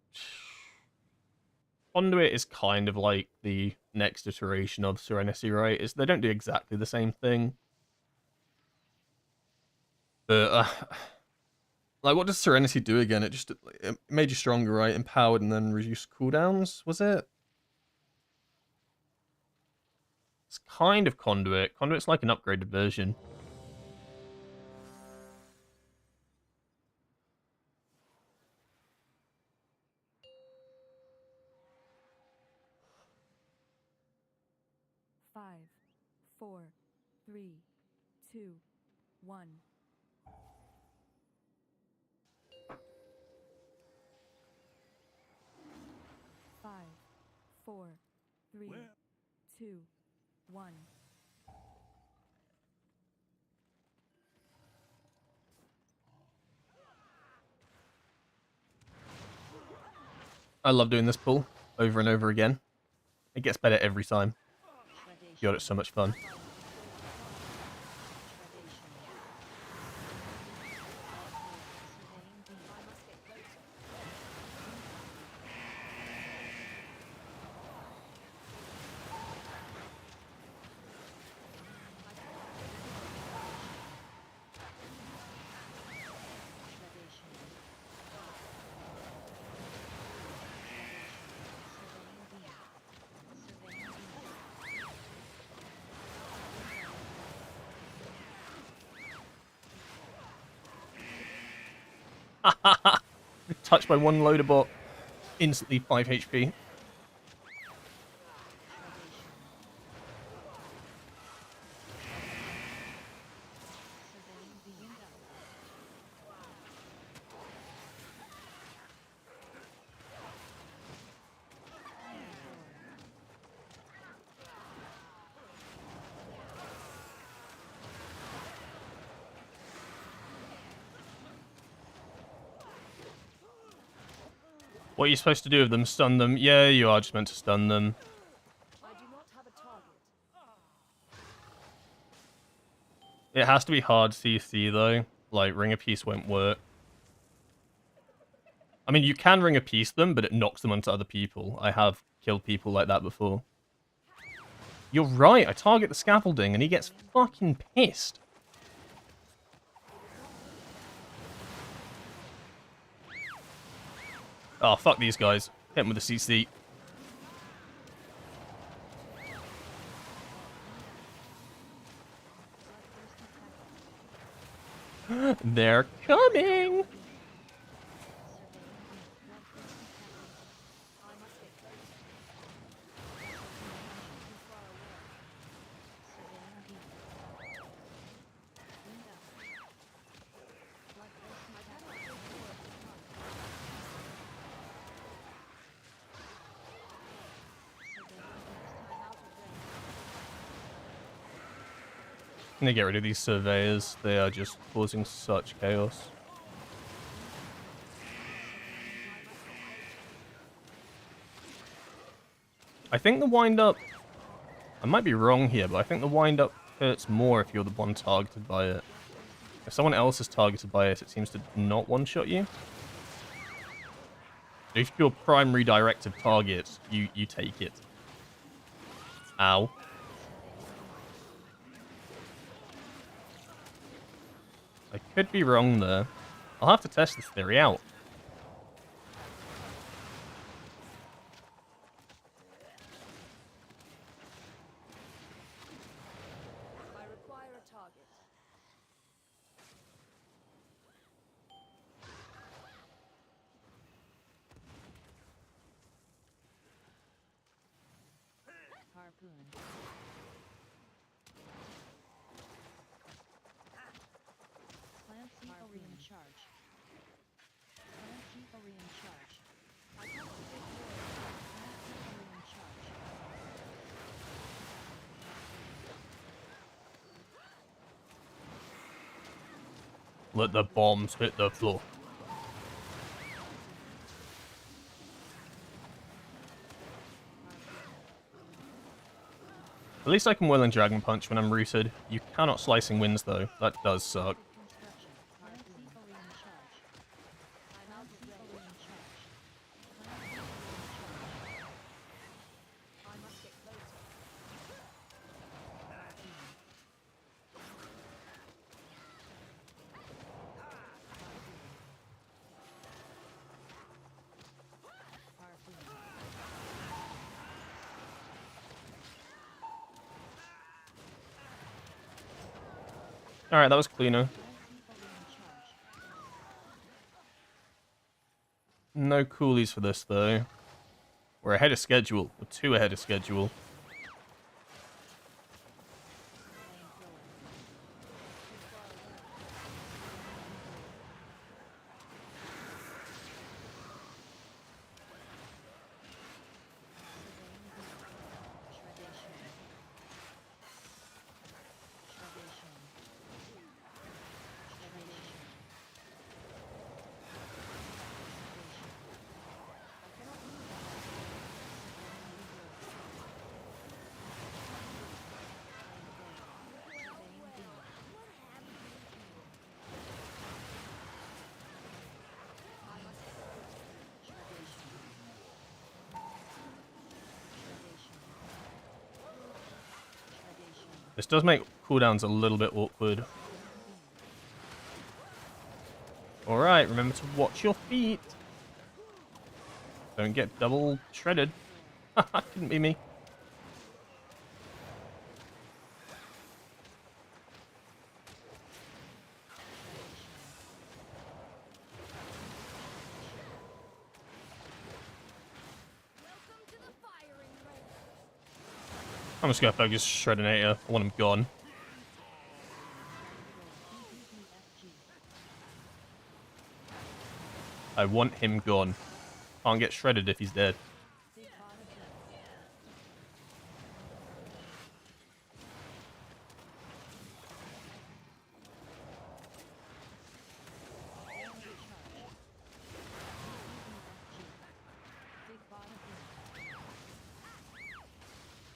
Conduit is kind of like the next iteration of Serenity, right? They don't do exactly the same thing. But, like, what does Serenity do again? It made you stronger, right? Empowered and then reduced cooldowns, was it? It's kind of Conduit. Conduit's like an upgraded version. 5, 4, 3, 2, 1. 5, 4, 3, Where? 2, 1. I love doing this pull over and over again. It gets better every time. God, it's so much fun. Touched by one loader bot, instantly 5 HP. What are you supposed to do with them? Stun them? Yeah, you are just meant to stun them. I do not have a target. It has to be hard CC though. Like, Ring of Peace won't work. I mean, you can Ring of Peace them, but it knocks them onto other people. I have killed people like that before. You're right, I target the scaffolding and he gets fucking pissed. Oh, fuck these guys. Hit him with a CC. They're coming! I'm gonna get rid of these surveyors. They are just causing such chaos. I think the wind-up... I might be wrong here, but I think the wind-up hurts more if you're the one targeted by it. If someone else is targeted by it, it seems to not one-shot you. If you're primary directive target, you take it. Ow. I could be wrong there. I'll have to test this theory out. I require a target. Harpoon. Clancy are in charge. Clancy are in charge. I have to take care. Clancy are in charge. Let the bombs hit the floor. At least I can Will and Dragon Punch when I'm rooted. You cannot Slicing Winds though. That does suck. Construction. Clancy are in charge. Clancy are in charge. Clancy are in charge. I must get closer. Harpoon. Alright, that was cleaner. Clancy are in charge. No coolies for this though. We're ahead of schedule. We're 2 ahead of schedule. This does make cooldowns a little bit awkward. Alright, remember to watch your feet. Don't get double shredded. Haha, couldn't be me. I'm just gonna focus Shreddinator. I want him gone. I want him gone. Can't get shredded if he's dead.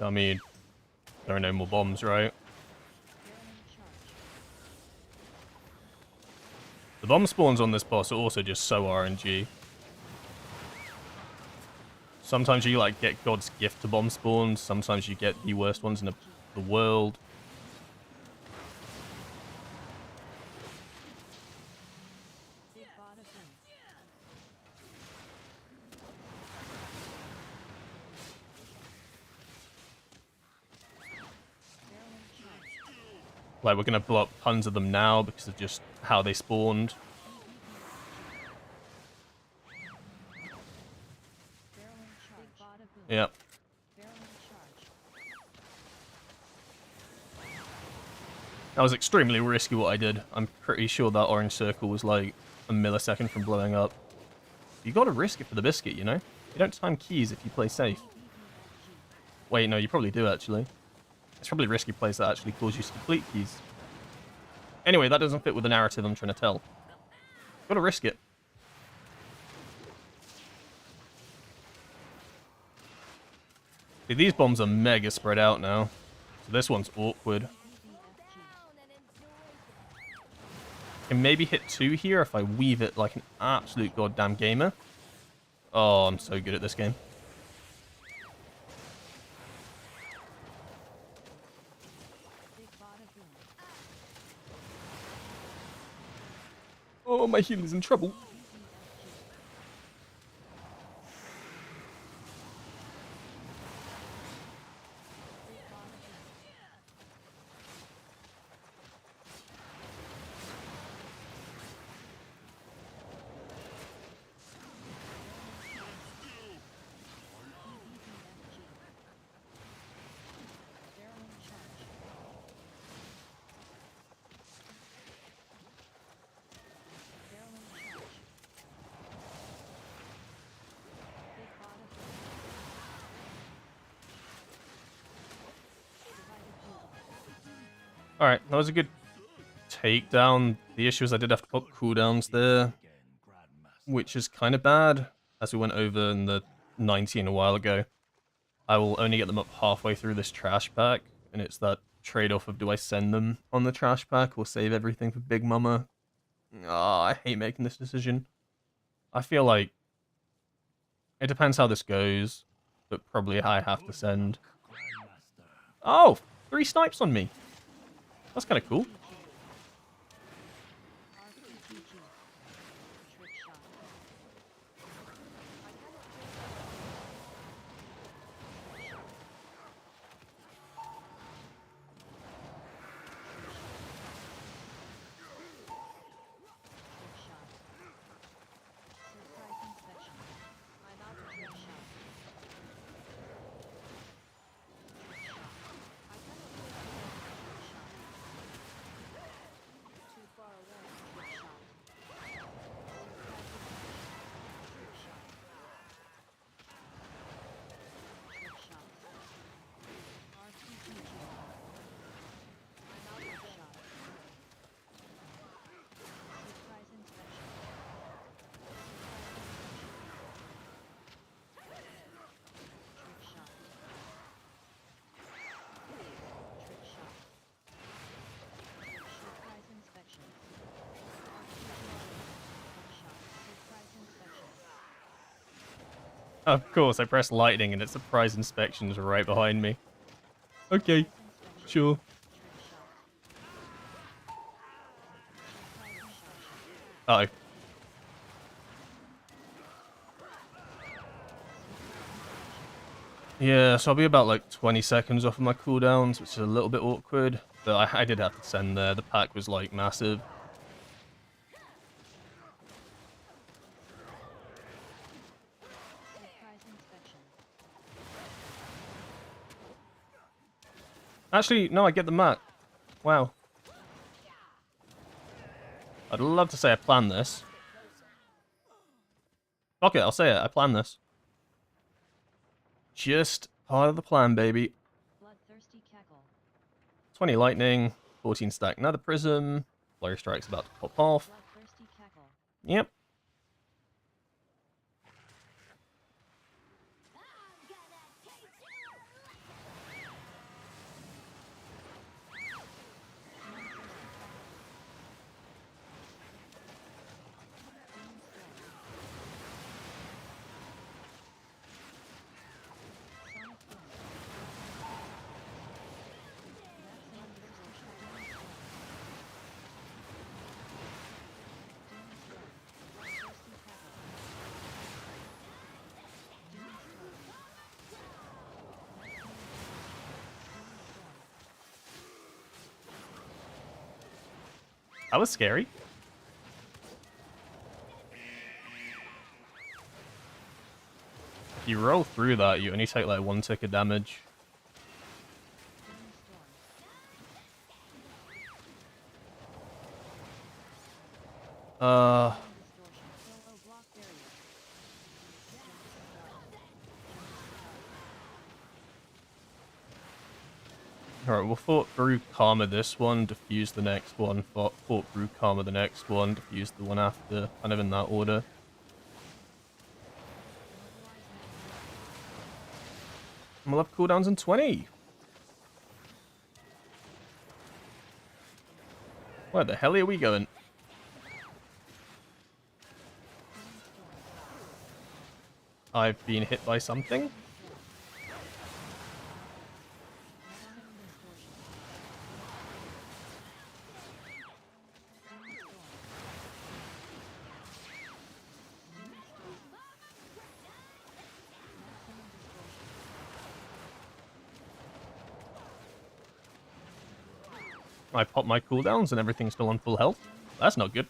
I mean, there are no more bombs, right? The bomb spawns on this boss are also just so RNG. Sometimes you like get God's gift to bomb spawns, sometimes you get the worst ones in the world. Like, we're gonna blow up tons of them now because of just how they spawned. Yep. That was extremely risky what I did. I'm pretty sure that orange circle was like a millisecond from blowing up. You gotta risk it for the biscuit, you know? You don't time keys if you play safe. Wait, no, you probably do actually. It's probably risky plays that actually cause you to deplete keys. Anyway, that doesn't fit with the narrative I'm trying to tell. Gotta risk it. See, these bombs are mega spread out now. So this one's awkward. Can maybe hit 2 here if I weave it like an absolute goddamn gamer. Oh, I'm so good at this game. Oh, my healer's in trouble. Alright, that was a good takedown. The issue is I did have to put cooldowns there, which is kind of bad, as we went over in the 19 a while ago. I will only get them up halfway through this trash pack, and it's that trade-off of do I send them on the trash pack or save everything for Big Mama? Ah, I hate making this decision. I feel like it depends how this goes, but probably I have to send. Oh, 3 snipes on me. That's kind of cool. Of course, I press lightning and its surprise inspections right behind me. Okay, sure. Uh-oh. Yeah, so I'll be about like 20 seconds off of my cooldowns, which is a little bit awkward. But I did have to send there. The pack was like massive. Surprise inspection. Actually, no, I get the map. Wow. I'd love to say I planned this. Okay, I'll say it. I planned this. Just part of the plan, baby. Bloodthirsty cackle. 20 lightning, 14 stack nether prism. Flurry strike's about to pop off. Bloodthirsty cackle. Yep. That was scary. If you roll through that, you only take like 1 tick of damage. Alright, we'll fought through Karma this one, diffuse the next one, fought through Karma the next one, diffuse the one after, kind of in that order. And we'll have cooldowns in 20. Where the hell are we going? I've been hit by something. I pop my cooldowns and everything's still on full health. That's not good.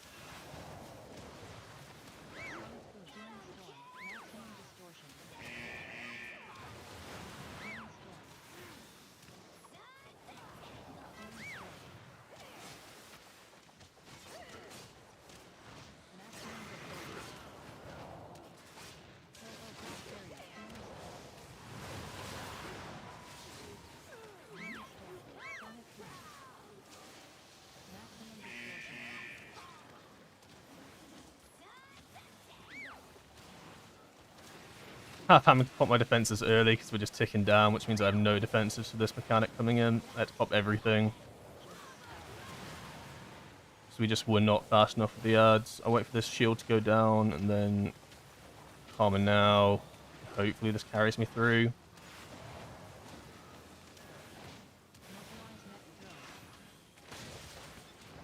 I'm having to pop my defenses early because we're just ticking down, which means I have no defenses for this mechanic coming in. I had to pop everything. So we just were not fast enough with the ads. I wait for this shield to go down and then Karma now. Hopefully this carries me through.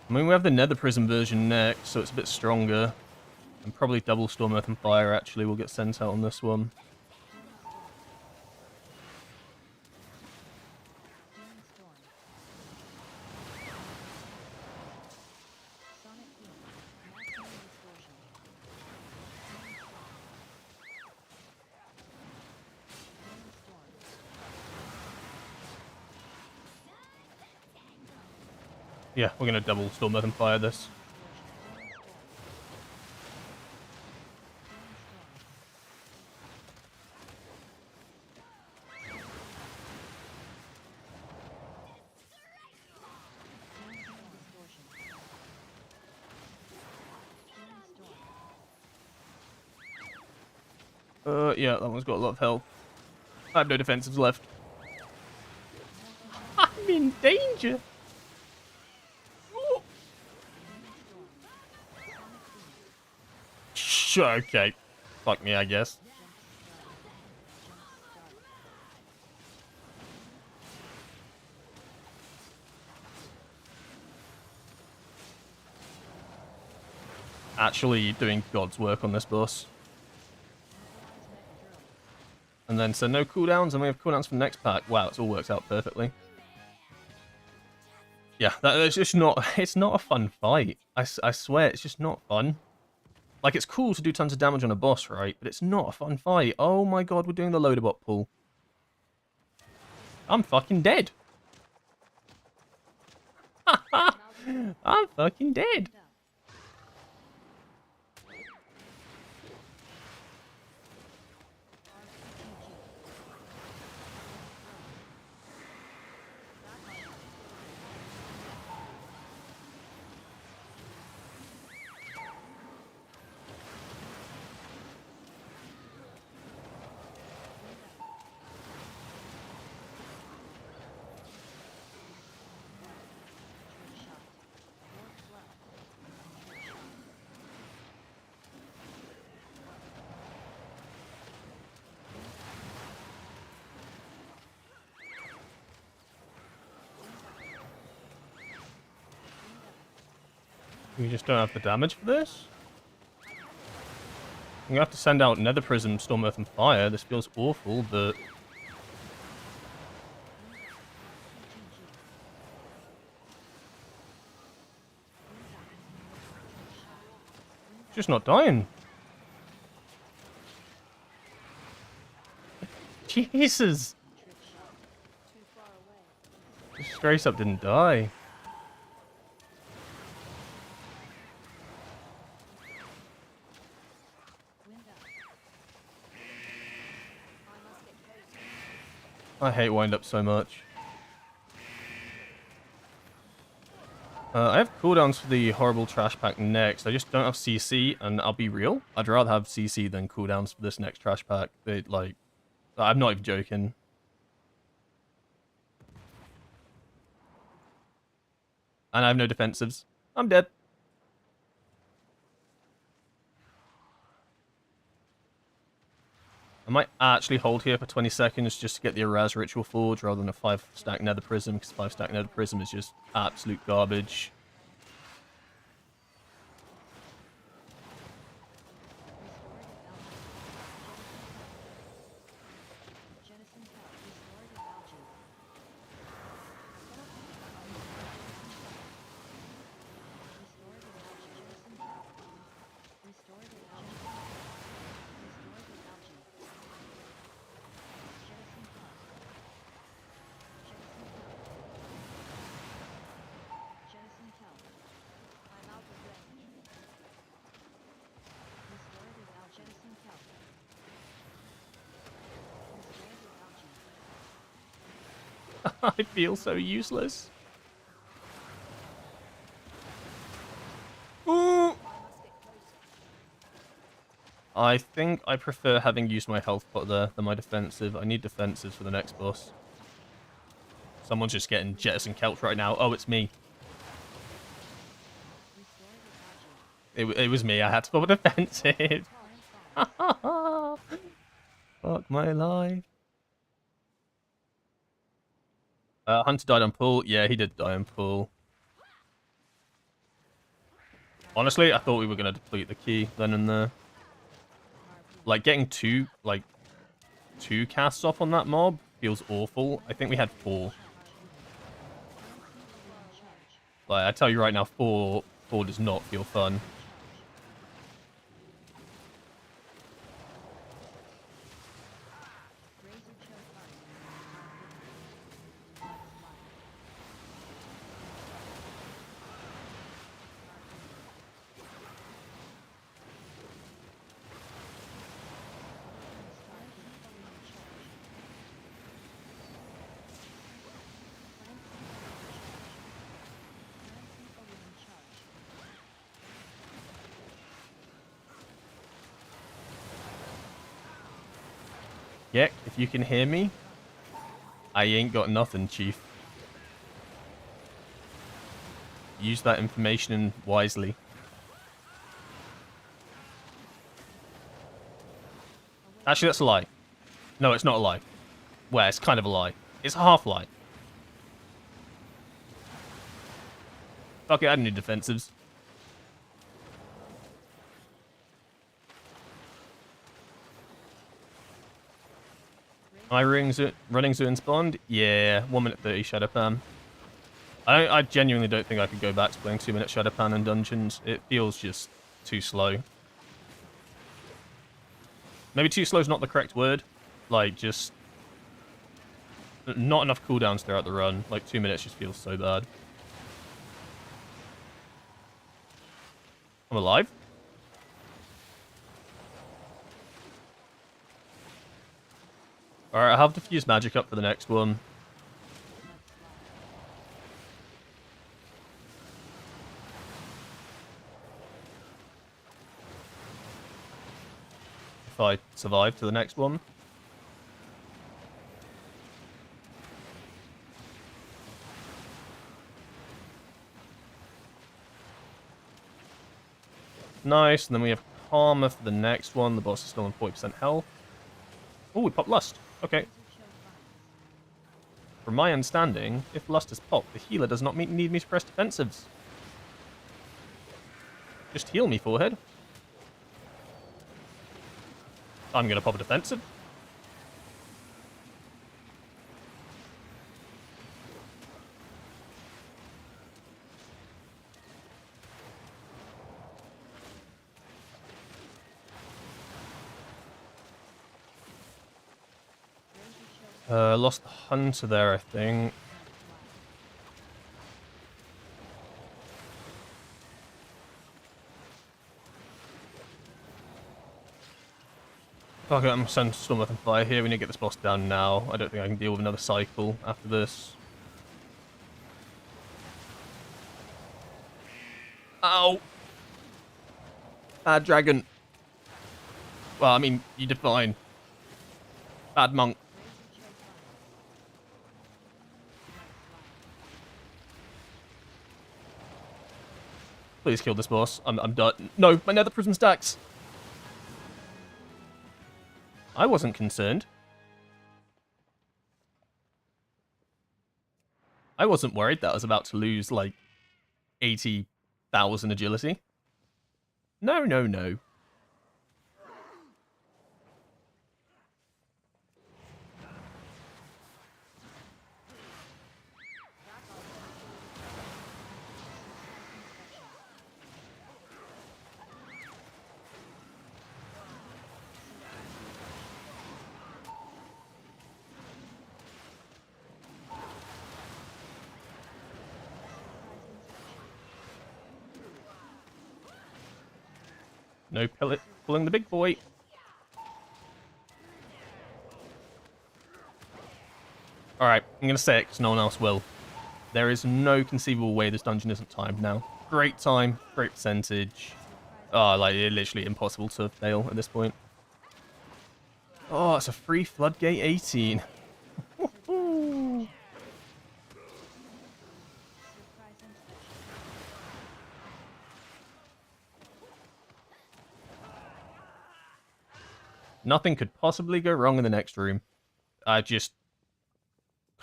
I mean, we have the Nether Prism version next, so it's a bit stronger. And probably double Storm, Earth, and Fire actually will get sent out on this one. Yeah, we're going to double Storm, Earth, and Fire this. Yeah, that one's got a lot of health. I have no defensives left. I'm in danger! Okay. Fuck me, I guess. actually doing God's work on this boss. And then, so no cooldowns, and we have cooldowns for the next pack. Wow, it's all worked out perfectly. Yeah, it's just not, it's not a fun fight. I swear, it's just not fun. Like, it's cool to do tons of damage on a boss, right? But it's not a fun fight. Oh my god, we're doing the Loaderbot pull. I'm fucking dead. I'm fucking dead. We just don't have the damage for this? I'm gonna have to send out Nether Prism, Storm, Earth, and Fire. This feels awful, but... just not dying. Jesus! Just straight up didn't die. I hate wind up so much. I have cooldowns for the horrible trash pack next. I just don't have CC, and I'll be real. I'd rather have CC than cooldowns for this next trash pack. They, like, I'm not even joking. And I have no defensives. I'm dead. I might actually hold here for 20 seconds just to get the Araz Ritual Forge rather than a 5-stack Nether Prism, because 5-stack Nether Prism is just absolute garbage. I feel so useless. Ooh. I think I prefer having used my health pot there than my defensive. I need defensives for the next boss. Someone's just getting Jettison Kelch right now. Oh, it's me. It was me. I had to put a defensive. Fuck my life. Hunter died on pull. Yeah, he did die on pull. Honestly, I thought we were going to deplete the key then and there. Like, getting two casts off on that mob feels awful. I think we had 4. Like, I tell you right now, 4 does not feel fun. Yeah, if you can hear me, I ain't got nothing, Chief. Use that information wisely. Actually, that's a lie. No, it's not a lie. Well, it's kind of a lie. It's a half lie. Fuck it, I don't need defensives. Am I running Zoon's Bond? Yeah, 1 minute 30 Shadow Pan. I genuinely don't think I could go back to playing 2 minute Shadow Pan in dungeons. It feels just too slow. Maybe too slow is not the correct word. Like, just not enough cooldowns throughout the run. Like, 2 minutes just feels so bad. I'm alive? Alright, I have diffuse magic up for the next one. If I survive to the next one. Nice, and then we have Karma for the next one. The boss is still on 40% health. Oh, we popped Lust. Okay. From my understanding, if Lust is popped, the healer does not need me to press defensives. Just heal me, forehead. I'm gonna pop a defensive. Lost the hunter there, I think. Fuck it, I'm sending Stormwrath and Fire here. We need to get this boss down now. I don't think I can deal with another cycle after this. Ow! Bad dragon. Well, I mean, you define. Bad monk. Please kill this boss. I'm done. No, my nether prism stacks. I wasn't concerned. I wasn't worried that I was about to lose, like, 80,000 agility. No, no, no. No pellet pulling the big boy. Alright, I'm going to say it because no one else will. There is no conceivable way this dungeon isn't timed now. Great time, great percentage. Oh, like, it's literally impossible to fail at this point. Oh, it's a free Floodgate 18. Nothing could possibly go wrong in the next room. I just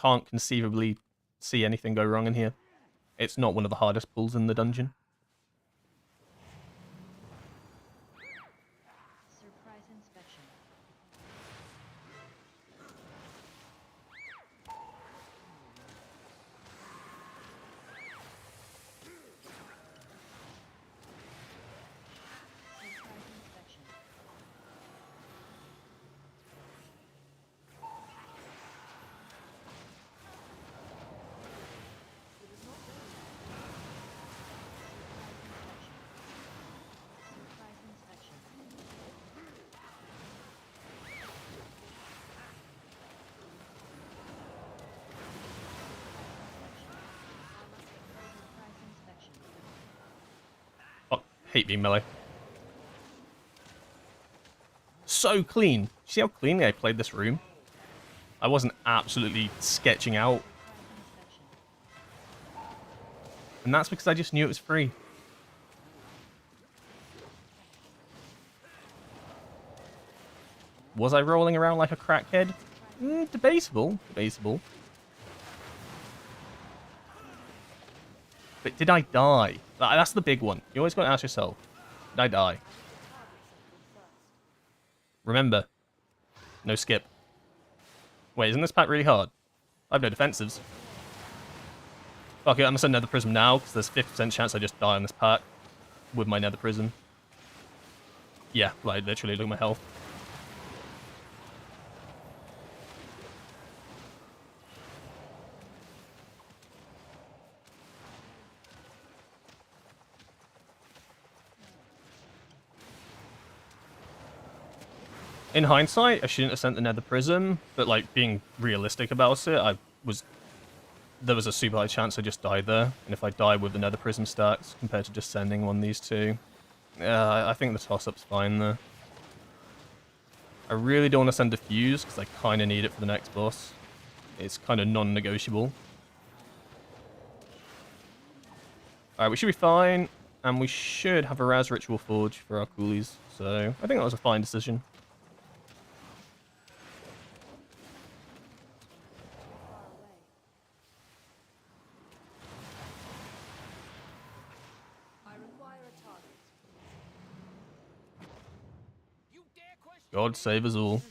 can't conceivably see anything go wrong in here. It's not one of the hardest pulls in the dungeon. Surprise inspection. Surprise inspection. Surprise inspection. Surprise inspection. Oh, hate being melee. So clean. See how cleanly I played this room? I wasn't absolutely sketching out. And that's because I just knew it was free. Was I rolling around like a crackhead? Debatable. Debatable. But did I die? That's the big one. You always got to ask yourself, did I die? Remember, no skip. Wait, isn't this pack really hard? I have no defensives. Fuck it, I'm gonna send Nether Prism now, because there's 50% chance I just die on this pack with my Nether Prism. Yeah, like, literally, look at my health. In hindsight, I shouldn't have sent the Nether Prism, but, like, being realistic about it, there was a super high chance I just died there, and if I died with the Nether Prism stacks compared to just sending one of these two, I think the toss-up's fine there. I really don't want to send Diffuse, because I kind of need it for the next boss. It's kind of non-negotiable. Alright, we should be fine, and we should have a Raz Ritual Forge for our coolies, so I think that was a fine decision. Far away. I require a target. God save us all.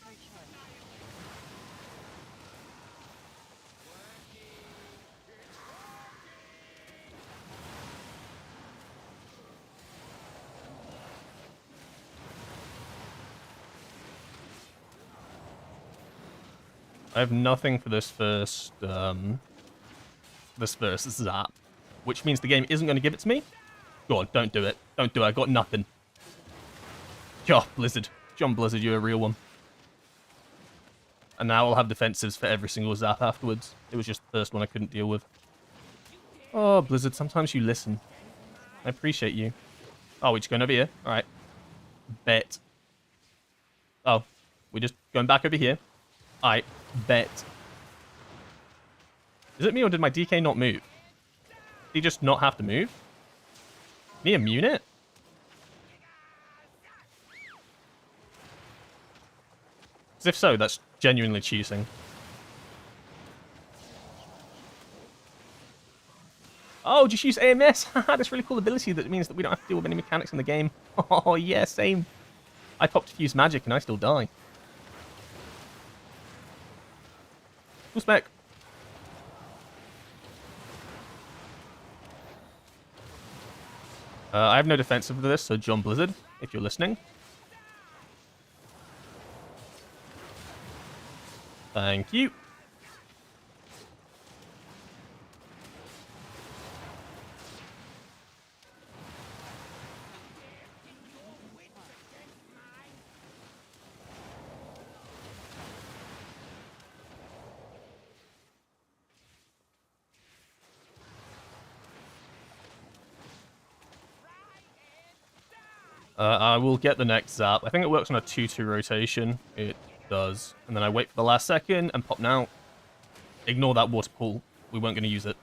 I have nothing for this first zap, which means the game isn't going to give it to me. God, don't do it. Don't do it. I got nothing. Oh, Blizzard. John Blizzard, you're a real one. And now I'll have defensives for every single zap afterwards. It was just the first one I couldn't deal with. Oh, Blizzard, sometimes you listen. I appreciate you. Oh, we're just going over here. Alright. Bet. Oh, we're just going back over here. I bet. Is it me or did my DK not move? Did he just not have to move? Can he immune it? 'Cause if so, that's genuinely cheating. Oh, just use AMS! Haha, this really cool ability that means that we don't have to deal with any mechanics in the game. Oh, yeah, same. I popped Fuse Magic and I still die. Full spec. I have no defensive for this, so John Blizzard, if you're listening. Thank you. I will get the next zap. I think it works on a 2-2 rotation. It does. And then I wait for the last second and pop now. Ignore that water pool. We weren't going to use it.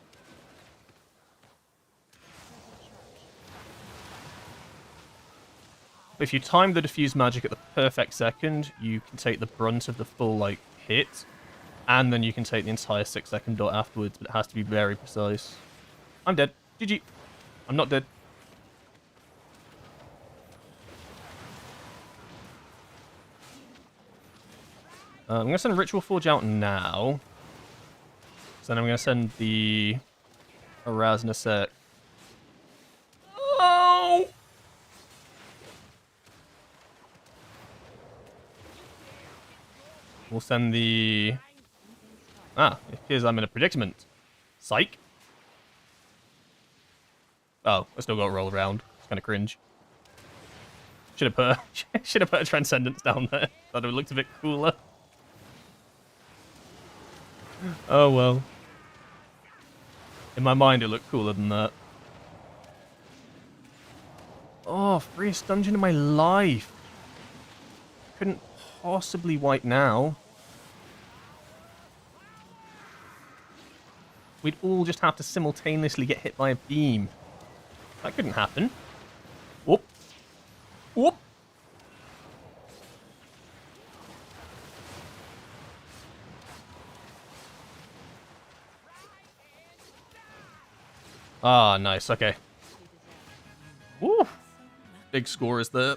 If you time the diffuse magic at the perfect second, you can take the brunt of the full, like, hit. And then you can take the entire 6-second dot afterwards, but it has to be very precise. I'm dead. GG. I'm not dead. I'm going to send Ritual Forge out now. So then I'm going to send the Araz in a sec. Oh! We'll send the... Ah, it appears I'm in a predicament. Psych. Oh, I still got to roll around. It's kind of cringe. Should have put a Transcendence down there. Thought it looked a bit cooler. Oh well. In my mind, it looked cooler than that. Oh, freest dungeon in my life. Couldn't possibly wipe now. We'd all just have to simultaneously get hit by a beam. That couldn't happen. Whoop. Whoop. Ah, nice. Okay. Woo. Big score is there.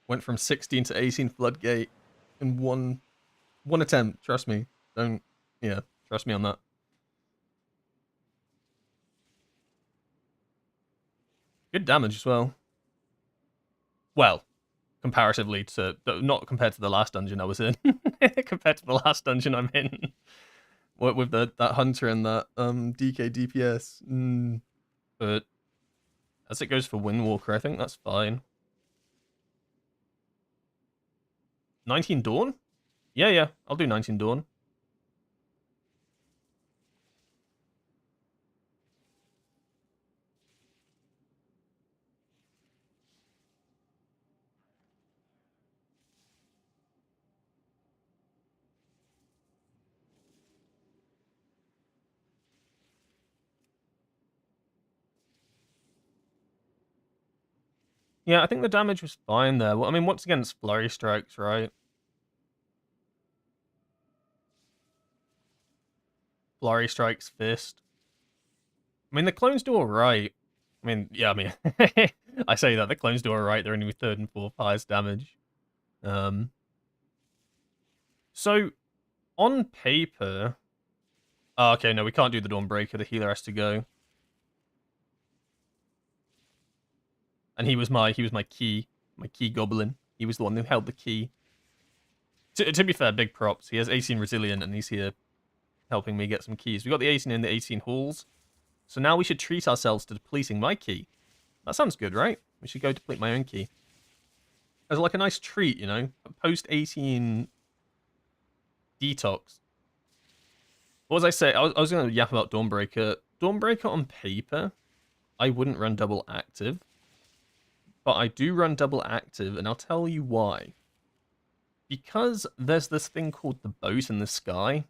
Went from 16 to 18 Floodgate in one One attempt, trust me. Don't, yeah, trust me on that. Good damage as well. Well, comparatively to, not compared to the last dungeon I was in. Compared to the last dungeon I'm in. What with that hunter and that DK DPS. But as it goes for Windwalker, I think that's fine. 19 Dawn? Yeah, I'll do 19 Dawn. Yeah, I think the damage was fine there. Well, I mean, once again, it's Flurry Strikes, right? Flurry Strikes, Fist. I mean, the clones do alright. I mean, yeah, I mean, I say that, the clones do alright. They're only with 3rd and 4th highest damage. So, on paper... Oh, okay, no, we can't do the Dawnbreaker. The healer has to go. And he was my key goblin. He was the one who held the key. To be fair, big props. He has 18 resilient, and he's here helping me get some keys. We got the 18 in the 18 halls. So now we should treat ourselves to depleting my key. That sounds good, right? We should go deplete my own key. As like a nice treat, you know? Post 18 detox. What was I say? I was going to yap about Dawnbreaker. Dawnbreaker on paper, I wouldn't run double active. But I do run double active, and I'll tell you why. Because there's this thing called the boat in the sky.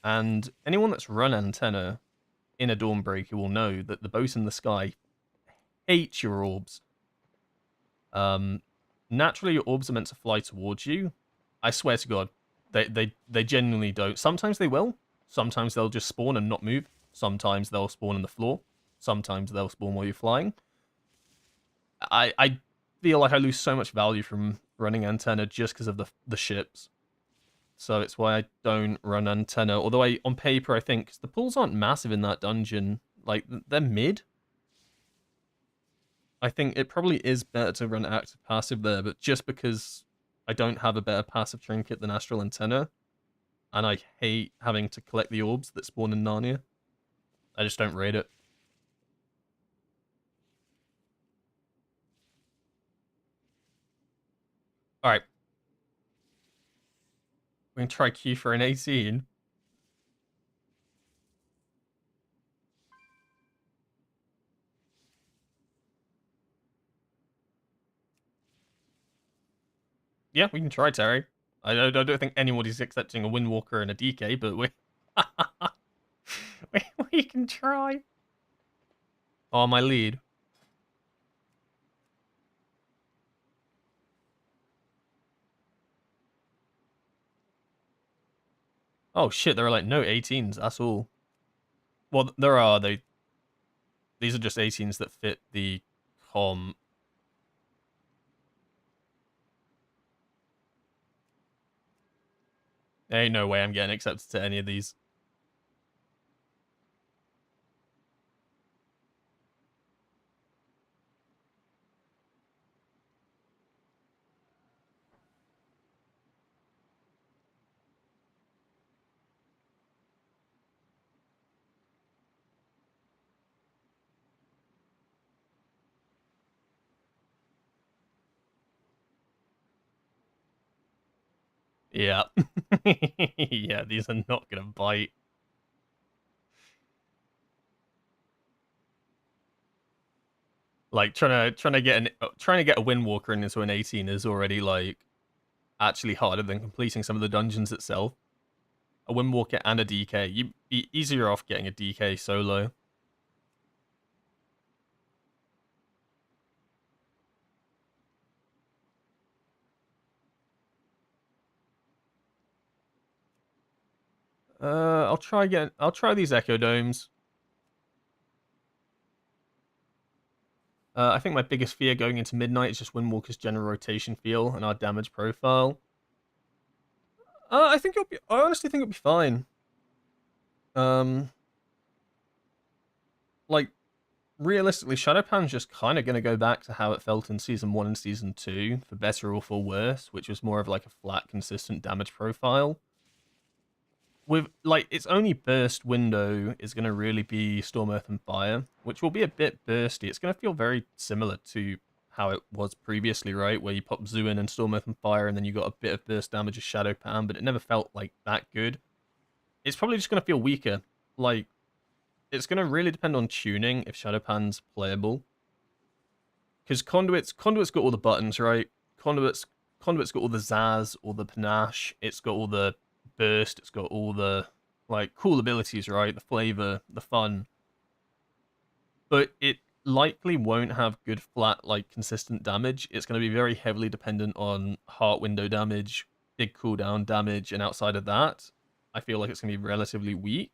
And anyone that's run antenna in a Dawnbreaker will know that the boat in the sky hates your orbs. Naturally, your orbs are meant to fly towards you. I swear to God, they genuinely don't. Sometimes they will. Sometimes they'll just spawn and not move. Sometimes they'll spawn on the floor. Sometimes they'll spawn while you're flying. I feel like I lose so much value from running antenna just because of the ships. So it's why I don't run antenna. Although on paper, I think the pools aren't massive in that dungeon. Like, they're mid. I think it probably is better to run active passive there, but just because I don't have a better passive trinket than Astral Antenna, and I hate having to collect the orbs that spawn in Narnia, I just don't rate it. Alright. We're going to try Q for an 18. Yeah, we can try, Terry. I don't think anybody's accepting a Windwalker and a DK, but we can try. Oh, my lead. Oh shit, there are like no 18s at all. Well, there are. These are just 18s that fit the com. There ain't no way I'm getting accepted to any of these. Yeah. Yeah, these are not gonna bite. Like trying to get a Windwalker into an 18 is already like actually harder than completing some of the dungeons itself. A Windwalker and a DK, you'd be easier off getting a DK solo. I'll try these Echo Domes. I think my biggest fear going into Midnight is just Windwalker's general rotation feel and our damage profile. I think it'll be. I honestly think it'll be fine. Um, like realistically, Shadowpan's just kind of gonna go back to how it felt in season 1 and season 2, for better or for worse, which was more of like a flat, consistent damage profile. With like its only burst window is gonna really be Storm, Earth, and Fire, which will be a bit bursty. It's gonna feel very similar to how it was previously, right? Where you pop Zoo in and Storm, Earth, and Fire, and then you got a bit of burst damage of Shadowpan, but it never felt like that good. It's probably just gonna feel weaker. Like it's gonna really depend on tuning if Shadowpan's playable. Because Conduit's got all the buttons, right? Conduit's got all the zazz, all the panache. It's got all the burst. It's got all the like cool abilities, right? The flavor, the fun. But it likely won't have good flat, like consistent damage. It's going to be very heavily dependent on heart window damage, big cooldown damage, and outside of that, I feel like it's going to be relatively weak.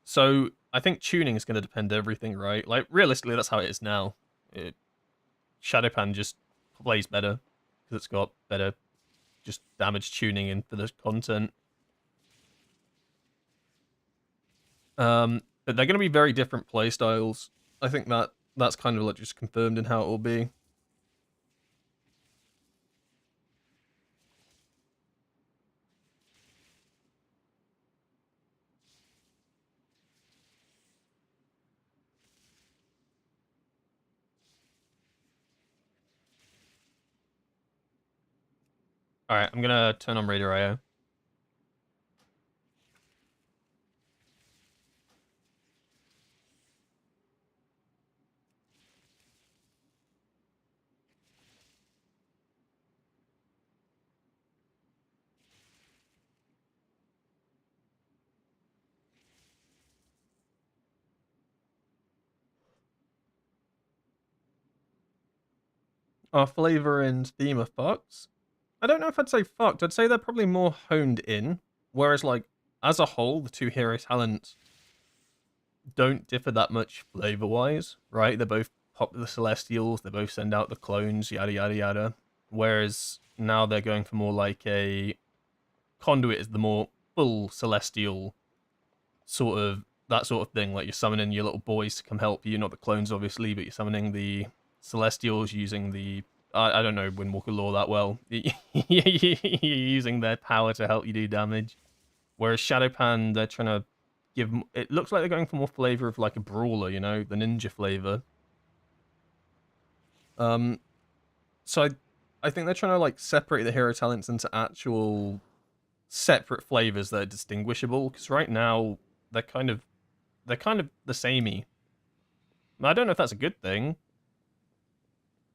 So I think tuning is going to depend everything, right? Like realistically, that's how it is now. Shadowpan just plays better because it's got better just damage tuning in for the content. But they're going to be very different play styles. I think that's kind of like just confirmed in how it will be. All right, I'm gonna turn on Raider IO. Our flavor and theme are fucked. I don't know if I'd say fucked. I'd say they're probably more honed in. Whereas, like, as a whole, the two hero talents don't differ that much flavor-wise, right? They both pop the Celestials, they both send out the clones, yada, yada, yada. Whereas now they're going for more like a... Conduit is the more full Celestial sort of... That sort of thing, like you're summoning your little boys to come help you, not the clones, obviously, but you're summoning the Celestials using the... I don't know Windwalker lore that well. You're using their power to help you do damage. Whereas Shadowpan, they're trying to give... It looks like they're going for more flavor of like a brawler, you know? The ninja flavor. So I think they're trying to like separate the hero talents into actual separate flavors that are distinguishable. Because right now, they're kind of the samey. I don't know if that's a good thing.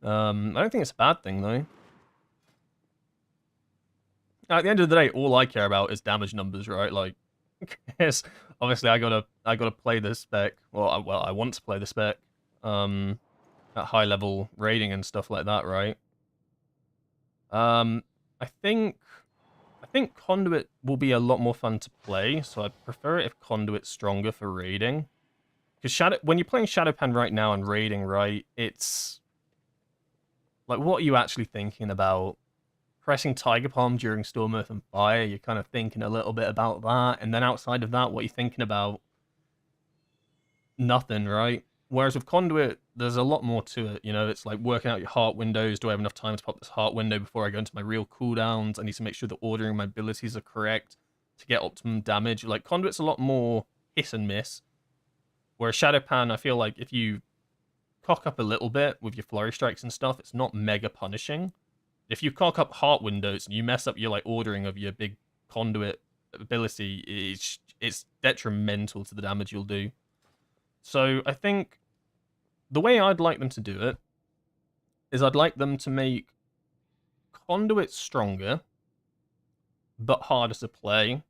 I don't think it's a bad thing though. At the end of the day, all I care about is damage numbers, right? Like, yes, obviously I gotta play the spec. Well, I want to play the spec. At high level raiding and stuff like that, right? I think Conduit will be a lot more fun to play, so I prefer it if Conduit's stronger for raiding. Because when you're playing Shadowpan right now and raiding, right, it's like, what are you actually thinking about? Pressing Tiger Palm during Storm, Earth, and Fire, you're kind of thinking a little bit about that, and then outside of that, what are you thinking about? Nothing, right? Whereas with Conduit, there's a lot more to it, you know? It's like working out your heart windows. Do I have enough time to pop this heart window before I go into my real cooldowns? I need to make sure the ordering of my abilities are correct to get optimum damage. Like, Conduit's a lot more hit and miss. Whereas Shadowpan, I feel like if you cock up a little bit with your flurry strikes and stuff, it's not mega punishing. If you cock up heart windows and you mess up your like ordering of your big Conduit ability, it's detrimental to the damage you'll do. So I think the way I'd like them to do it is I'd like them to make Conduit stronger, but harder to play,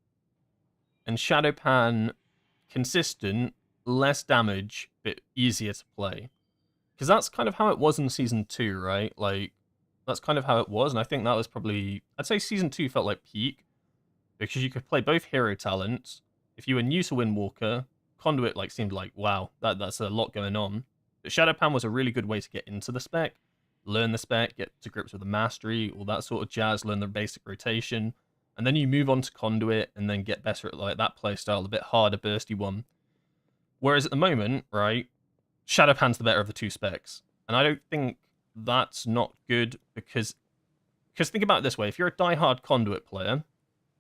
and Shadowpan consistent, less damage, but easier to play. Because that's kind of how it was in Season 2, right? Like, that's kind of how it was, and I think that was probably... I'd say Season 2 felt like peak, because you could play both hero talents. If you were new to Windwalker, Conduit like seemed like, wow, that's a lot going on. But Shadowpan was a really good way to get into the spec, learn the spec, get to grips with the mastery, all that sort of jazz, learn the basic rotation, and then you move on to conduit and then get better at like that playstyle, a bit harder, bursty one. Whereas at the moment, right, Shadowpan's the better of the two specs. And I don't think that's not good because think about it this way, if you're a diehard conduit player,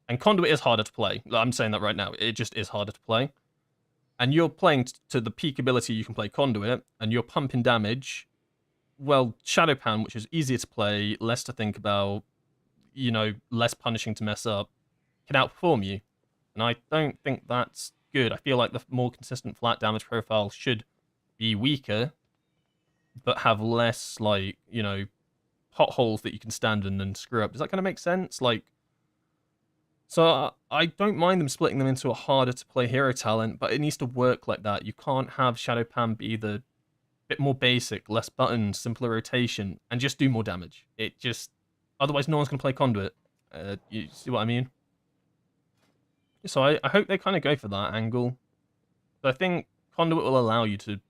and conduit is harder to play, I'm saying that right now, it just is harder to play, and you're playing to the peak ability you can play conduit, and you're pumping damage, well, Shadowpan, which is easier to play, less to think about, you know, less punishing to mess up, can outperform you. And I don't think that's good. I feel like the more consistent flat damage profile should be weaker, but have less, like, you know, potholes that you can stand in and screw up. Does that kind of make sense? Like, so I don't mind them splitting them into a harder to play hero talent, but it needs to work like that. You can't have Shadowpan be the bit more basic, less buttons, simpler rotation, and just do more damage. It just, otherwise no one's going to play Conduit. You see what I mean? So I hope they kind of go for that angle. But I think Conduit will allow you to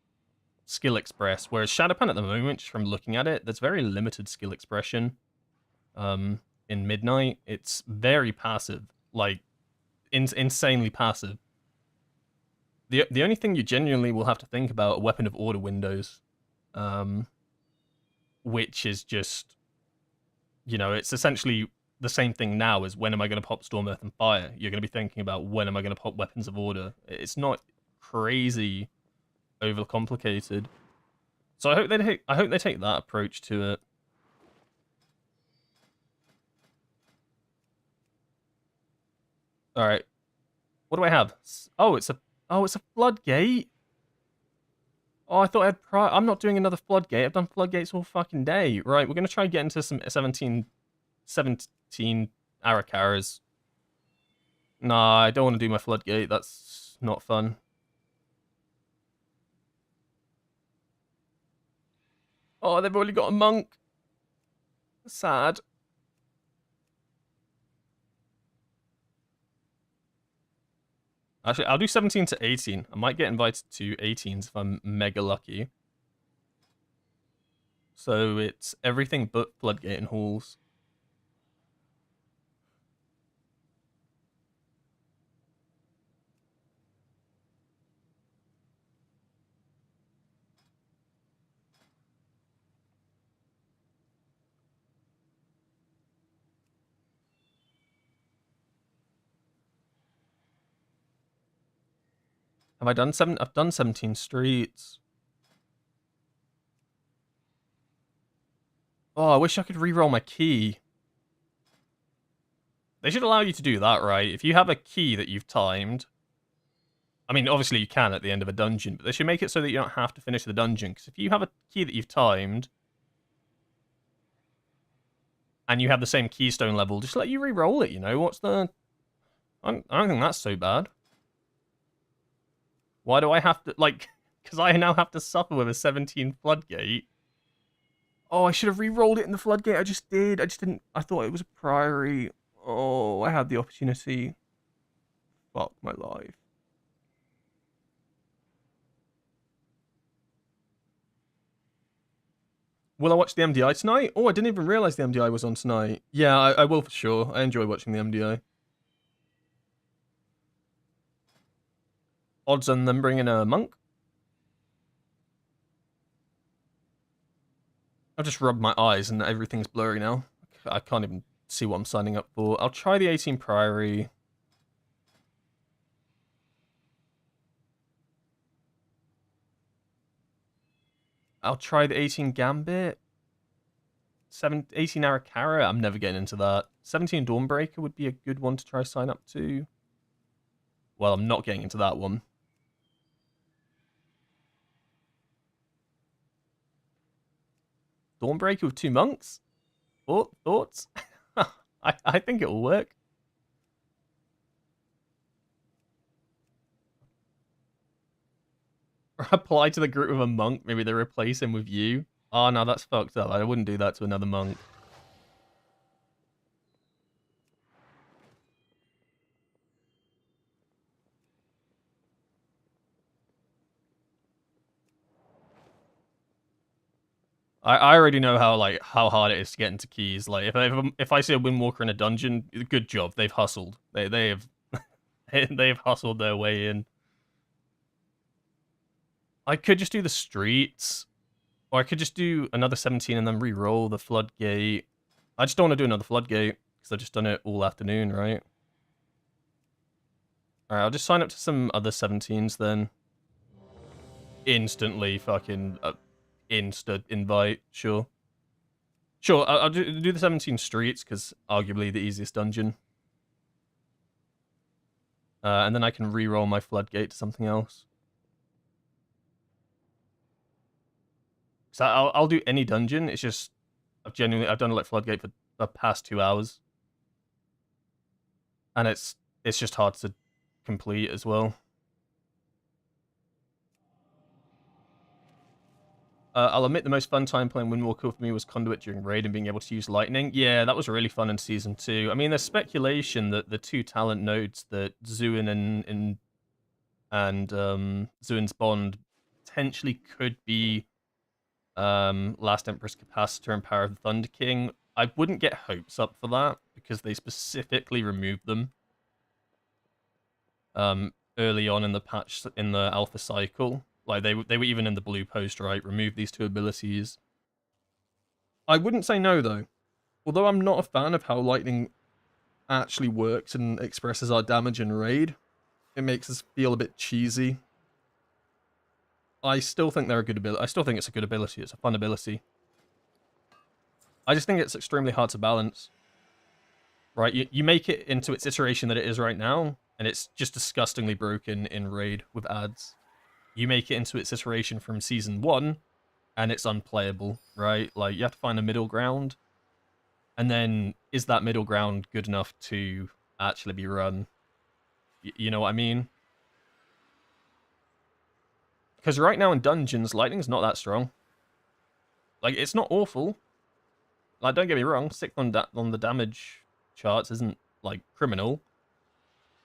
skill express, whereas Shadowpan at the moment, just from looking at it, there's very limited skill expression. In Midnight, it's very passive, like insanely passive. The only thing you genuinely will have to think about are weapon of order windows, which is just, you know, it's essentially the same thing now as when am I going to pop Storm, Earth, and Fire. You're going to be thinking about when am I going to pop weapons of order. It's not crazy overcomplicated. So I hope they take that approach to it. All right, what do I have? Oh, it's a floodgate. Oh, I thought I had I'm not doing another floodgate. I've done floodgates all fucking day. Right, we're gonna try and get into some 17 Arakaras. Nah, I don't want to do my floodgate. That's not fun. Oh, they've already got a monk. Sad. Actually, I'll do 17 to 18. I might get invited to 18s if I'm mega lucky. So it's everything but floodgate and halls. Have I done I've done 17 streets. Oh, I wish I could re-roll my key. They should allow you to do that, right? If you have a key that you've timed, I mean, obviously you can at the end of a dungeon, but they should make it so that you don't have to finish the dungeon. Because if you have a key that you've timed, and you have the same keystone level, just let you re-roll it, you know? What's the... I don't think that's so bad. Why do I have to, like... Because I now have to suffer with a 17 floodgate. Oh, I should have re-rolled it in the floodgate. I just did. I just didn't... I thought it was a priory. Oh, I had the opportunity. Fuck my life. Will I watch the MDI tonight? Oh, I didn't even realize the MDI was on tonight. Yeah, I will for sure. I enjoy watching the MDI. Odds on them bringing a monk? I've just rubbed my eyes and everything's blurry now. I can't even see what I'm signing up for. I'll try the 18 Priory. I'll try the 18 Gambit. 18 Arakara. I'm never getting into that. 17 Dawnbreaker would be a good one to try sign up to. Well, I'm not getting into that one. Dawnbreaker with 2 monks? Thoughts? I think it will work. Apply to the group with a monk. Maybe they replace him with you. Oh, no, that's fucked up. I wouldn't do that to another monk. I already know how hard it is to get into keys. Like if I see a Windwalker in a dungeon, good job. They've hustled. They have they've hustled their way in. I could just do the streets, or I could just do another 17 and then re-roll the floodgate. I just don't want to do another floodgate because I've just done it all afternoon, right? Alright, I'll just sign up to some other 17s then. Instantly fucking insta invite, sure. Sure, I'll do the 17 streets because arguably the easiest dungeon. And then I can re-roll my floodgate to something else. So I'll do any dungeon. It's just I've done like floodgate for the past 2 hours, and it's just hard to complete as well. I'll admit the most fun time playing Windwalker for me was Conduit during raid and being able to use lightning. Yeah, that was really fun in Season 2. I mean, there's speculation that the 2 talent nodes that Zuin and Zuin's Bond potentially could be Last Emperor's Capacitor and Power of the Thunder King. I wouldn't get hopes up for that because they specifically removed them early on in the patch in the alpha cycle. Like they were even in the blue post, right? Remove these 2 abilities. I wouldn't say no though. Although I'm not a fan of how lightning actually works and expresses our damage in raid, it makes us feel a bit cheesy. I still think they're a good ability. I still think it's a good ability. It's a fun ability. I just think it's extremely hard to balance. Right? You make it into its iteration that it is right now, and it's just disgustingly broken in raid with ads. You make it into its iteration from Season 1, and it's unplayable, right? Like, you have to find a middle ground. And then, is that middle ground good enough to actually be run? You know what I mean? Because right now in dungeons, lightning's not that strong. Like, it's not awful. Like, don't get me wrong, 6th on the damage charts isn't, like, criminal.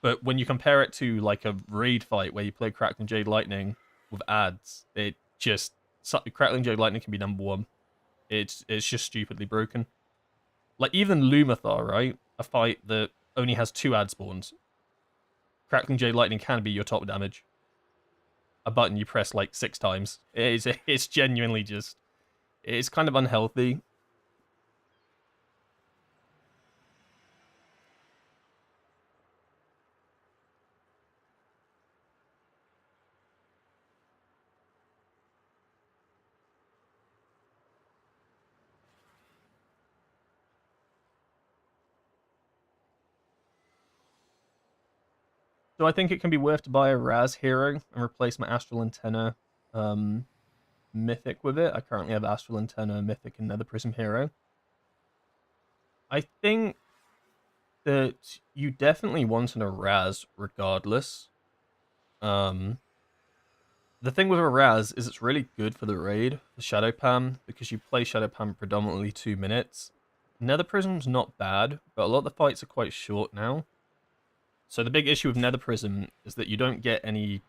But when you compare it to, like, a raid fight where you play Crackling Jade Lightning with ads, it just... Crackling Jade Lightning can be number 1. It's just stupidly broken. Like, even Lumathar, right? A fight that only has 2 ad spawns. Crackling Jade Lightning can be your top damage. A button you press, like, 6 times. It's genuinely just... It's kind of unhealthy. Do I think it can be worth to buy a Raz hero and replace my Astral Antenna Mythic with it? I currently have Astral Antenna, Mythic, and Nether Prism hero. I think that you definitely want a Raz regardless. The thing with a Raz is it's really good for the raid, the Shadow Pam, because you play Shadow Pam predominantly 2 minutes. Nether Prism's not bad, but a lot of the fights are quite short now. So the big issue with Nether Prism is that you don't get any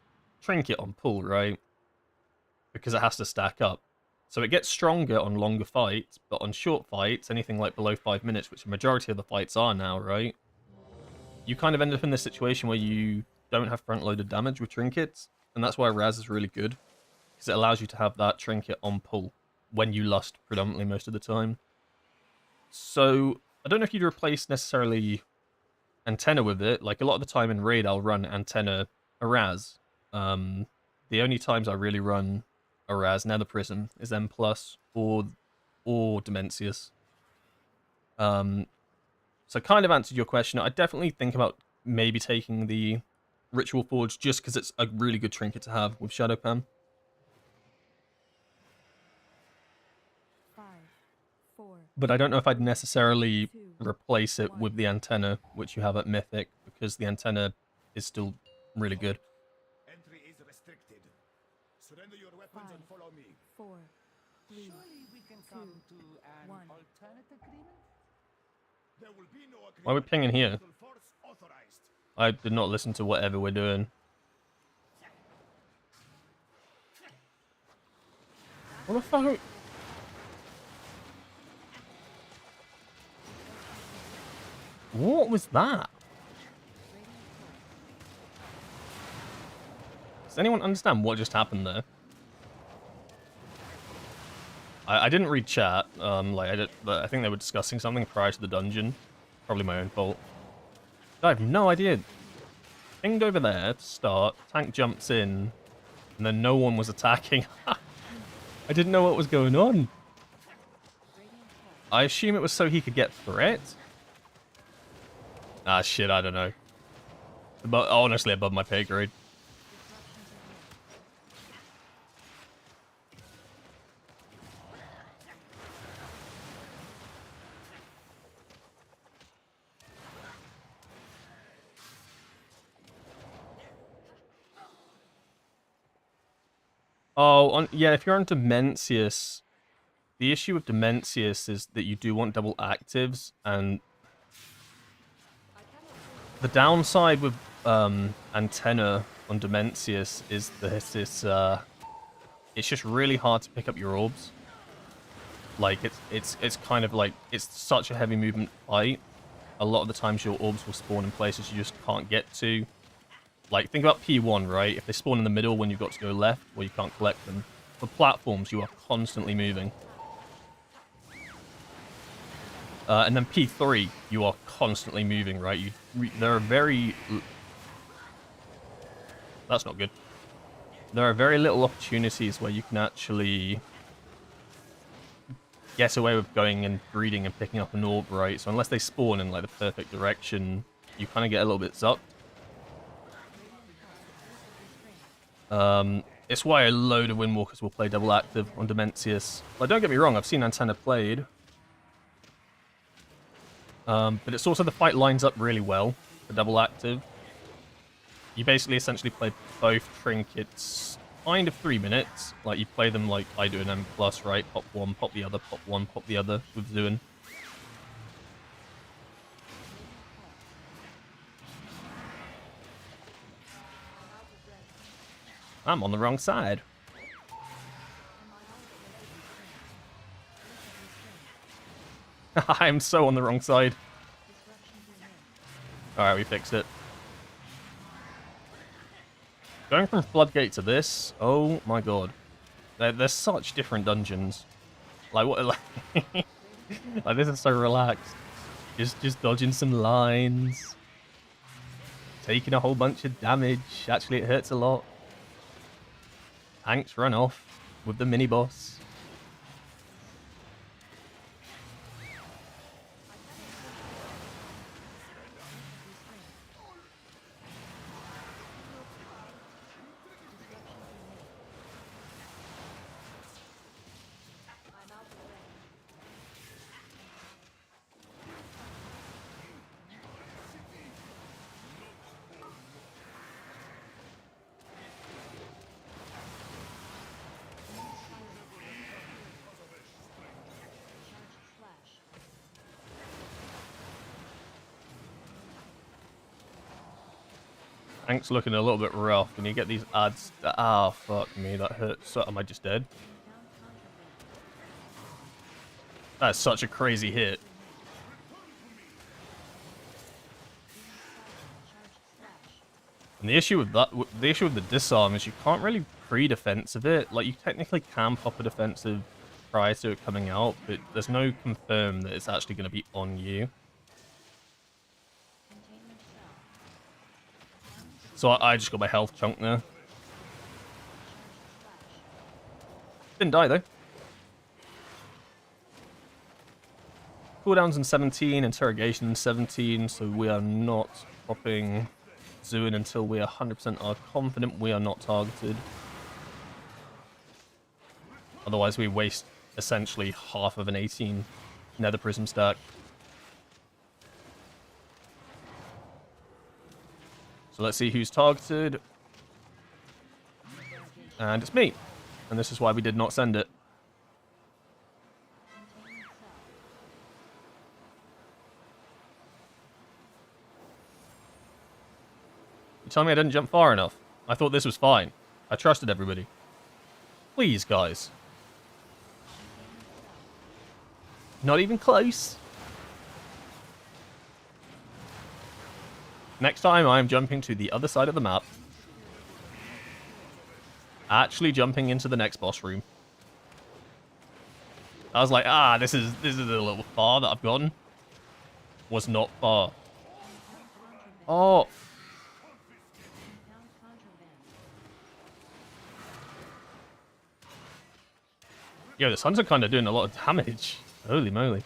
trinket on pull, right? Because it has to stack up. So it gets stronger on longer fights, but on short fights, anything like below 5 minutes, which the majority of the fights are now, right? You kind of end up in this situation where you don't have front-loaded damage with trinkets, and that's why Raz is really good, because it allows you to have that trinket on pull when you lust predominantly most of the time. So I don't know if you'd replace necessarily Antenna with it. Like, a lot of the time in raid I'll run Antenna a Raz. The only times I really run a Raz Nether Prism is M+ or Demencius. So kind of answered your question. I definitely think about maybe taking the Ritual Forge just because it's a really good trinket to have with Shadow Pam. 5, 4, But I don't know if I'd necessarily 2, replace it with the Antenna, which you have at Mythic, because the Antenna is still really good. Entry is restricted. Surrender your weapons and 5, follow me. 4, 3, Surely we can come to an 1. alternate agreement? There will be no agreement. Why are we pinging here? until force authorized. I did not listen to whatever we're doing. What the fuck? What was that? Does anyone understand what just happened there? I didn't read chat. But I think they were discussing something prior to the dungeon. Probably my own fault. I have no idea. Pinged over there to start. Tank jumps in, and then no one was attacking. I didn't know what was going on. I assume it was so he could get threat. Ah, shit, I don't know. But honestly, above my pay grade. Oh, yeah, if you're on Demencius, the issue with Demencius is that you do want double actives, and the downside with Antenna on Demencius is that it's just really hard to pick up your orbs. Like, it's kind of like, it's such a heavy movement fight. A lot of the times your orbs will spawn in places you just can't get to. Like, think about P1, right? If they spawn in the middle when you've got to go left, well, you can't collect them. For platforms, you are constantly moving. And then P3, you are constantly moving, right? There are very... That's not good. There are very little opportunities where you can actually get away with going and breeding and picking up an orb, right? So unless they spawn in, like, the perfect direction, you kind of get a little bit zucked. It's why a load of Windwalkers will play double active on Demencius. Like, don't get me wrong, I've seen Antenna played. But it's also the fight lines up really well for double active. You basically essentially play both trinkets kind of 3 minutes. Like, you play them like I do in M+, right? Pop one, pop the other, pop one, pop the other with Zuin. I'm on the wrong side. I'm so on the wrong side. Alright, we fixed it. Going from Floodgate to this, oh my god. They're such different dungeons. Like, what? Like, like, this is so relaxed. Just dodging some lines. Taking a whole bunch of damage. Actually, it hurts a lot. Tanks run off with the mini-boss. Tank's looking a little bit rough. Can you get these ads? Ah, fuck me, that hurts. So, am I just dead? That's such a crazy hit. And the issue with the disarm is you can't really pre-defensive it. Like, you technically can pop a defensive prior to it coming out, but there's no confirm that it's actually going to be on you. So I just got my health chunk there. Didn't die, though. Cooldowns in 17, interrogation in 17, so we are not popping Zuin until we 100% are confident we are not targeted. Otherwise, we waste essentially half of an 18 Nether Prism stack. So let's see who's targeted. And it's me. And this is why we did not send it. You tell me I didn't jump far enough. I thought this was fine. I trusted everybody. Please, guys. Not even close. Next time, I am jumping to the other side of the map. Actually jumping into the next boss room. I was like, this is a little far that I've gotten. Was not far. Oh, Found contraband. yo, the suns are kind of doing a lot of damage. Holy moly.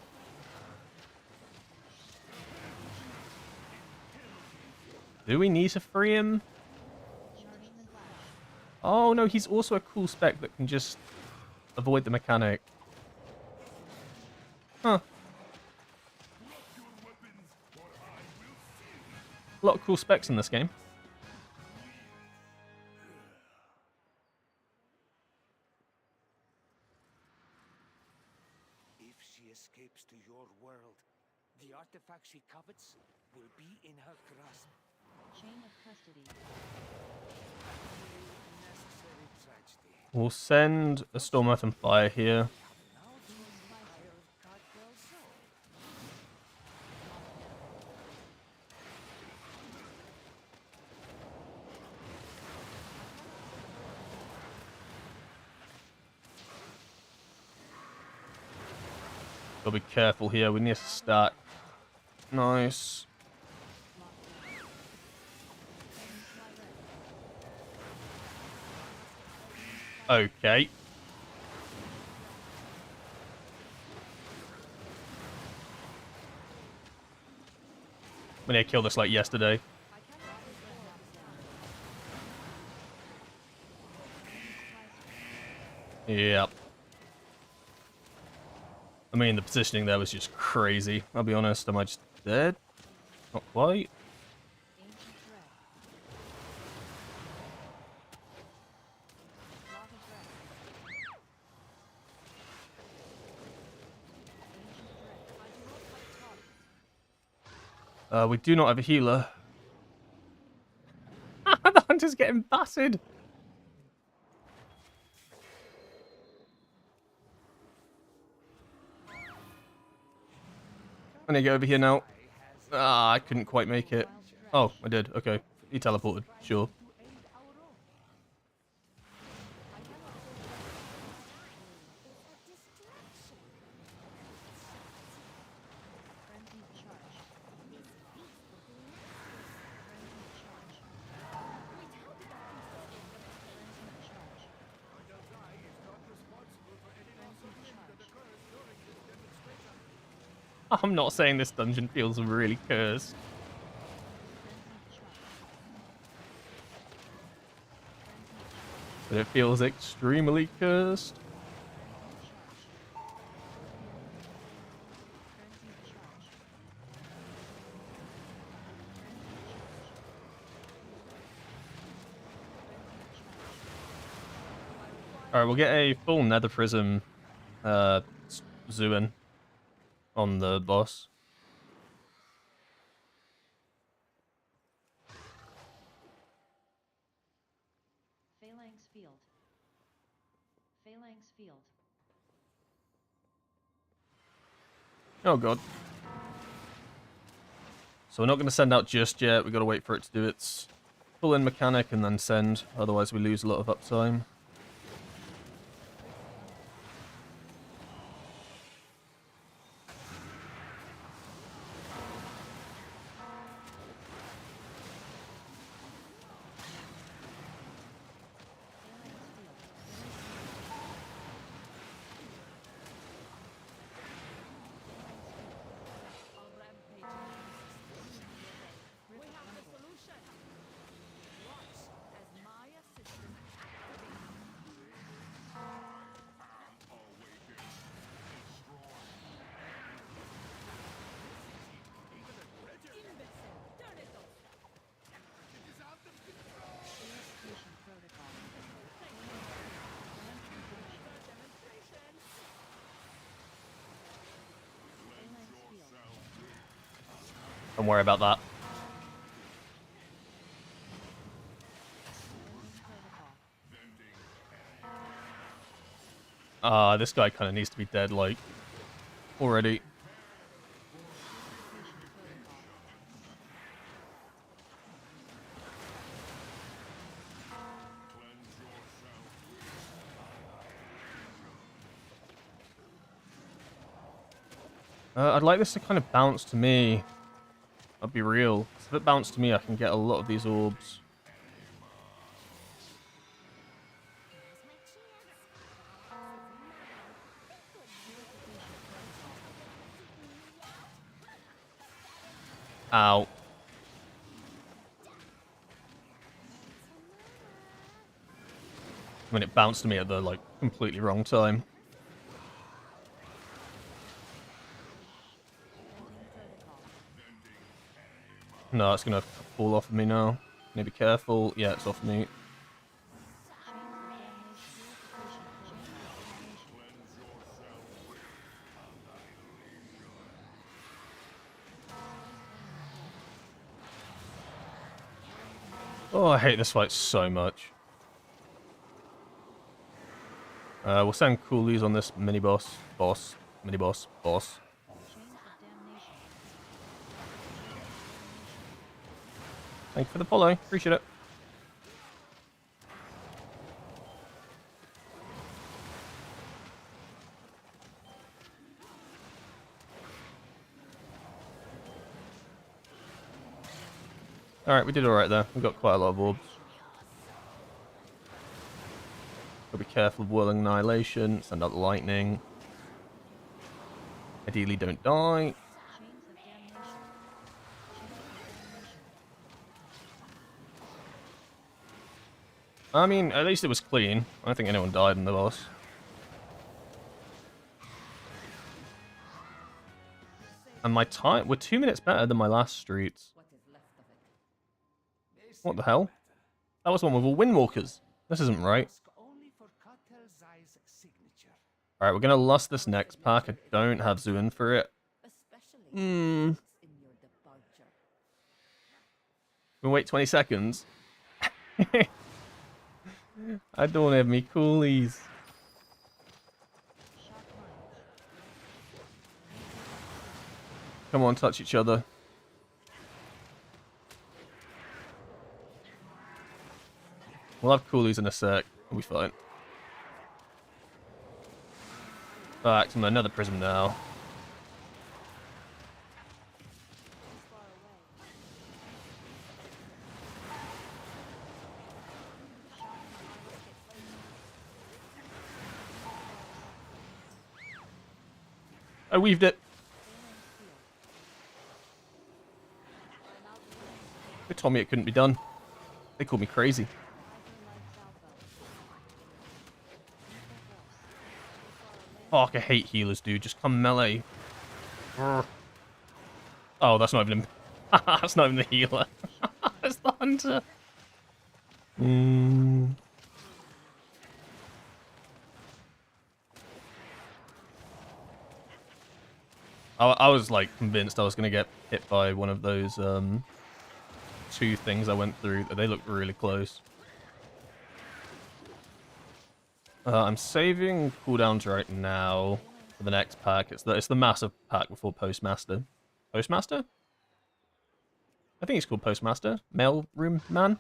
Do we need to free him? Charging the flash. Oh no, he's also a cool spec that can just avoid the mechanic. Huh. A lot of cool specs in this game. If she escapes to your world, the artifact she covets will be in her grasp. Chain of custody. Unnecessary tragedy. We'll send a Storm Earth and Fire here. Now the Empire got well so. Gotta be careful here. We need a stack. Nice. Okay. We need to kill this like yesterday. Yep. I mean, the positioning there was just crazy. I'll be honest. Am I just dead? Not quite. Ancient threat. Lava threat. Ancient threat. I do not have target. We do not have a healer. The hunter's getting battered. I need to get over here now. I couldn't quite make it. Oh, I did. Okay. He teleported. Sure. Frenzied charge. Frenzied charge. Frenzied charge. I'm not saying this dungeon feels really cursed. But it feels extremely cursed. Alright, we'll get a full nether prism Zuin on the boss. Phalanx field. Phalanx field. Oh god. So we're not going to send out just yet. We've got to wait for it to do its full in mechanic and then send. Otherwise we lose a lot of uptime. Execution protocol. Phalanx field. Don't worry about that. Protocol. This guy kind of needs to be dead, like, already. I'd like this to kind of bounce to me. I'll be real. If it bounced to me, I can get a lot of these orbs. Ow. I mean, it bounced to me at the, like, completely wrong time. No, it's gonna fall off of me now. Need to be careful. Yeah, it's off me. Oh, I hate this fight so much. We'll send coolies on this mini-boss. Mini-boss. Thank you for the follow. Appreciate it. Alright, we did alright there. We got quite a lot of orbs. Gotta be careful of Whirling Annihilation. Send out the lightning. Ideally, don't die. I mean, at least it was clean. I don't think anyone died in the boss. And my time... We're 2 minutes better than my last streets. What the hell? That was one with all Windwalkers. This isn't right. Alright, we're gonna lust this next pack. I don't have Zuin for it. We'll wait 20 seconds. I don't have me coolies. Come on, touch each other. We'll have coolies in a sec. We'll be fine. Back to another prism now. I weaved it. They told me it couldn't be done. They called me crazy. Fuck, I hate healers, dude. Just come melee. Urgh. Oh, that's not even that's not even the healer. It's the hunter. I was like convinced I was gonna get hit by one of those two things I went through. They looked really close. I'm saving cooldowns right now for the next pack. It's the massive pack before Postmaster. Postmaster? I think he's called Postmaster. Mail room man.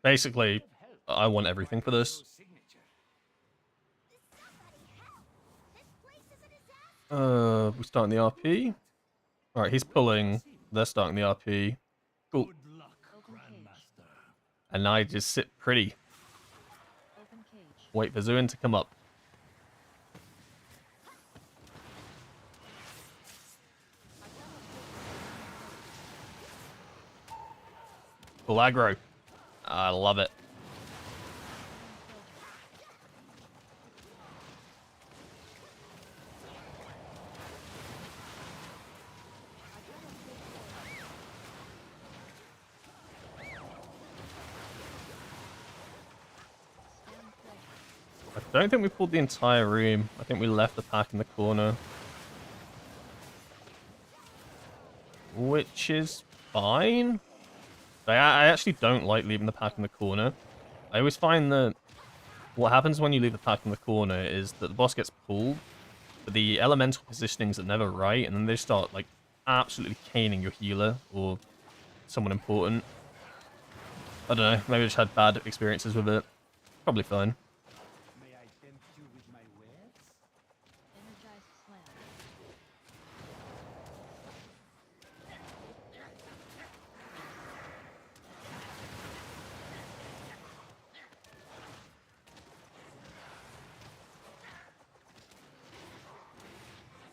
Basically, I want everything for this. We're starting the RP. Alright, he's pulling. They're starting the RP. Cool. And I just sit pretty. Wait for Zuin to come up. Full aggro. I love it. I don't think we pulled the entire room. I think we left the pack in the corner. Which is fine. I actually don't like leaving the pack in the corner. I always find that what happens when you leave the pack in the corner is that the boss gets pulled, but the elemental positionings are never right, and then they start like absolutely caning your healer or someone important. I don't know, maybe I just had bad experiences with it. Probably fine.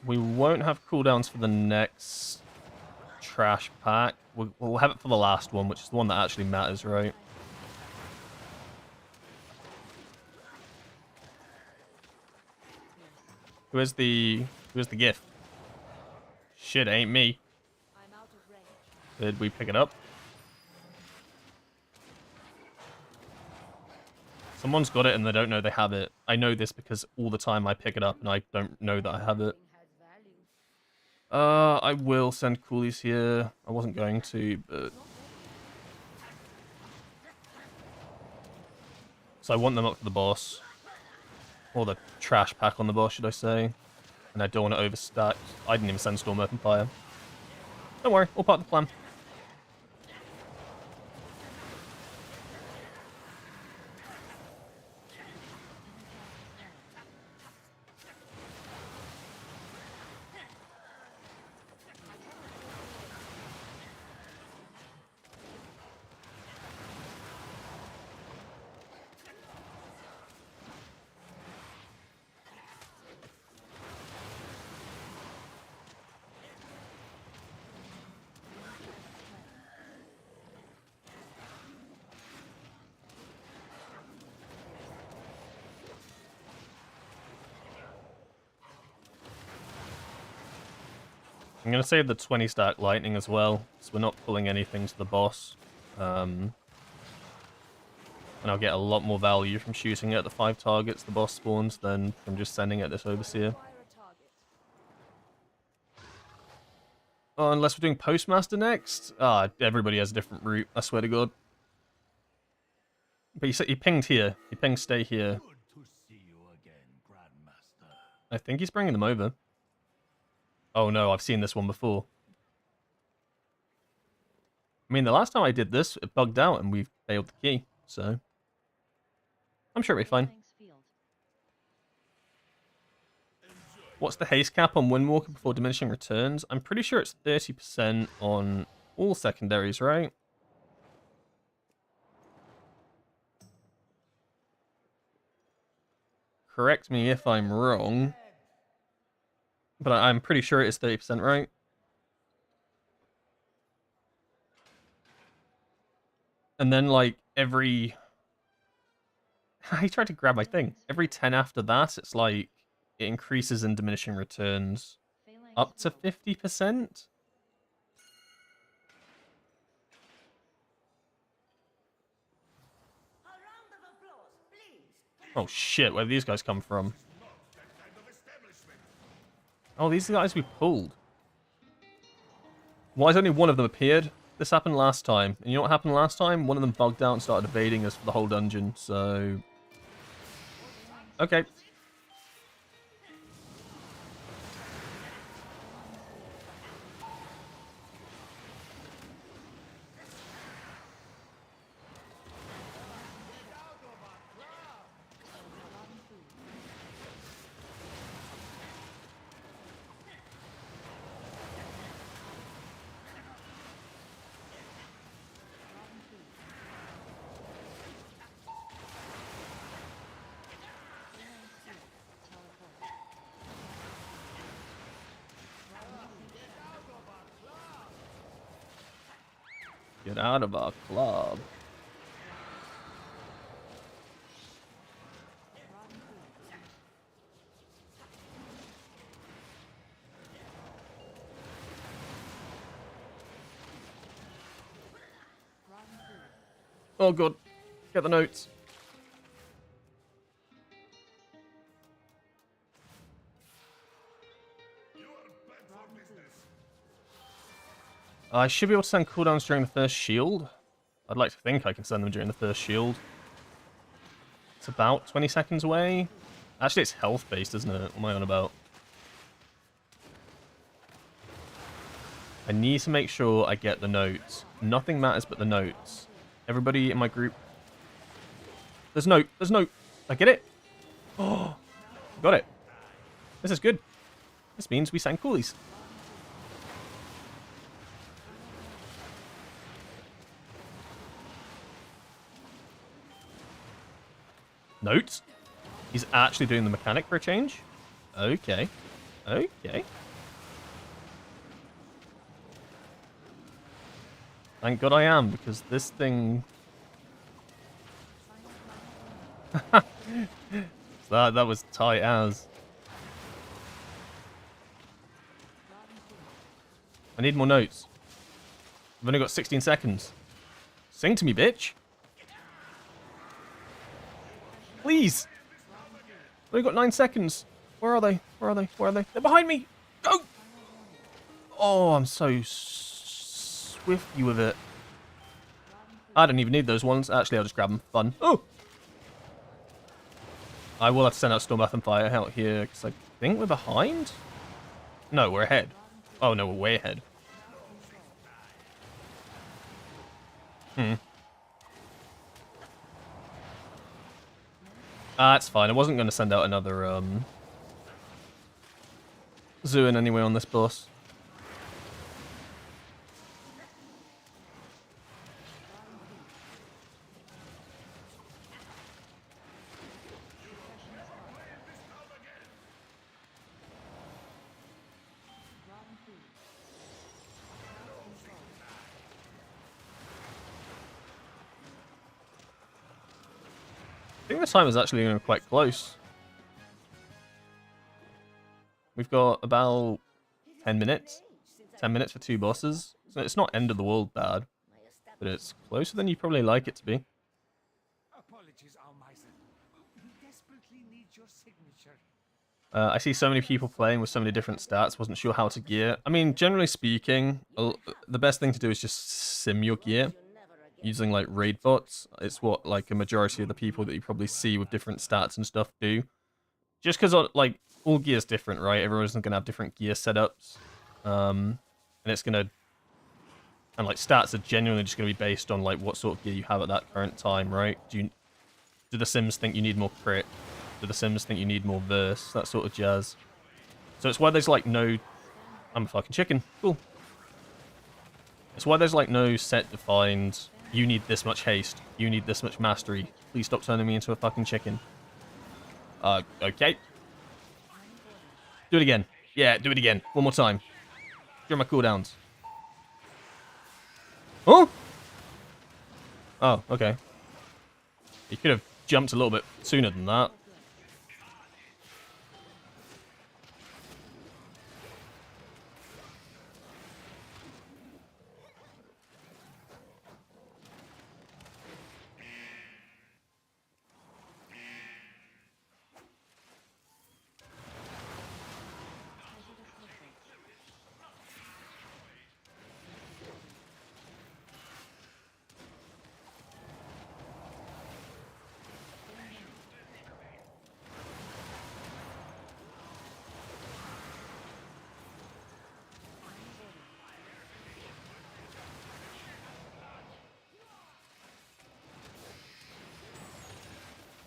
We won't have cooldowns for the next trash pack. We'll have it for the last one, which is the one that actually matters, right? Where's the gift? Shit, ain't me. I'm out of range. Did we pick it up? Someone's got it and they don't know they have it. I know this because all the time I pick it up and I don't know that I have it. Has value. I will send coolies here. I wasn't going to, but... So I want them up for the boss. Or the trash pack on the boss, should I say. And I don't want to overstack. I didn't even send Storm Open Fire. Don't worry, all part of the plan. I'm going to save the 20 stack lightning as well, so we're not pulling anything to the boss. And I'll get a lot more value from shooting at the 5 targets the boss spawns than from just sending at this Overseer. Fire a target. Oh, unless we're doing Postmaster next? Ah, everybody has a different route, I swear to God. But you said he pinged here. He pinged stay here. Good to see you again, Grandmaster. I think he's bringing them over. Oh no, I've seen this one before. I mean, the last time I did this, it bugged out and we failed the key, so... I'm sure it'll be fine. Thanks field. What's the haste cap on Windwalker before diminishing returns? I'm pretty sure it's 30% on all secondaries, right? Correct me if I'm wrong. But I'm pretty sure it is 30%, right? And then, like, every... he tried to grab my thing. Every 10 after that, it's like, it increases in diminishing returns Phalanx up to field. 50%? Oh shit, where do these guys come from? Oh, these are the guys we pulled. Why has only one of them appeared? This happened last time. And you know what happened last time? One of them bugged out and started evading us for the whole dungeon, so... Okay. Get out of our club. Oh god. Get the notes. I should be able to send cooldowns during the first shield. I'd like to think I can send them during the first shield. It's about 20 seconds away. Actually, it's health-based, isn't it? What am I on about? I need to make sure I get the notes. Nothing matters but the notes. Everybody in my group... There's note. There's note. I get it. Oh, got it. This is good. This means we send coolies. Notes? He's actually doing the mechanic for a change? Okay. Okay. Thank God I am, because this thing... that was tight as. I need more notes. I've only got 16 seconds. Sing to me, bitch. Please. I've only got 9 seconds. Where are they? Where are they? Where are they? They're behind me. Go! Oh, I'm so swifty with it. I don't even need those ones. Actually, I'll just grab them. Fun. Oh! I will have to send out Stormbath and Fire out here, because I think we're behind? No, we're ahead. Oh, no, we're way ahead. That's fine. I wasn't going to send out another, Zoo-in anyway on this boss. I think the time is actually going quite close. We've got about 10 minutes. 10 minutes for 2 bosses. So it's not end of the world bad, but it's closer than you probably like it to be. Apologies, Almiser. We desperately need your signature. I see so many people playing with so many different stats, wasn't sure how to gear. I mean, generally speaking, the best thing to do is just sim your gear. Using like raid bots, it's what like a majority of the people that you probably see with different stats and stuff do. Just because like all gear's different, right? Everyone's gonna have different gear setups, and it's gonna like stats are genuinely just gonna be based on like what sort of gear you have at that current time, right? Do the Sims think you need more crit? Do the Sims think you need more verse? That sort of jazz. So it's why there's like no. I'm a fucking chicken. Cool. It's why there's like no set defined. You need this much haste. You need this much mastery. Please stop turning me into a fucking chicken. Okay. Do it again. Yeah, do it again. One more time. During my cooldowns. Oh! Oh, okay. You could have jumped a little bit sooner than that.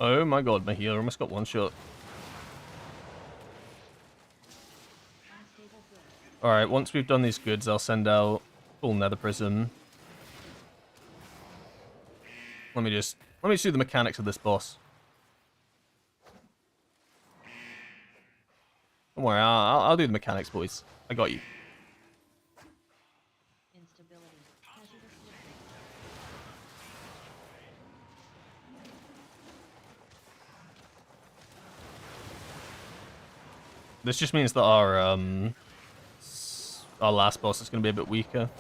Oh my god, my healer almost got one shot. Alright, once we've done these goods, I'll send out full nether prism. Let me do the mechanics of this boss. Don't worry, I'll do the mechanics, boys. I got you. Instability. Hazardous liquids. This just means that our last boss is going to be a bit weaker.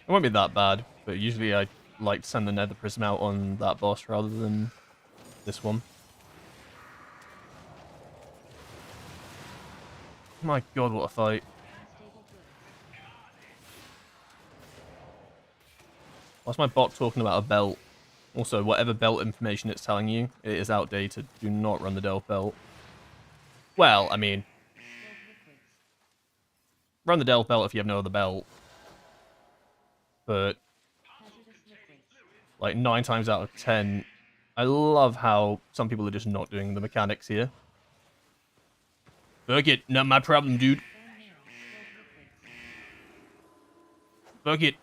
It won't be that bad, but usually I like to send the nether prism out on that boss rather than this one. My god, what a fight. Unstable goods. Why's my bot talking about a belt? Also, whatever belt information it's telling you, it is outdated. Do not run the Delph belt. Well, I mean, Spilled liquids. run the Delph belt if you have no other belt. But, Hazardous liquids. like, 9 times out of 10, I love how some people are just not doing the mechanics here. Fuck it, not my problem, dude. Bone marrow. Spilled liquids. Fuck it.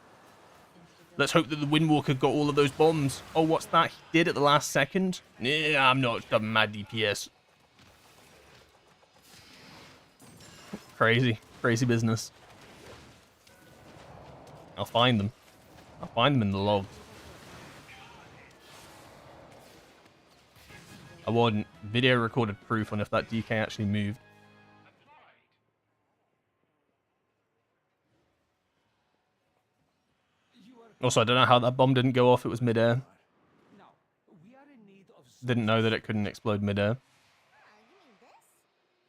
Instability. Let's hope that the Windwalker got all of those bombs. Oh, what's that? He did at the last second? Yeah, I'm not a mad DPS. Crazy. Crazy business. I'll find them. I'll find them in the logs. I want video recorded proof on if that DK actually moved. Also, I don't know how that bomb didn't go off. It was midair. Now, we are in need of Didn't know that it couldn't explode midair. You mean this?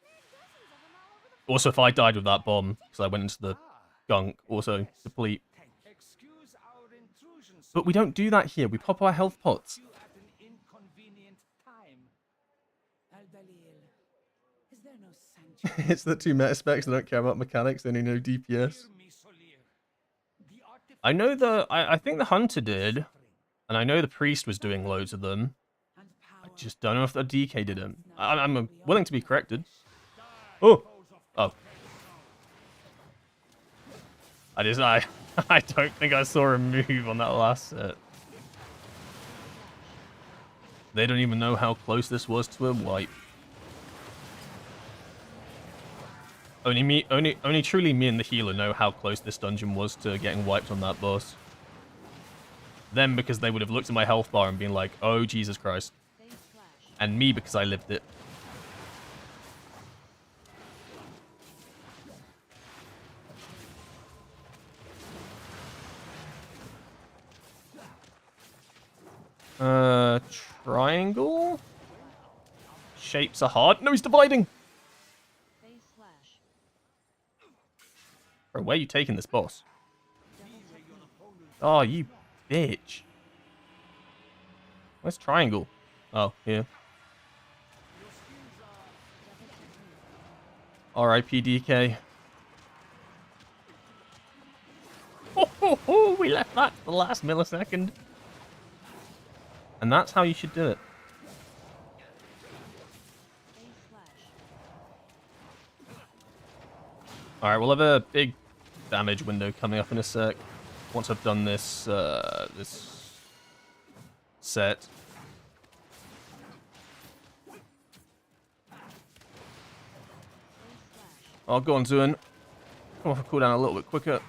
There are dozens of them all over the Also, if I died with that bomb, because I went into the Ah, gunk, also deplete. excuse our intrusion, sir. But we don't do that here. We pop our health pots. You at an inconvenient time. Al-Dalil, is there no sanctuary? It's the two meta specs that don't care about mechanics. They only know DPS. Hear me, Solir. The I know artifact I think the hunter did, suffering and I know the priest was doing loads of them. and I power just don't know if the DK did them. I'm beyond willing to be corrected. Die, Oh, foes of oh. Carthage. I don't think I saw a move on that last set. They don't even know how close this was to a wipe. Only truly me and the healer know how close this dungeon was to getting wiped on that boss. Them because they would have looked at my health bar and been like, oh Jesus Christ. Phase slash. And me because I lived it. Triangle? Shapes are hard. No, he's dividing! Phase slash. Bro, where are you taking this boss? Double technique. Oh, you bitch. Where's triangle? Oh, here. Double technique. R.I.P. DK. Oh, we left that to the last millisecond. And that's how you should do it. Phase slash. Alright, we'll have a big damage window coming up in a sec. Once I've done this, this set. Phase slash. Oh, go on, Zuin. Come off a cooldown a little bit quicker.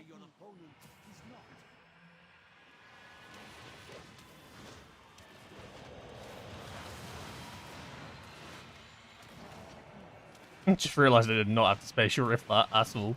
Double technique. Just realised I did not have to spatial rift that at all.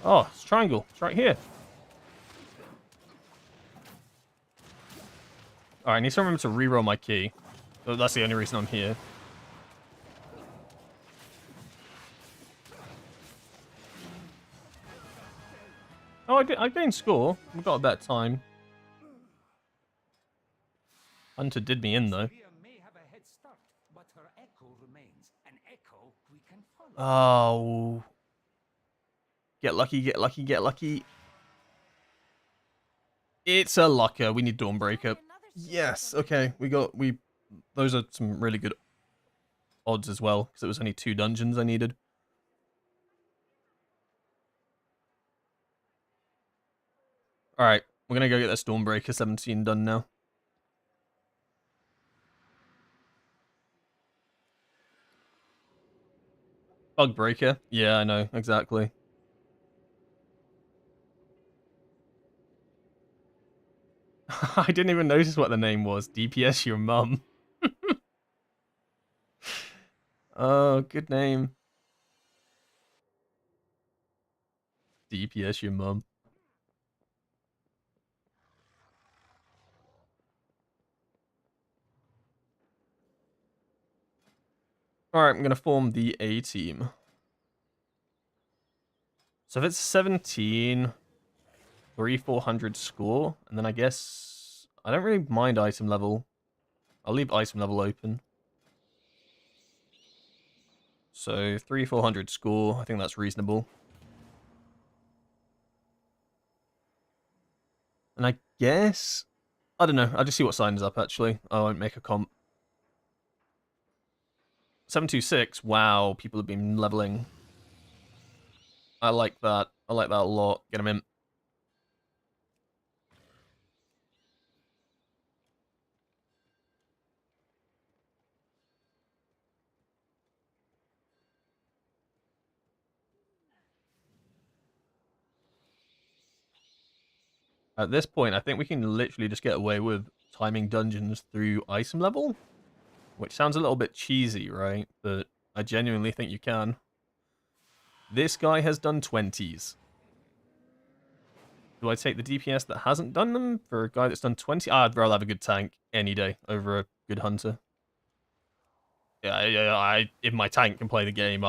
Oh, it's triangle. It's right here. Alright, I need to remember to reroll my key. Oh, that's the only reason I'm here. Oh, I gained score. We got a better time. Hunter did me in, though. Sophia may have a head start, but her echo remains. An echo we can follow. Oh. Get lucky, get lucky, get lucky. It's a lucker. We need Dawnbreaker. Yes, okay. Those are some really good odds as well, because it was only 2 dungeons I needed. Alright, we're gonna go get that Stormbreaker 17 done now. Bug Breaker? Yeah, I know, exactly. I didn't even notice what the name was. DPS your mum. Oh, good name. DPS your mum. Alright, I'm going to form the A team. So if it's 17, 400 score, and then I guess... I don't really mind item level. I'll leave item level open. So 400 score, I think that's reasonable. And I guess... I don't know, I'll just see what sign is up, actually. I won't make a comp. 726, wow, people have been leveling. I like that. I like that a lot. Get him in. At this point, I think we can literally just get away with timing dungeons through item level. Which sounds a little bit cheesy, right? But I genuinely think you can. This guy has done 20s. Do I take the DPS that hasn't done them for a guy that's done 20? I'd rather have a good tank any day over a good hunter. Yeah, if my tank can play the game,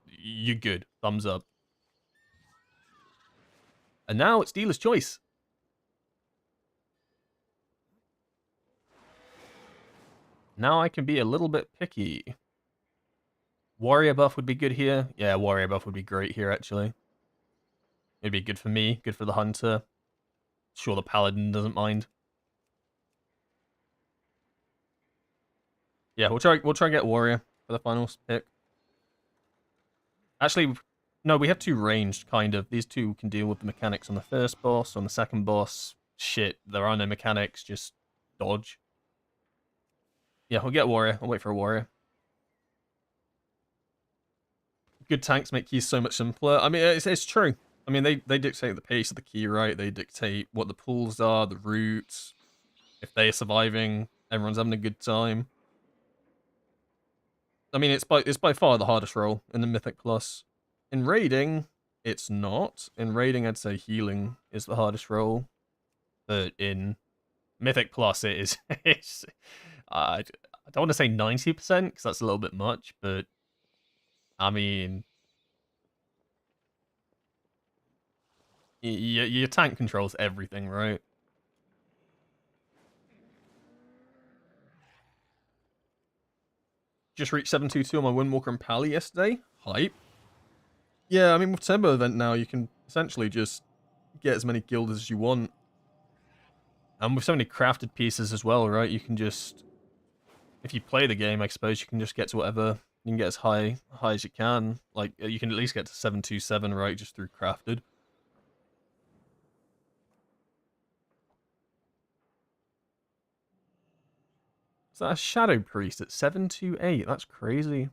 you're good. Thumbs up. And now it's dealer's choice. Now I can be a little bit picky. Warrior buff would be good here. Yeah, warrior buff would be great here, actually. It'd be good for me, good for the hunter. Sure, the paladin doesn't mind. Yeah, we'll try and get warrior for the final pick. Actually, no, we have two ranged, kind of. These two can deal with the mechanics on the first boss. On the second boss, shit, there are no mechanics, just dodge. Yeah, we'll get warrior. I'll wait for a warrior. Good tanks make keys so much simpler. I mean, it's true. I mean, they dictate the pace of the key, right? They dictate what the pools are, the routes. If they're surviving, everyone's having a good time. I mean, it's by far the hardest role in the Mythic Plus. In raiding, it's not. In raiding, I'd say healing is the hardest role. But in Mythic Plus, it is. I don't want to say 90%, because that's a little bit much, but I mean, your tank controls everything, right? Just reached 722 on my Windwalker and Pally yesterday. Hype. Yeah, I mean, with Turbo Event now, you can essentially just get as many guilds as you want. And with so many crafted pieces as well, right? You can just... If you play the game, I suppose you can just get to whatever... You can get as high as you can. Like, you can at least get to 727, right? Just through crafted. Is that a Shadow Priest at 728? That's crazy.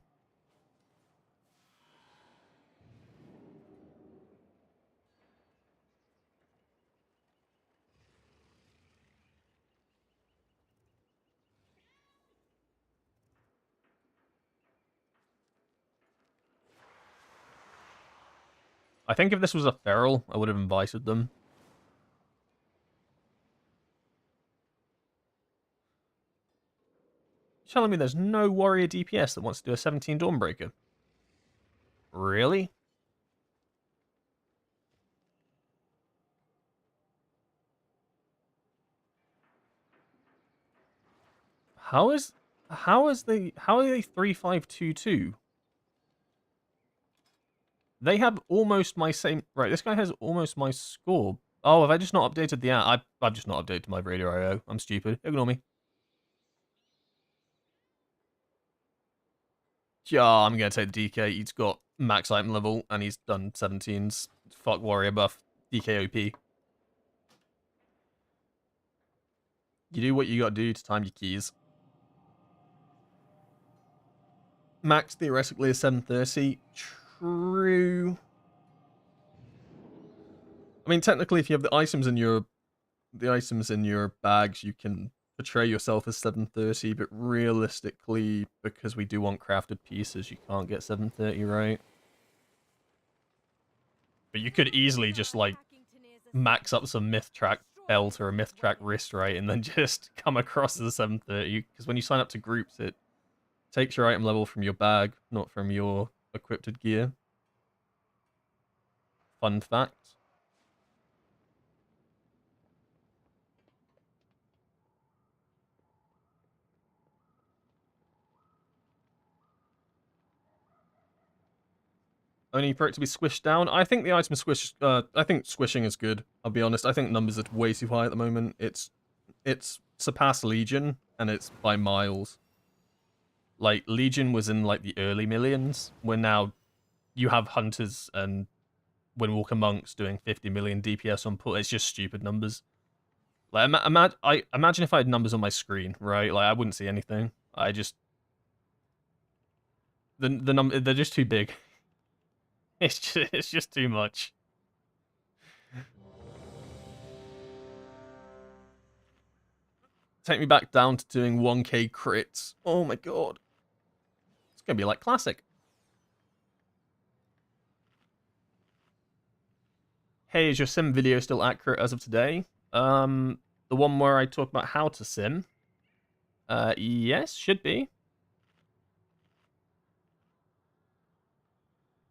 I think if this was a feral, I would have invited them. You're telling me there's no warrior DPS that wants to do a 17 Dawnbreaker? Really? How are they 3522? They have almost my same... Right, this guy has almost my score. Oh, have I just not updated the app? I've just not updated my Radio IO. I'm stupid. Ignore me. Yeah, I'm going to take the DK. He's got max item level, and he's done 17s. Fuck warrior buff. DK OP. You do what you got to do to time your keys. Max theoretically is 730. True. I mean, technically, if you have the items in your bags, you can portray yourself as 730. But realistically, because we do want crafted pieces, you can't get 730, right? But you could easily just like max up some myth track belt or a myth track wrist, right, and then just come across as a 730. Because when you sign up to groups, it Takes your item level from your bag, not from your equipped gear. Fun fact. Only for it to be squished down. I think the item squish. I think squishing is good. I'll be honest. I think numbers are way too high at the moment. It's surpassed Legion, and it's by miles. Like Legion was in like the early millions. Where now you have hunters and Windwalker monks doing 50 million DPS on pull. It's just stupid numbers. Like imagine if I had numbers on my screen, right? Like I wouldn't see anything. I just the number they're just too big. It's just too much. Take me back down to doing 1k crits. Oh my god. It's gonna be like classic. Hey, is your sim video still accurate as of today? The one where I talk about how to sim. Yes, should be.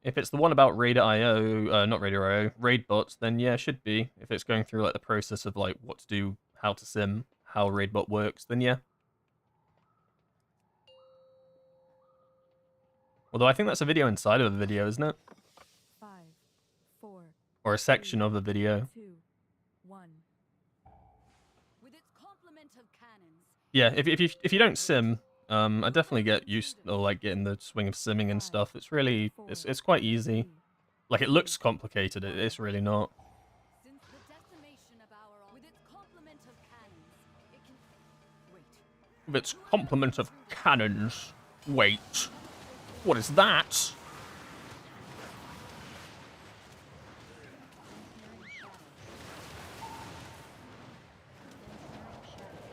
If it's the one about Raid.io, not Raid.io, Raid bots, then yeah, should be. If it's going through like the process of like what to do, how to sim, how Raidbot works, then yeah. Although I think that's a video inside of a video, isn't it? 5, 4, Or a section of the video. 2, 1. With its complement of cannons, Yeah, if you don't sim, I definitely get used or like getting the swing of simming and stuff. It's really it's quite easy. Like it looks complicated, it's really not. since the decimation of our with its complement of cannons, it can wait. With its complement of cannons. Wait. What is that? Ensnaring shadows. Ensnaring shadows.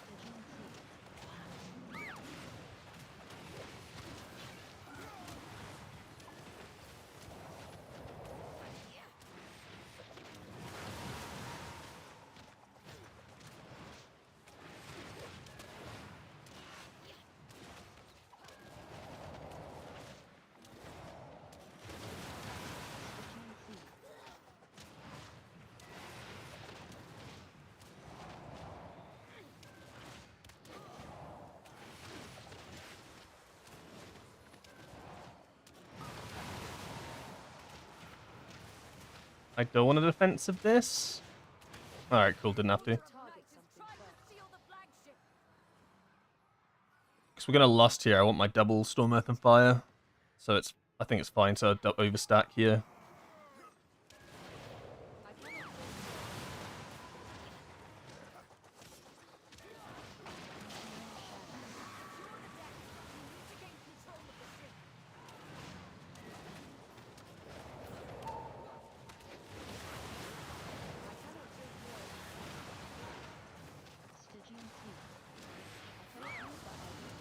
Stygian sea. Stygian sea. I don't want a defense of this. Alright, cool, didn't have to. Target something first. Seal the flagship. Because we're gonna lust here, I want my double Storm Earth and Fire. So I think it's fine to overstack here. I cannot Stygian sea. I cannot use that item.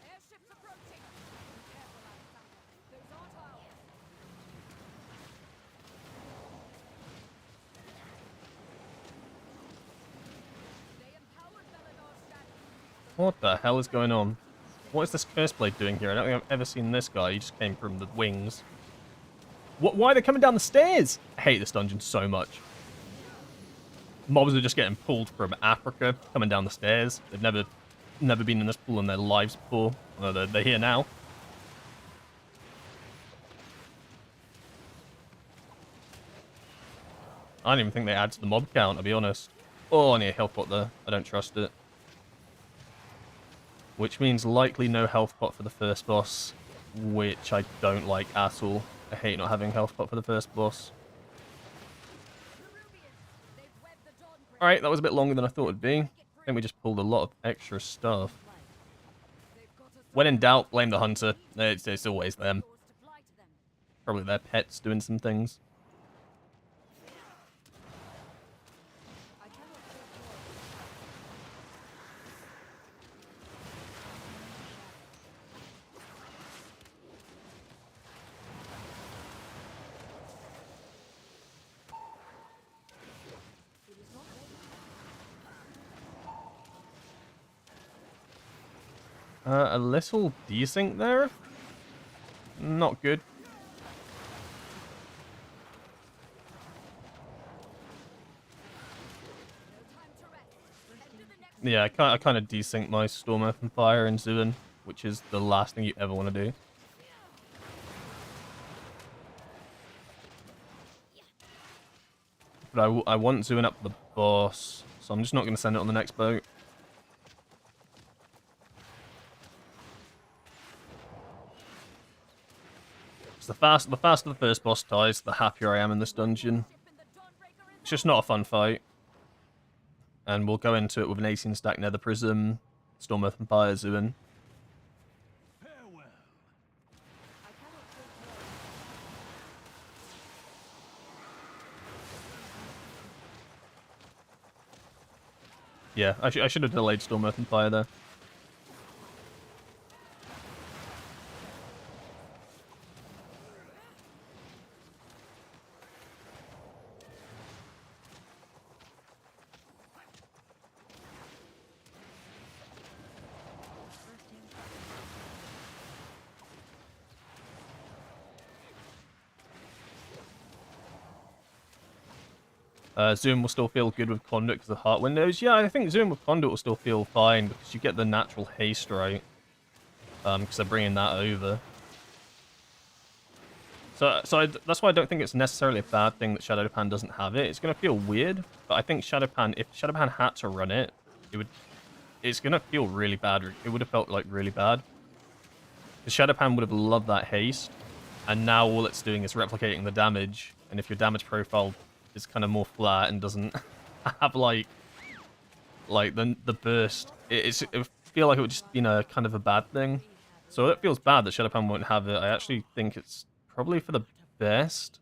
Airships approaching. Be careful, Alexander. Those aren't ours. They empowered Melinor's shadow. What the hell is going on? What is this Curse Blade doing here? I don't think I've ever seen this guy. He just came from the wings. What? Why are they coming down the stairs? I hate this dungeon so much. Mobs are just getting pulled from Africa, coming down the stairs. They've never been in this pool in their lives before. Well, they're here now. I don't even think they add to the mob count, I'll be honest. Oh, I need a health pot there. I don't trust it. Which means likely no health pot for the first boss, which I don't like at all. I hate not having health pot for the first boss. They've webbed the dawn bridge. Alright, that was a bit longer than I thought it'd be. I think we just pulled a lot of extra stuff. They've got us When in doubt, blame the hunter. It's always them. doors to fly to them. Probably their pets doing some things. I cannot take more. A little desync there. Not good. Yeah, I kind of desync my Storm, Earth, and Fire and Zuin, which is the last thing you ever want to do. But I want Zuin up the boss, so I'm just not going to send it on the next boat. So the faster the first boss dies, the happier I am in this dungeon. It's just not a fun fight. And we'll go into it with an 18 stack Nether Prism, Storm, Earth, and Fire, Zuin. Farewell. Yeah, I should have delayed Storm, Earth, and Fire there. Zoom will still feel good with Conduit because of Heart Windows. Yeah, I think Zoom with Conduit will still feel fine because you get the natural haste right. Because they're bringing that over. That's why I don't think it's necessarily a bad thing that Shadowpan doesn't have it. It's going to feel weird, but I think Shadowpan, if Shadowpan had to run it, it's going to feel really bad. It would have felt like really bad. Because Shadowpan would have loved that haste, and now all it's doing is replicating the damage, and if your damage profile is kind of more flat and doesn't have like the burst, it would feel like it would just be a kind of a bad thing. So it feels bad that Shadowpan won't have it. I actually think it's probably for the best.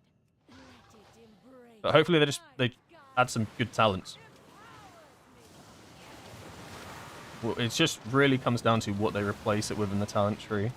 But hopefully they add some good talents. Well, it just really comes down to what they replace it with in the talent tree.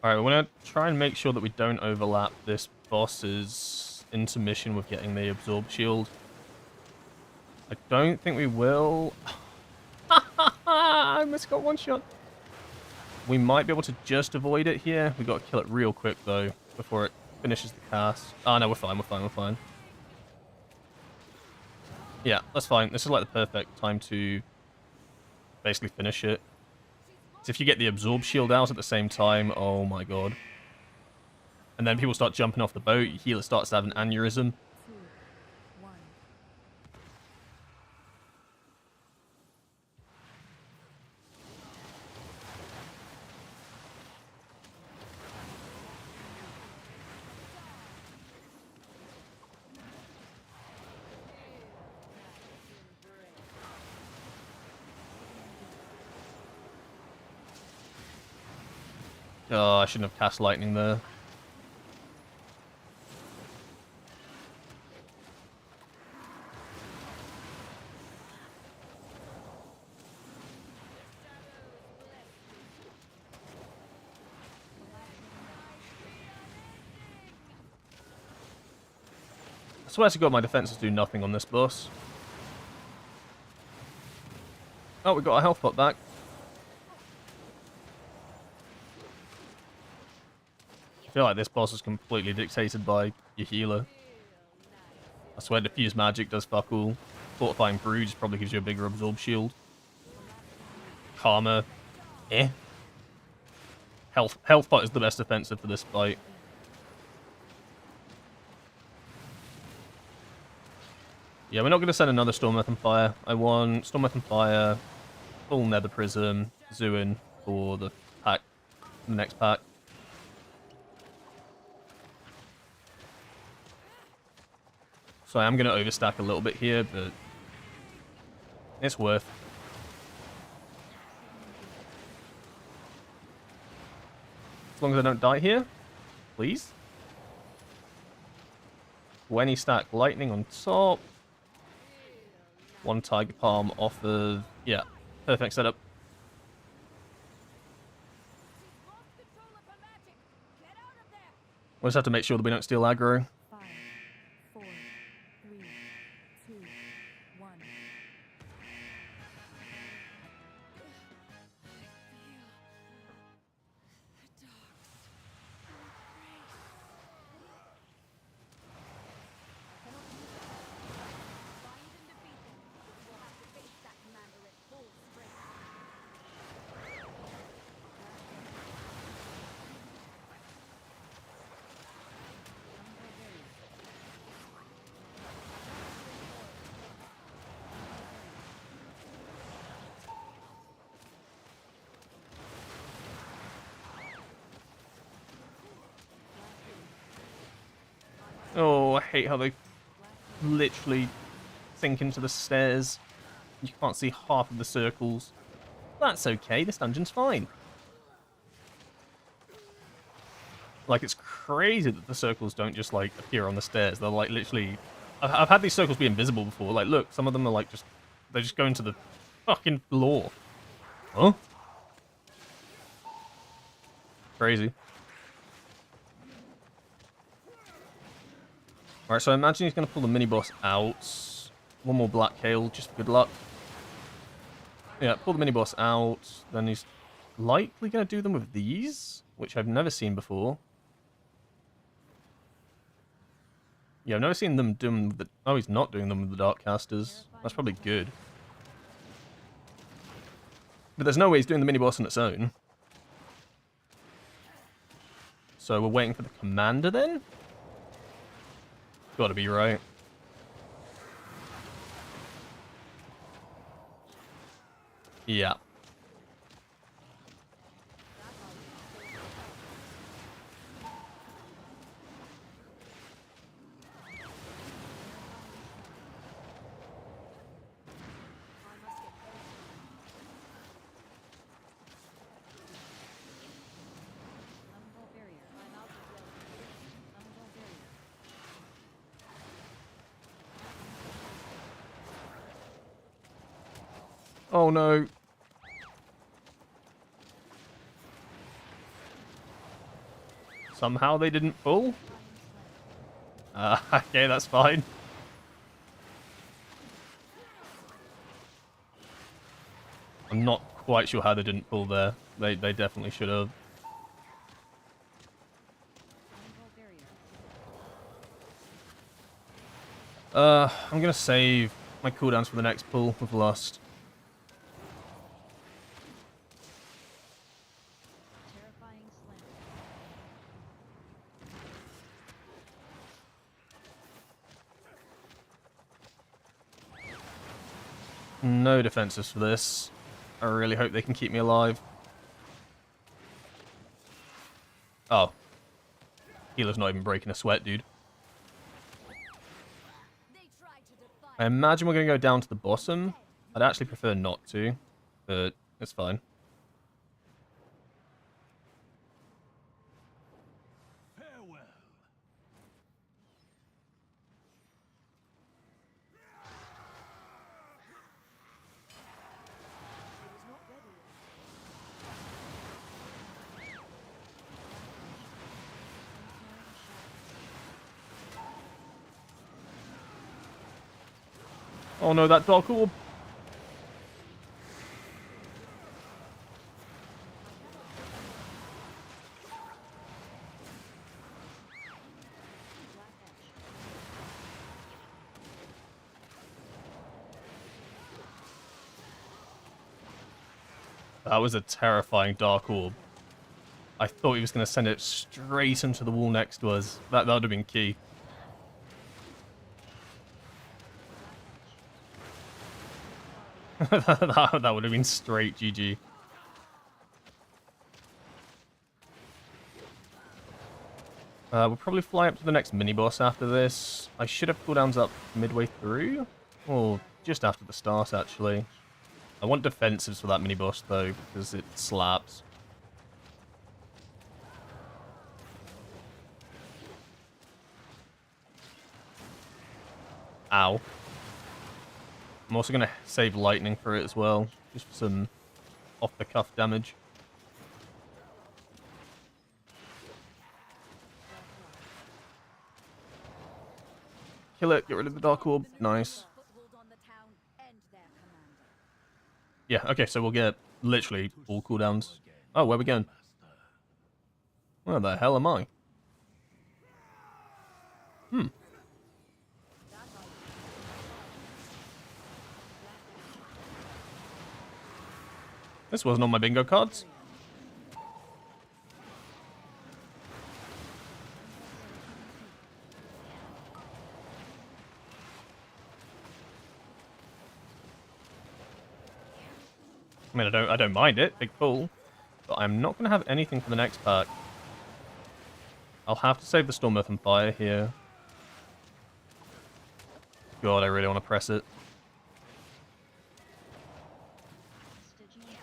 Alright, we want to try and make sure that we don't overlap this boss's intermission with getting the absorb shield. I don't think we will. I almost got one shot. We might be able to just avoid it here. We got to kill it real quick though before it finishes the cast. Oh no, we're fine, we're fine. Yeah, that's fine. This is like the perfect time to basically finish it. So if you get the absorb shield out at the same time, oh my god. And then people start jumping off the boat, your healer starts to have an aneurysm. Oh, I shouldn't have cast lightning there. I swear to god my defenses do nothing on this boss. Oh, we got our health pot back. I feel like this boss is completely dictated by your healer. I swear diffuse magic does fuck all. Fortifying Brood probably gives you a bigger absorb shield. Karma, eh. Health pot is the best defensive for this fight. Yeah, we're not going to send another Storm Earth and Fire. I want Storm Earth and Fire, full Nether Prism, Zuin for the pack, the next pack. So I am going to overstack a little bit here, but it's worth. As long as I don't die here, please. 20 stack lightning on top. 1 Tiger Palm off of... Yeah, perfect setup. Lost control of her magic. Get out of there. We'll just have to make sure that we don't steal aggro. 5, 4, 3, 2, 1. Find and defeat them. We'll have to face that commander at full strength. Oh, I hate how they literally sink into the stairs. You can't see half of the circles. That's okay, this dungeon's fine. Like, it's crazy that the circles don't just, like, appear on the stairs. They're, like, literally... I've had these circles be invisible before. Like, look, some of them are, like, just... They just go into the fucking floor. Huh? Crazy. Alright, so I imagine he's going to pull the mini-boss out. One more Black Hail, just for good luck. Yeah, pull the mini-boss out. Then he's likely going to do them with these, which I've never seen before. Yeah, I've never seen them do them with the... Oh, he's not doing them with the Dark Casters. That's probably good. But there's no way he's doing the mini-boss on its own. So we're waiting for the commander then? Gotta be right. Yeah. Umbral barrier. I'm out of will. Umbral barrier. Oh no. Somehow they didn't pull? Okay, that's fine. I'm not quite sure how they didn't pull there. They definitely should have. Umbral barrier. I'm gonna save my cooldowns for the next pull with Lust. Terrifying slam. No defenses for this. I really hope they can keep me alive. Oh. Healer's not even breaking a sweat, dude. They try to defy. I imagine we're going to go down to the bottom. I'd actually prefer not to, but it's fine. Farewell. Oh no, that Dark Orb. That was a terrifying Dark Orb. I thought he was going to send it straight into the wall next to us. That would have been key. that would have been straight GG. We'll probably fly up to the next mini-boss after this. I should have cooldowns up midway through. Or just after the start, actually. I want defensives for that mini-boss, though, because it slaps. Ow. I'm also going to save lightning for it as well. Just for some off-the-cuff damage. Kill it, get rid of the Dark Orb. Nice. Foothold on the town, end their commander. Yeah, okay, so we'll get literally all cooldowns. Oh, where are we going? Where the hell am I? Hmm. This wasn't on my bingo cards. I mean, I don't mind it, big pull, but I'm not going to have anything for the next pack. I'll have to save the Storm Earth and Fire here. God, I really want to press it. Stygian Peak.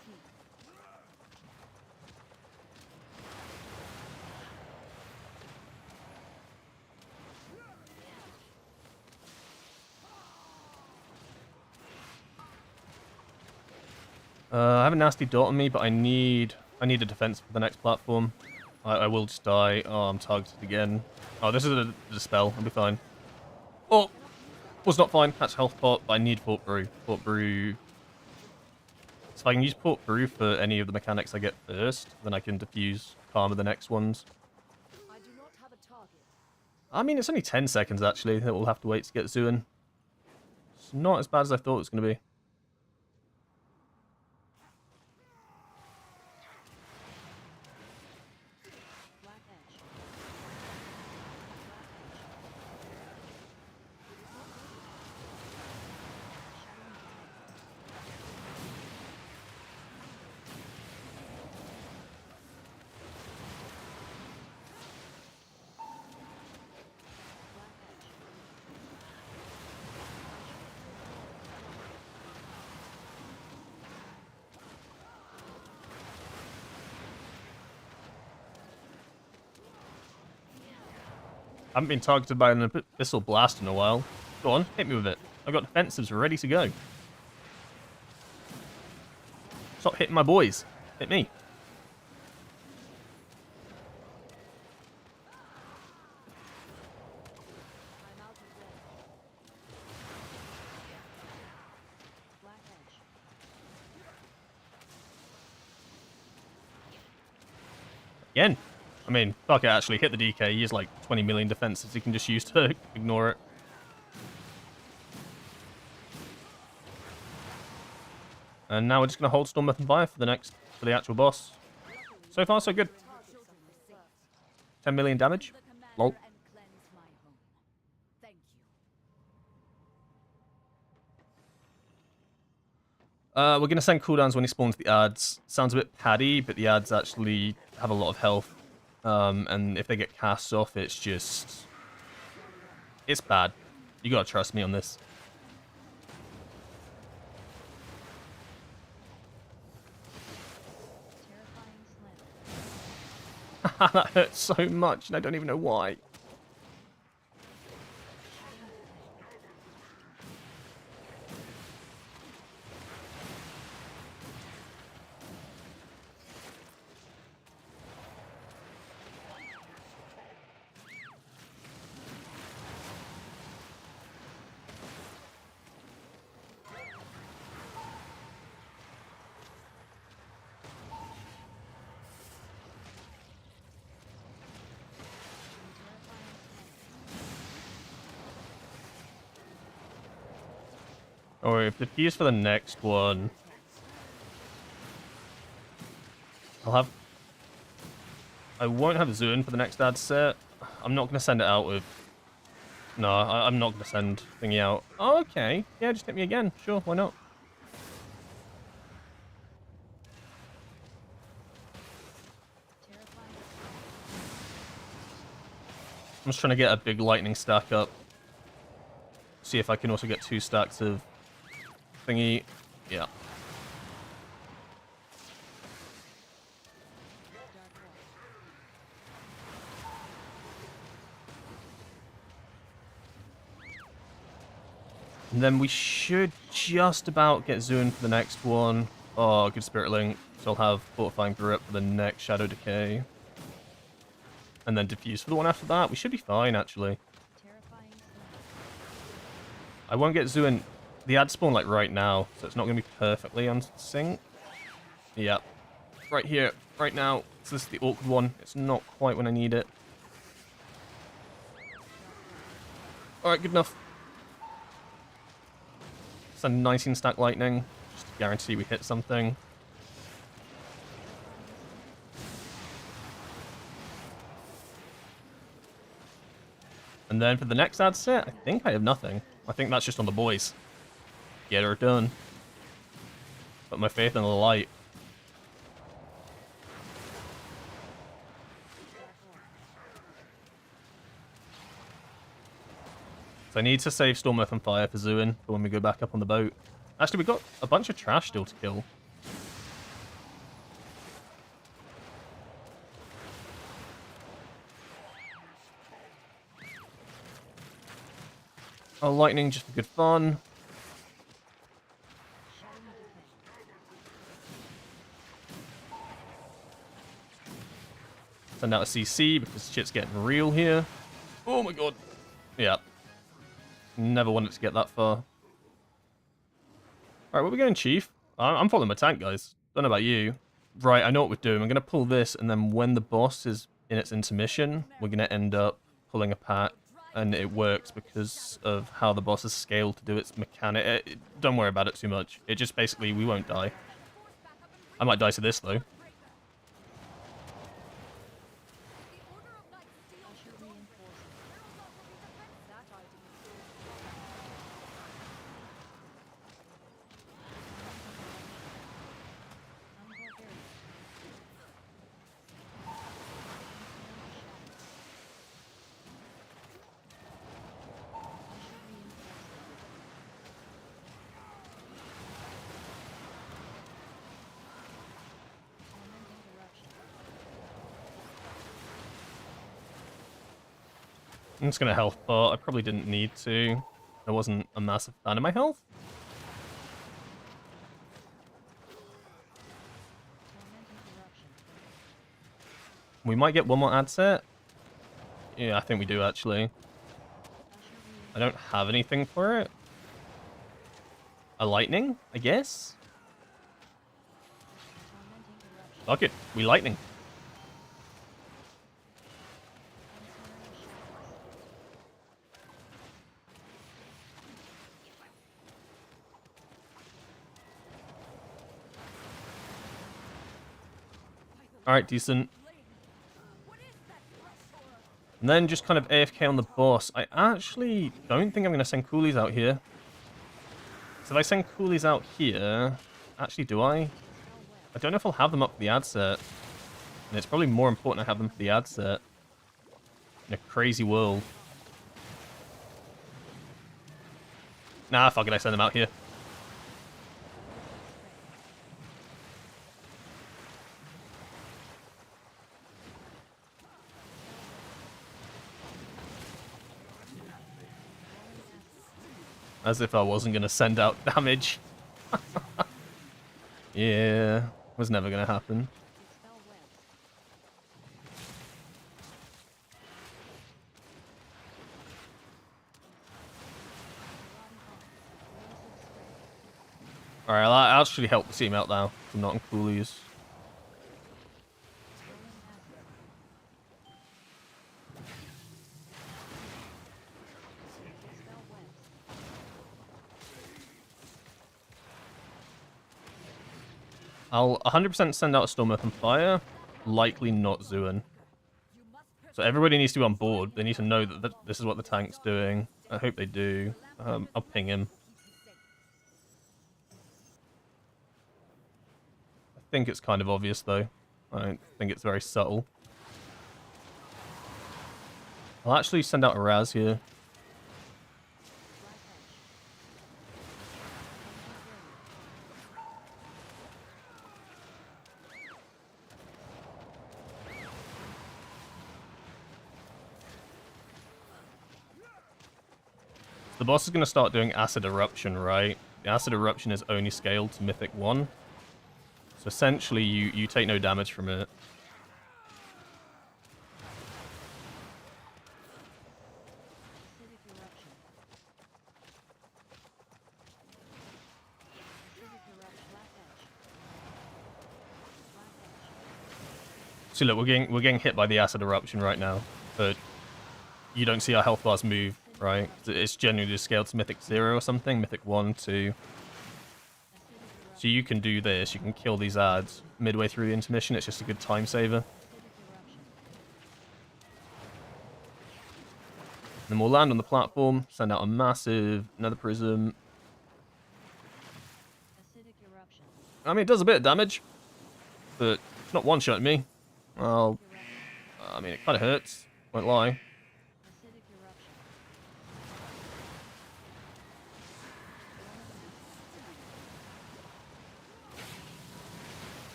I have a nasty dot on me, but I need a defense for the next platform. I will just die. Oh, I'm targeted again. Oh, this is a spell. I'll be fine. Oh, was not fine. That's health pot, but I need Port Brew. Port Brew. So if I can use Port Brew for any of the mechanics I get first, then I can diffuse Karma the next ones. I do not have a target. I mean, it's only 10 seconds, actually, that we'll have to wait to get Zuin. It's not as bad as I thought it was going to be. Black Edge. I haven't been targeted by an Abyssal Blast in a while. Go on, hit me with it. I've got defensives ready to go. Stop hitting my boys. Hit me. I'm out of red. Black Edge. Again. I mean, fuck it, actually. Hit the DK. He has like 20 million defenses he can just use to ignore it. And now we're just going to hold Storm Earth and Fire for the actual boss. So far, so good. 10 million damage. Lol. And cleanse my home. Thank you. We're going to send cooldowns when he spawns the ads. Sounds a bit paddy, but the ads actually have a lot of health. And if they get cast off, it's just... It's bad. You gotta trust me on this. Terrifying Slam. That hurts so much, and I don't even know why. Or if the fuse for the next one, I won't have Zuin for the next ad set. I'm not going to send it out with... No, I'm not going to send thingy out. Oh, okay. Yeah, just hit me again. Sure, why not? I'm just trying to get a big lightning stack up. See if I can also get 2 stacks of thingy. Yeah. And then we should just about get Zoon for the next one. Oh, good Spirit Link. So I'll have Fortifying Grip for the next Shadow Decay. And then Diffuse for the one after that. We should be fine, actually. Terrifying smell. I won't get Zoon the ad spawn like right now, so it's not going to be perfectly on sync. Yep. Right here, right now. So this is the awkward one. It's not quite when I need it. Alright, good enough. Send 19 stack lightning, just to guarantee we hit something. And then for the next ad set, I think I have nothing. I think that's just on the boys. Get her done. Put my faith in the light. So I need to save Storm Earth and Fire for Zuin for when we go back up on the boat. Actually, we've got a bunch of trash still to kill. Oh, lightning just for good fun. Send out a CC because shit's getting real here. Oh my god. Yeah. Never wanted to get that far. Alright, where are we going, Chief? I'm following my tank, guys. Don't know about you. Right, I know what we're doing. I'm going to pull this, and then when the boss is in its intermission, we're going to end up pulling a pack. And it works because of how the boss is scaled to do its mechanic. Don't worry about it too much. It just basically, we won't die. I might die to this, though. I'm just going to health bar. I probably didn't need to. I wasn't a massive fan of my health. We might get one more ad set. Yeah, I think we do, actually. I don't have anything for it. A lightning, I guess? Fuck it. We lightning. Alright, decent. And then just kind of AFK on the boss. I actually don't think I'm going to send coolies out here. So if I send coolies out here... Actually, do I? I don't know if I'll have them up for the ad set. And it's probably more important I have them for the ad set. In a crazy world. Nah, fuck it, I send them out here. As if I wasn't going to send out damage. Yeah, was never going to happen. Alright, I'll actually help the team out now. I'm not on coolies. I'll 100% send out a Storm Earth and Fire. Likely not Zuin. So everybody needs to be on board. They need to know that this is what the tank's doing. I hope they do. I'll ping him. I think it's kind of obvious, though. I don't think it's very subtle. I'll actually send out a Raz here. Black edge. The boss is going to start doing Acid Eruption, right? The Acid Eruption is only scaled to Mythic 1. So essentially, you take no damage from it. Acidic eruption. Acidic eruption. Black edge. Black edge. See, look, we're getting hit by the Acid Eruption right now, but you don't see our health bars move, right? It's genuinely scaled to Mythic 0 or something, Mythic 1, 2. Acidic eruption. So you can do this, you can kill these ads midway through the intermission, it's just a good time saver. Acidic eruption. Then we'll land on the platform, send out a massive Nether Prism. Acidic eruption. I mean, it does a bit of damage, but it's not one-shotting me. Well, Eruption. I mean, it kind of hurts, won't lie. Acidic eruption.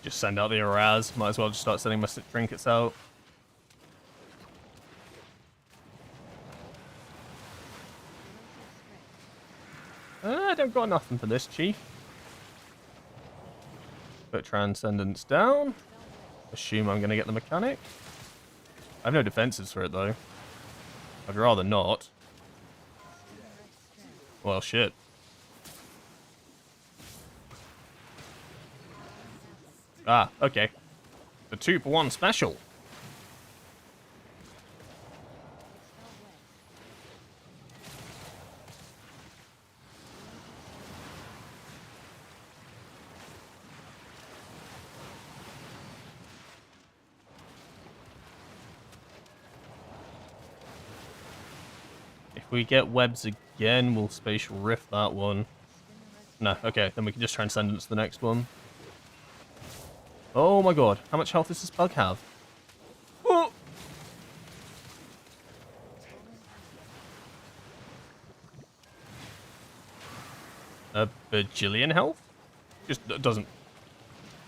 Just send out the Araz. Might as well just start sending my trinkets out. I don't got nothing for this, Chief. Put Transcendence down. Assume I'm going to get the mechanic. I have no defenses for it, though. I'd rather not. Well, shit. Ah, okay. The 2-for-1 special. If we get webs again, we'll spatial rift that one. No, okay, then we can just transcendence the next one. Oh my god, how much health does this bug have? Oh! A bajillion health? Just doesn't...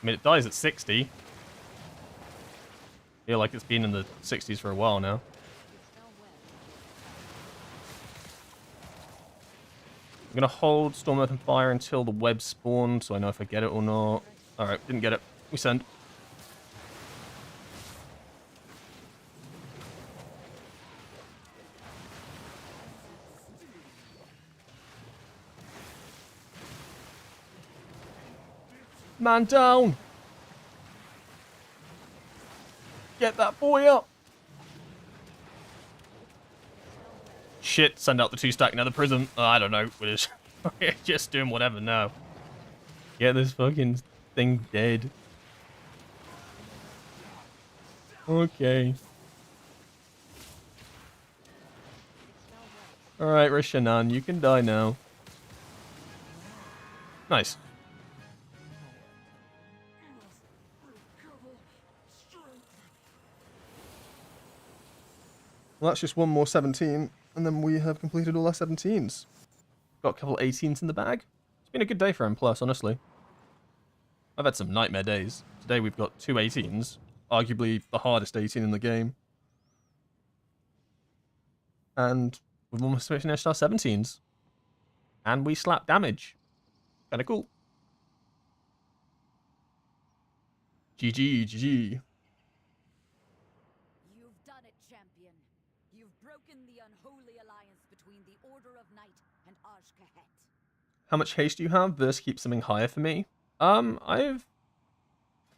I mean, it dies at 60. Feel like it's been in the 60s for a while now. I'm gonna hold Storm Earth and Fire until the web spawns, so I know if I get it or not. Alright, didn't get it. We send. Man down! Get that boy up! Shit, send out the 2-stack Nether Prism. I don't know. We're just doing whatever now. Get this fucking thing dead. Okay. Alright, Rishanan, you can die now. Nice. Well, that's just one more 17, and then we have completed all our 17s. Got a couple 18s in the bag. It's been a good day for M+, honestly. I've had some nightmare days. Today we've got 2 18s, arguably the hardest 18 in the game. And we've almost finished our 17s. And we slap damage. Kinda cool. GG, GG. You've done it champion. You've broken the unholy alliance between the Order of Night and Ajkahet. How much haste do you have? Verse keeps something higher for me. I've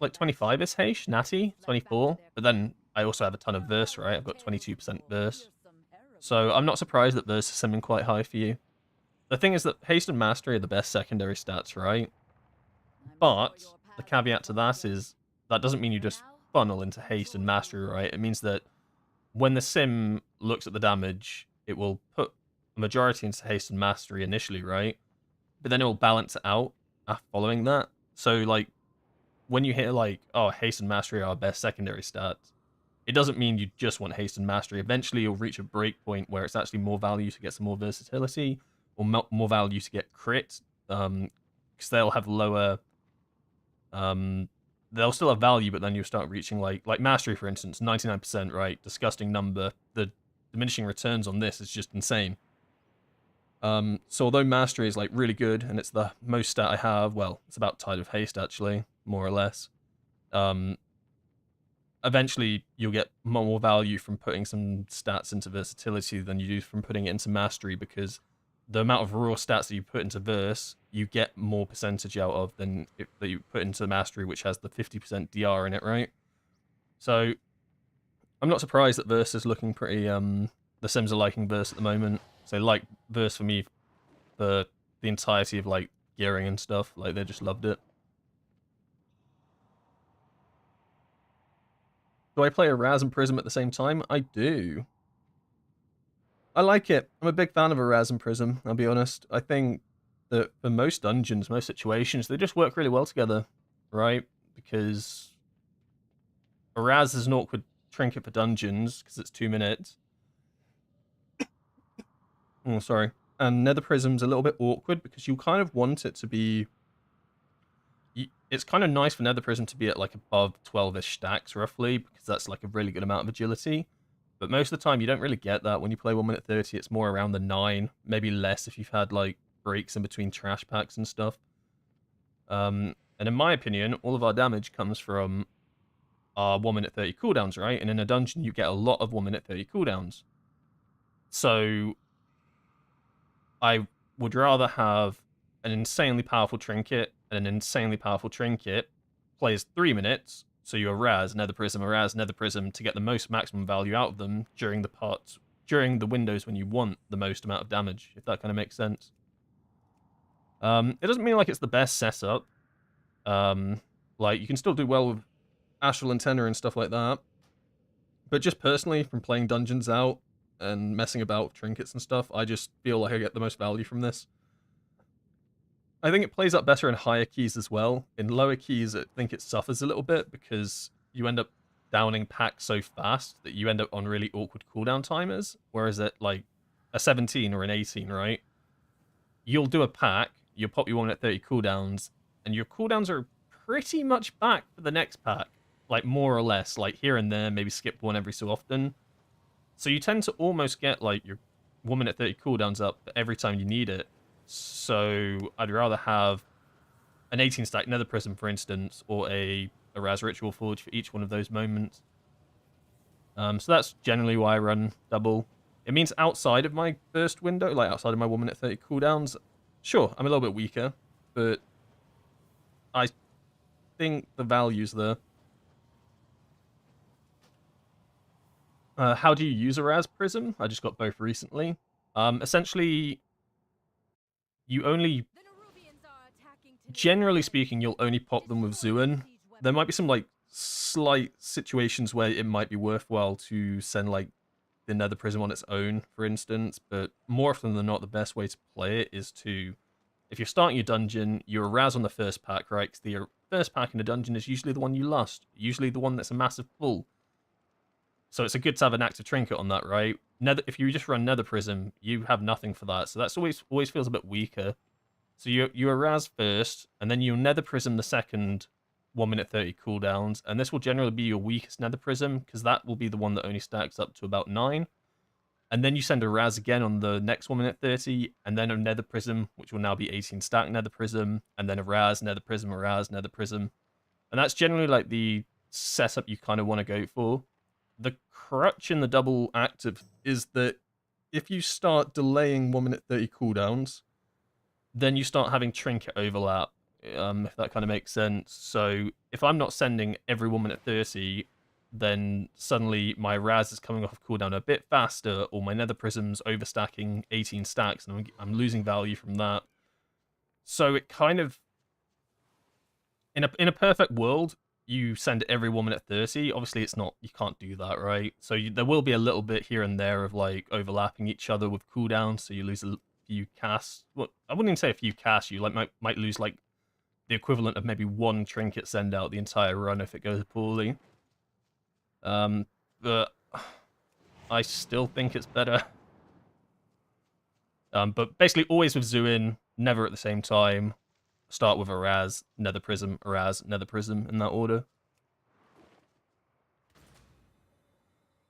like 25 is haste, natty, 24. But then I also have a ton of verse, right? I've got 22% verse. So I'm not surprised that verse is something quite high for you. The thing is that haste and mastery are the best secondary stats, right? But the caveat to that is that doesn't mean you just funnel into haste and mastery, right? It means that when the sim looks at the damage, it will put a majority into haste and mastery initially, right? But then it will balance it out following that. So, like, when you hear, like, oh, haste and mastery are our best secondary stats, it doesn't mean you just want haste and mastery. Eventually, you'll reach a break point where it's actually more value to get some more versatility, or more value to get crit, because they'll have lower... they'll still have value, but then you start reaching, like mastery, for instance, 99%, right? Disgusting number. The diminishing returns on this is just insane. So although mastery is like really good, and it's the most stat I have, well, it's about tied with haste actually, more or less. Eventually you'll get more value from putting some stats into versatility than you do from putting it into mastery, because the amount of raw stats that you put into verse, you get more percentage out of than that you put into mastery, which has the 50% DR in it, right? So I'm not surprised that verse is looking pretty, the Sims are liking verse at the moment. So like verse for me for the entirety of like gearing and stuff. Like they just loved it. Do I play Araz and Prism at the same time? I do. I like it. I'm a big fan of Araz and Prism, I'll be honest. I think that for most dungeons, most situations, they just work really well together, right? Because Araz is an awkward trinket for dungeons, because it's 2 minutes. Oh, sorry. And Nether Prism's a little bit awkward because you kind of want it to be... It's kind of nice for Nether Prism to be at like above 12-ish stacks, roughly, because that's like a really good amount of agility. But most of the time, you don't really get that. When you play 1 minute 30, it's more around the 9, maybe less if you've had like breaks in between trash packs and stuff. And in my opinion, all of our damage comes from our 1 minute 30 cooldowns, right? And in a dungeon, you get a lot of 1 minute 30 cooldowns. So I would rather have an insanely powerful trinket, and an insanely powerful trinket plays 3 minutes, so you Araz, Nether Prism, to get the most maximum value out of them during the windows when you want the most amount of damage, if that kind of makes sense. It doesn't mean like it's the best setup. Like, you can still do well with Astral Antenna and stuff like that. But just personally, from playing dungeons out and messing about with trinkets and stuff, I just feel like I get the most value from this. I think it plays up better in higher keys as well. In lower keys, I think it suffers a little bit because you end up downing packs so fast that you end up on really awkward cooldown timers. Whereas at like a 17 or an 18, right? You'll do a pack, you'll pop your 1 at 30 cooldowns, and your cooldowns are pretty much back for the next pack. Like more or less, like here and there, maybe skip one every so often. So you tend to almost get like your 1 minute 30 cooldowns up every time you need it. So I'd rather have an 18 stack Nether Prism, for instance, or a Raz Ritual Forge for each one of those moments. So that's generally why I run double. It means outside of my burst window, like outside of my 1 minute 30 cooldowns, sure, I'm a little bit weaker, but I think the value's there. How do you use a Raz Prism? I just got both recently. Essentially, you only... Generally speaking, you'll only pop them with Zuin. There might be some, like, slight situations where it might be worthwhile to send, like, the Nether Prism on its own, for instance, but more often than not, the best way to play it is to... If you're starting your dungeon, you Raz on the first pack, right? Because the first pack in a dungeon is usually the one you lost. Usually the one that's a massive pull. So it's good to have an active trinket on that, right? If you just run Nether Prism, you have nothing for that. So that's always feels a bit weaker. So you Araz first, and then you Nether Prism the second 1 minute 30 cooldowns. And this will generally be your weakest Nether Prism, because that will be the one that only stacks up to about 9. And then you send a Raz again on the next 1 minute 30, and then a Nether Prism, which will now be 18 stack Nether Prism, and then a Raz, Nether Prism, a Raz, Nether Prism. And that's generally like the setup you kind of want to go for. the crutch in the double active is that if you start delaying 1 minute 30 cooldowns, then you start having trinket overlap, if that kind of makes sense. So if I'm not sending every 1 minute 30, then suddenly my Raz is coming off cooldown a bit faster, or my Nether Prism's overstacking 18 stacks, and I'm losing value from that. So it kind of, in a perfect world, you send every 1 minute 30. Obviously, it's not, you can't do that, right? So there will be a little bit here and there of like overlapping each other with cooldowns, so you lose a few casts. Well, I wouldn't even say a few casts. You like might lose like the equivalent of maybe 1 trinket send out the entire run if it goes poorly. But I still think it's better. But basically, always with Zuin, never at the same time. Start with a Raz, Nether Prism, Raz, Nether Prism in that order.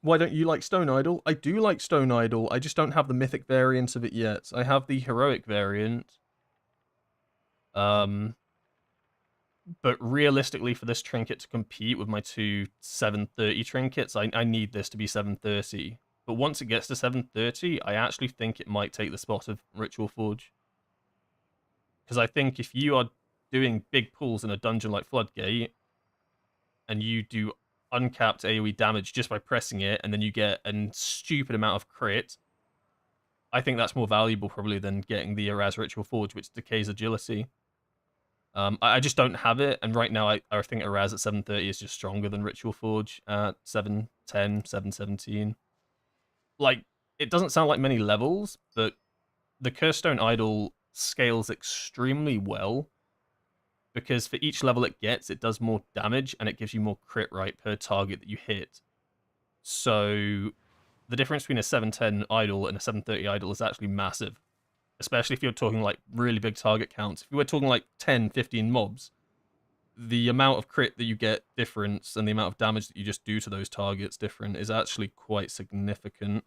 Why don't you like Stone Idol? I do like Stone Idol. I just don't have the mythic variant of it yet. I have the heroic variant. But realistically, for this trinket to compete with my 2 730 trinkets, I need this to be 730. But once it gets to 730, I actually think it might take the spot of Ritual Forge. Because I think if you are doing big pulls in a dungeon like Floodgate, and you do uncapped AoE damage just by pressing it, and then you get a stupid amount of crit, I think that's more valuable probably than getting the Raz Ritual Forge, which decays agility. I just don't have it, and right now I think Raz at 730 is just stronger than Ritual Forge at 710, 717. Like, it doesn't sound like many levels, but the Cursed Stone Idol scales extremely well, because for each level it gets, it does more damage, and it gives you more crit rate per target that you hit. So the difference between a 710 idol and a 730 idol is actually massive. Especially if you're talking like really big target counts. If you were talking like 10, 15 mobs, the amount of crit that you get difference and the amount of damage that you just do to those targets different is actually quite significant.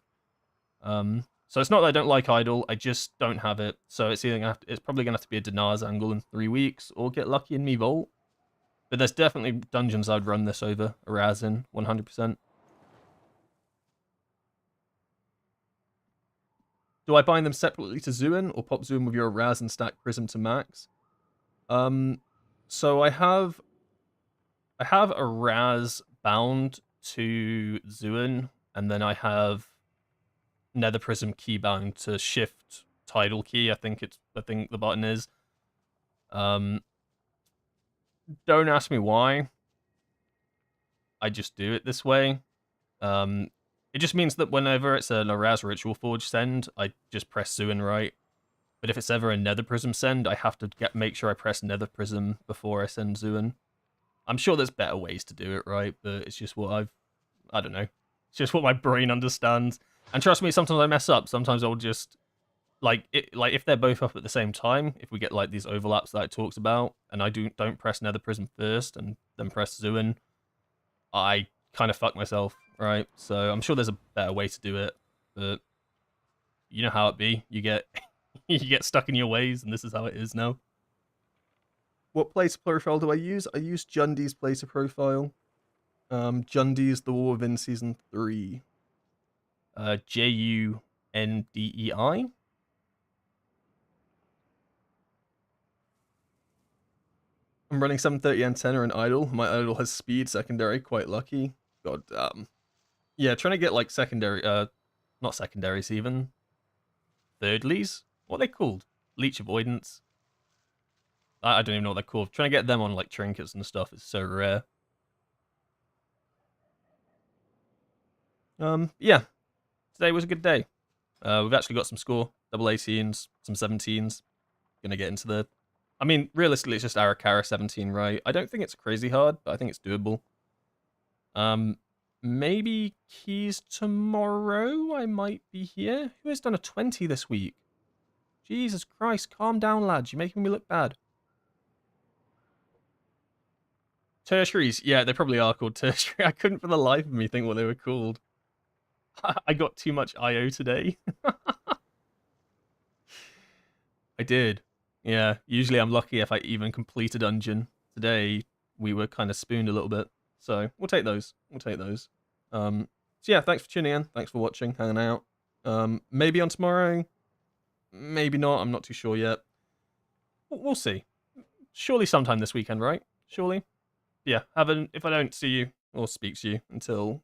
So it's not that I don't like Idol, I just don't have it. So it's either it's probably gonna have to be a Dinar's angle in 3 weeks, or get lucky in me Vault. But there's definitely dungeons I'd run this over a Raz in, 100%. Do I bind them separately to Zuin, or pop Zuin with your Raz and stack Prism to max? So I have a Raz bound to Zuin, and then I have Nether Prism keybound to shift Tidal key. I think the button is. Don't ask me why. I just do it this way. It just means that whenever it's a Raz Ritual Forge send, I just press Zuin right. But if it's ever a Nether Prism send, I have to make sure I press Nether Prism before I send Zuin. I'm sure there's better ways to do it, right? But it's just what I don't know. It's just what my brain understands. And trust me, sometimes I mess up. Sometimes I'll just like if they're both up at the same time, if we get like these overlaps that it talks about, and I don't press Nether Prism first and then press Zuin, I kind of fuck myself, right? So I'm sure there's a better way to do it, but you know how it be. You get you get stuck in your ways, and this is how it is now. What placer profile do I use? I use Jundi's placer profile. Jundi is the War Within Season 3. Jundei. I'm running 730 antenna and idle. My idle has speed, secondary, quite lucky. God damn. Yeah, trying to get like secondary, not secondaries even. Thirdlies? What are they called? Leech avoidance? I don't even know what they're called. Trying to get them on like trinkets and stuff is so rare. Yeah. Today was a good day. We've actually got some score. Double 18s, some 17s. Gonna get into the... I mean, realistically, it's just Arakara 17, right? I don't think it's crazy hard, but I think it's doable. Maybe Keys tomorrow? I might be here. Who has done a 20 this week? Jesus Christ, calm down, lads. You're making me look bad. Tertiaries. Yeah, they probably are called tertiary. I couldn't for the life of me think what they were called. I got too much IO today. I did. Yeah, usually I'm lucky if I even complete a dungeon. Today, we were kind of spooned a little bit. So, we'll take those. We'll take those. So yeah, thanks for tuning in. Thanks for watching, hanging out. Maybe on tomorrow, maybe not. I'm not too sure yet. We'll see. Surely sometime this weekend, right? Surely. Yeah. If I don't see you or speak to you until